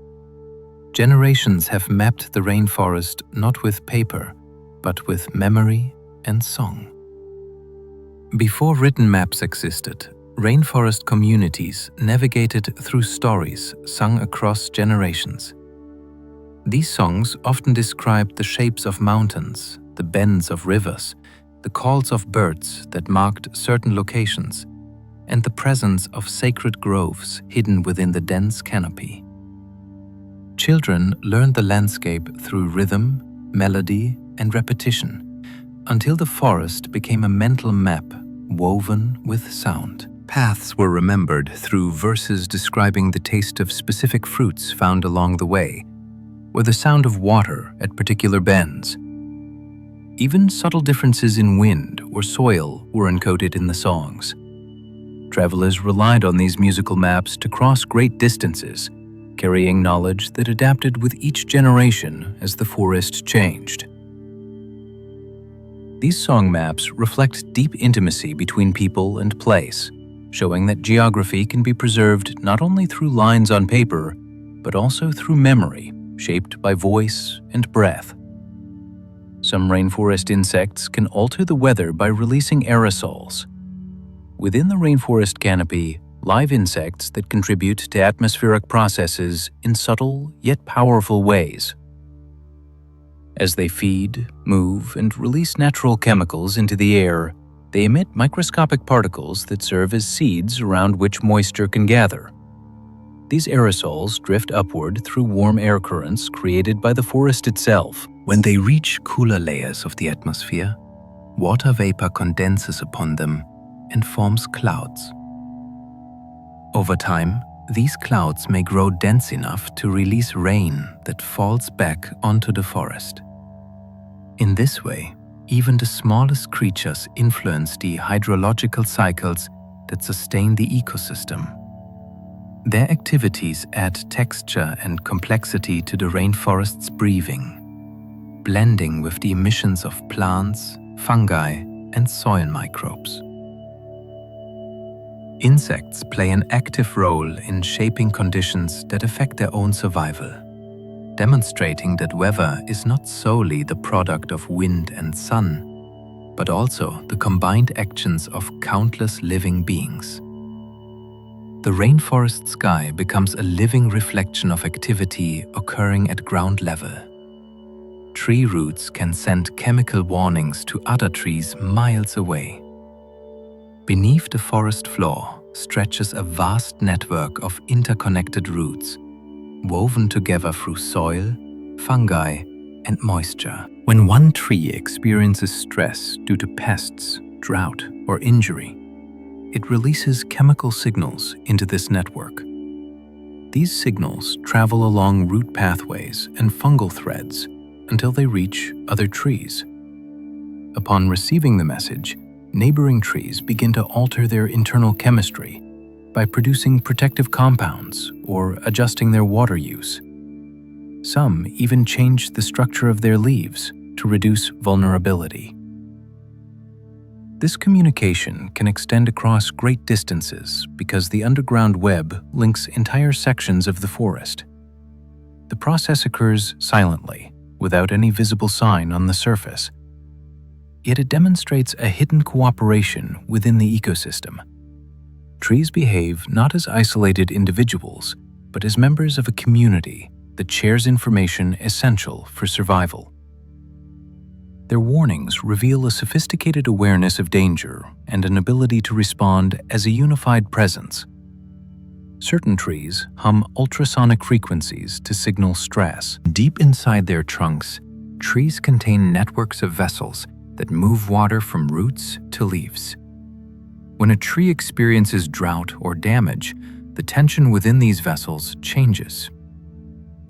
Generations have mapped the rainforest not with paper, but with memory and song. Before written maps existed, rainforest communities navigated through stories sung across generations. These songs often described the shapes of mountains, the bends of rivers, the calls of birds that marked certain locations, and the presence of sacred groves hidden within the dense canopy. Children learned the landscape through rhythm, melody, and repetition, until the forest became a mental map woven with sound. Paths were remembered through verses describing the taste of specific fruits found along the way, or the sound of water at particular bends. Even subtle differences in wind or soil were encoded in the songs. Travelers relied on these musical maps to cross great distances, carrying knowledge that adapted with each generation as the forest changed. These song maps reflect deep intimacy between people and place, showing that geography can be preserved not only through lines on paper, but also through memory, shaped by voice and breath. Some rainforest insects can alter the weather by releasing aerosols. Within the rainforest canopy, live insects that contribute to atmospheric processes in subtle yet powerful ways. As they feed, move, and release natural chemicals into the air, they emit microscopic particles that serve as seeds around which moisture can gather. These aerosols drift upward through warm air currents created by the forest itself. When they reach cooler layers of the atmosphere, water vapor condenses upon them and forms clouds. Over time, these clouds may grow dense enough to release rain that falls back onto the forest. In this way, even the smallest creatures influence the hydrological cycles that sustain the ecosystem. Their activities add texture and complexity to the rainforest's breathing, blending with the emissions of plants, fungi, and soil microbes. Insects play an active role in shaping conditions that affect their own survival, demonstrating that weather is not solely the product of wind and sun, but also the combined actions of countless living beings. The rainforest sky becomes a living reflection of activity occurring at ground level. Tree roots can send chemical warnings to other trees miles away. Beneath the forest floor stretches a vast network of interconnected roots, woven together through soil, fungi, and moisture. When one tree experiences stress due to pests, drought, or injury, it releases chemical signals into this network. These signals travel along root pathways and fungal threads until they reach other trees. Upon receiving the message, neighboring trees begin to alter their internal chemistry by producing protective compounds or adjusting their water use. Some even change the structure of their leaves to reduce vulnerability. This communication can extend across great distances because the underground web links entire sections of the forest. The process occurs silently, without any visible sign on the surface. yet it demonstrates a hidden cooperation within the ecosystem. Trees behave not as isolated individuals, but as members of a community that shares information essential for survival. Their warnings reveal a sophisticated awareness of danger and an ability to respond as a unified presence. Certain trees hum ultrasonic frequencies to signal stress. Deep inside their trunks, trees contain networks of vessels that move water from roots to leaves. When a tree experiences drought or damage, the tension within these vessels changes.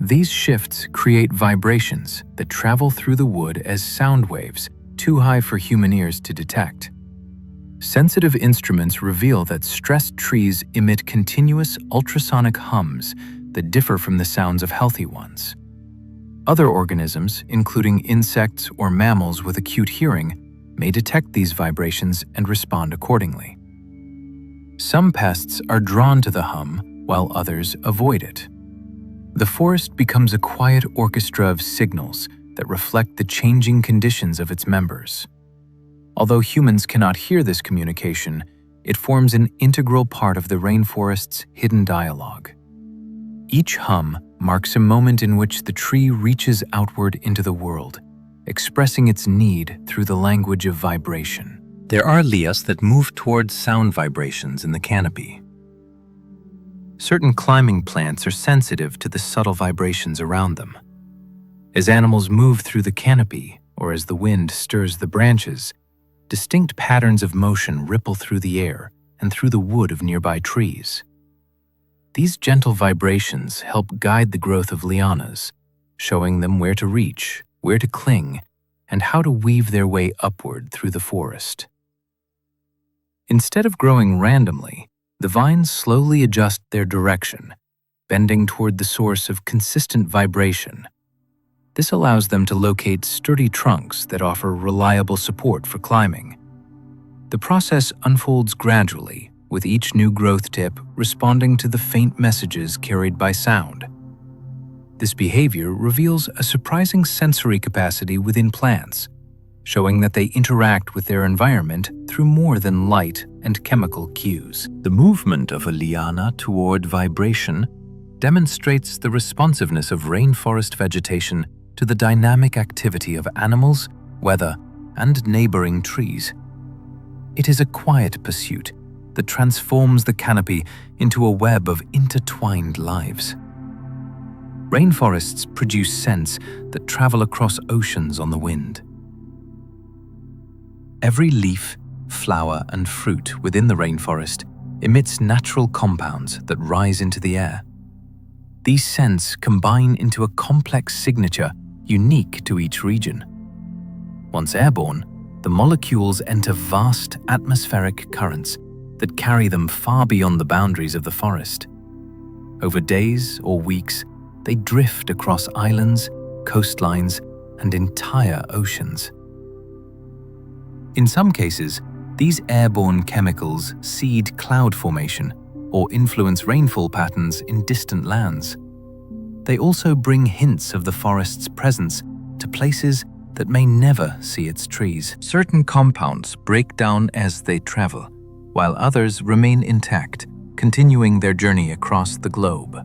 These shifts create vibrations that travel through the wood as sound waves, too high for human ears to detect. Sensitive instruments reveal that stressed trees emit continuous ultrasonic hums that differ from the sounds of healthy ones. Other organisms, including insects or mammals with acute hearing, may detect these vibrations and respond accordingly. Some pests are drawn to the hum, while others avoid it. The forest becomes a quiet orchestra of signals that reflect the changing conditions of its members. Although humans cannot hear this communication, it forms an integral part of the rainforest's hidden dialogue. Each hum marks a moment in which the tree reaches outward into the world, expressing its need through the language of vibration. There are lias that move towards sound vibrations in the canopy. Certain climbing plants are sensitive to the subtle vibrations around them. As animals move through the canopy, or as the wind stirs the branches, distinct patterns of motion ripple through the air and through the wood of nearby trees. These gentle vibrations help guide the growth of lianas, showing them where to reach, where to cling, and how to weave their way upward through the forest. Instead of growing randomly, the vines slowly adjust their direction, bending toward the source of consistent vibration. This allows them to locate sturdy trunks that offer reliable support for climbing. The process unfolds gradually, with each new growth tip responding to the faint messages carried by sound. This behavior reveals a surprising sensory capacity within plants, showing that they interact with their environment through more than light and chemical cues. The movement of a liana toward vibration demonstrates the responsiveness of rainforest vegetation to the dynamic activity of animals, weather, and neighboring trees. It is a quiet pursuit that transforms the canopy into a web of intertwined lives. Rainforests produce scents that travel across oceans on the wind. Every leaf, flower, and fruit within the rainforest emits natural compounds that rise into the air. These scents combine into a complex signature unique to each region. Once airborne, the molecules enter vast atmospheric currents that carry them far beyond the boundaries of the forest. Over days or weeks, they drift across islands, coastlines, and entire oceans. In some cases, these airborne chemicals seed cloud formation or influence rainfall patterns in distant lands. They also bring hints of the forest's presence to places that may never see its trees. Certain compounds break down as they travel, while others remain intact, continuing their journey across the globe.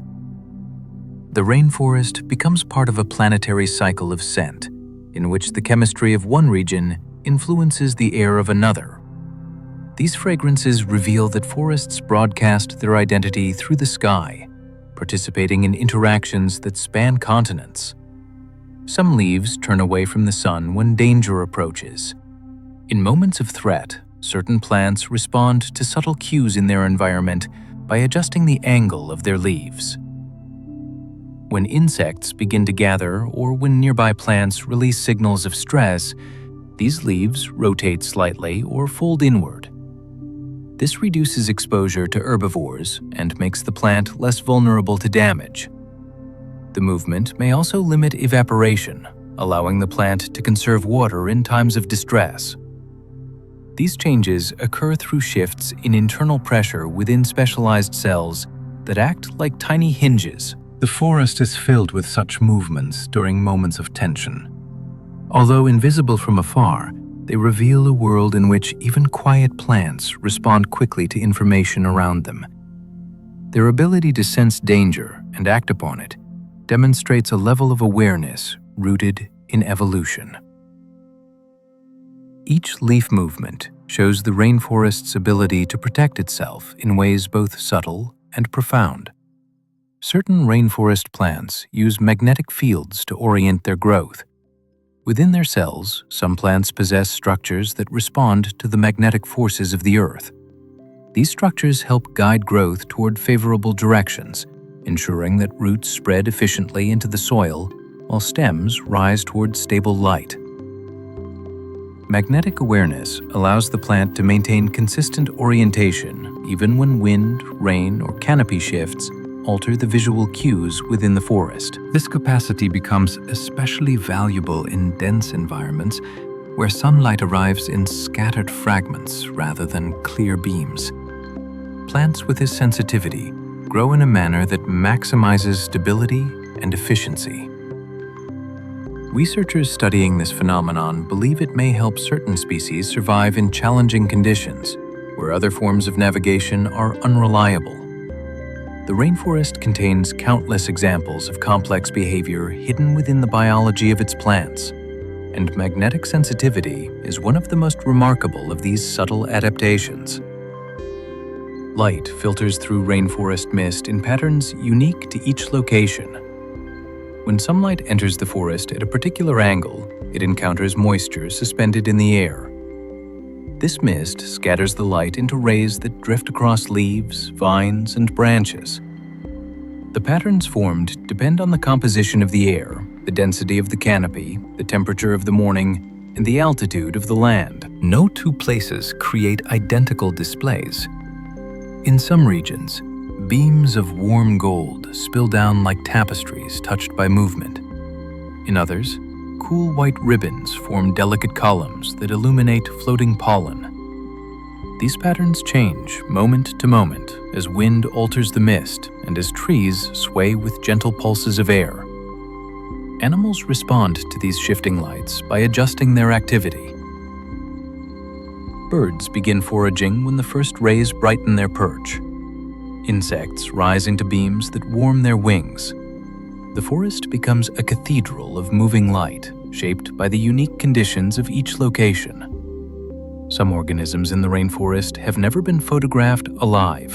The rainforest becomes part of a planetary cycle of scent, in which the chemistry of one region influences the air of another. These fragrances reveal that forests broadcast their identity through the sky, participating in interactions that span continents. Some leaves turn away from the sun when danger approaches. In moments of threat, certain plants respond to subtle cues in their environment by adjusting the angle of their leaves. When insects begin to gather or when nearby plants release signals of stress, these leaves rotate slightly or fold inward. This reduces exposure to herbivores and makes the plant less vulnerable to damage. The movement may also limit evaporation, allowing the plant to conserve water in times of distress. These changes occur through shifts in internal pressure within specialized cells that act like tiny hinges. The forest is filled with such movements during moments of tension. Although invisible from afar, They reveal a world in which even quiet plants respond quickly to information around them. Their ability to sense danger and act upon it demonstrates a level of awareness rooted in evolution. Each leaf movement shows the rainforest's ability to protect itself in ways both subtle and profound. Certain rainforest plants use magnetic fields to orient their growth. Within their cells, some plants possess structures that respond to the magnetic forces of the earth. These structures help guide growth toward favorable directions, ensuring that roots spread efficiently into the soil while stems rise toward stable light. Magnetic awareness allows the plant to maintain consistent orientation even when wind, rain, or canopy shifts alter the visual cues within the forest. This capacity becomes especially valuable in dense environments where sunlight arrives in scattered fragments rather than clear beams. Plants with this sensitivity grow in a manner that maximizes stability and efficiency. Researchers studying this phenomenon believe it may help certain species survive in challenging conditions, where other forms of navigation are unreliable. The rainforest contains countless examples of complex behavior hidden within the biology of its plants, and magnetic sensitivity is one of the most remarkable of these subtle adaptations. Light filters through rainforest mist in patterns unique to each location. When sunlight enters the forest at a particular angle, it encounters moisture suspended in the air. This mist scatters the light into rays that drift across leaves, vines, and branches. The patterns formed depend on the composition of the air, the density of the canopy, the temperature of the morning, and the altitude of the land. No two places create identical displays. In some regions, beams of warm gold spill down like tapestries touched by movement. In others, cool white ribbons form delicate columns that illuminate floating pollen. These patterns change moment to moment as wind alters the mist and as trees sway with gentle pulses of air. Animals respond to these shifting lights by adjusting their activity. Birds begin foraging when the first rays brighten their perch. Insects rise into beams that warm their wings. The forest becomes a cathedral of moving light, shaped by the unique conditions of each location. Some organisms in the rainforest have never been photographed alive.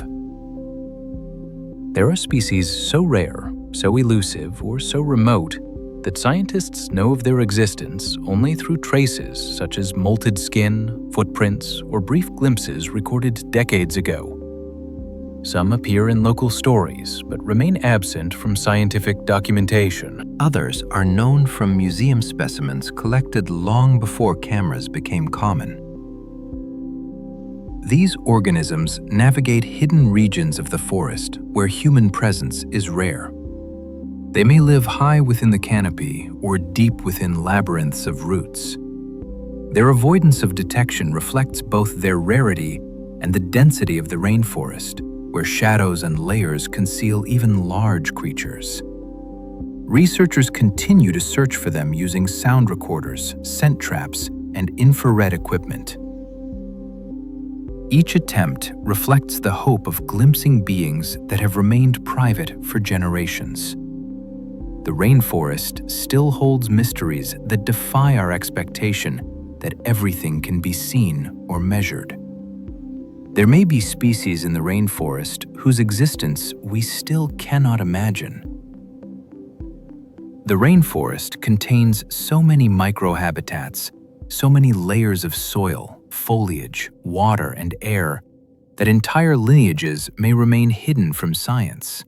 There are species so rare, so elusive, or so remote that scientists know of their existence only through traces such as molted skin, footprints, or brief glimpses recorded decades ago. Some appear in local stories, but remain absent from scientific documentation. Others are known from museum specimens collected long before cameras became common. These organisms navigate hidden regions of the forest where human presence is rare. They may live high within the canopy or deep within labyrinths of roots. Their avoidance of detection reflects both their rarity and the density of the rainforest, where shadows and layers conceal even large creatures. Researchers continue to search for them using sound recorders, scent traps, and infrared equipment. Each attempt reflects the hope of glimpsing beings that have remained private for generations. The rainforest still holds mysteries that defy our expectation that everything can be seen or measured. There may be species in the rainforest whose existence we still cannot imagine. The rainforest contains so many microhabitats, so many layers of soil, foliage, water, and air that entire lineages may remain hidden from science.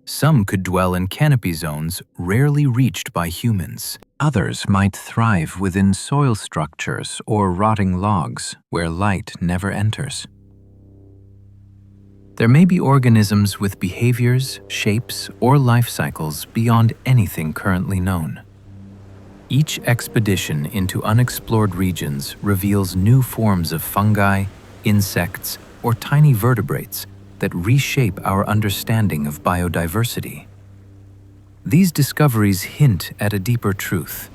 Some could dwell in canopy zones rarely reached by humans. Others might thrive within soil structures or rotting logs where light never enters. There may be organisms with behaviors, shapes, or life cycles beyond anything currently known. Each expedition into unexplored regions reveals new forms of fungi, insects, or tiny vertebrates that reshape our understanding of biodiversity. These discoveries hint at a deeper truth.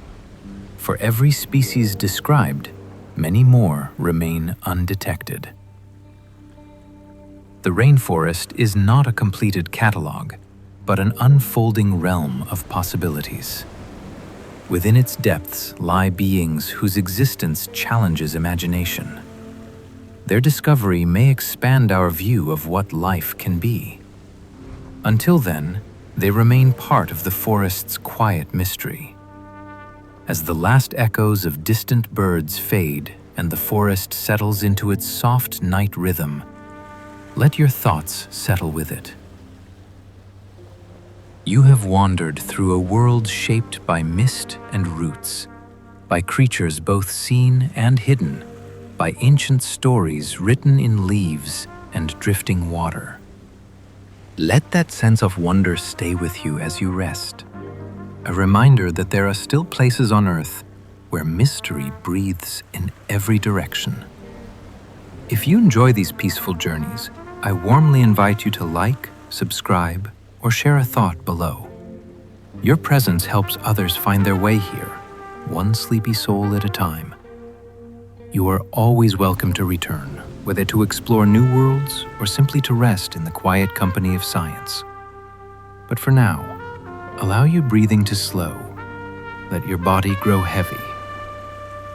For every species described, many more remain undetected. The rainforest is not a completed catalog, but an unfolding realm of possibilities. Within its depths lie beings whose existence challenges imagination. Their discovery may expand our view of what life can be. Until then, they remain part of the forest's quiet mystery. As the last echoes of distant birds fade and the forest settles into its soft night rhythm, let your thoughts settle with it. You have wandered through a world shaped by mist and roots, by creatures both seen and hidden, by ancient stories written in leaves and drifting water. Let that sense of wonder stay with you as you rest, a reminder that there are still places on Earth where mystery breathes in every direction. If you enjoy these peaceful journeys, I warmly invite you to like, subscribe, or share a thought below. Your presence helps others find their way here, one sleepy soul at a time. You are always welcome to return, whether to explore new worlds or simply to rest in the quiet company of science. But for now, allow your breathing to slow, let your body grow heavy,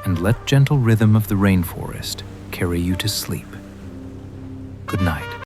and let gentle rhythm of the rainforest carry you to sleep. Good night.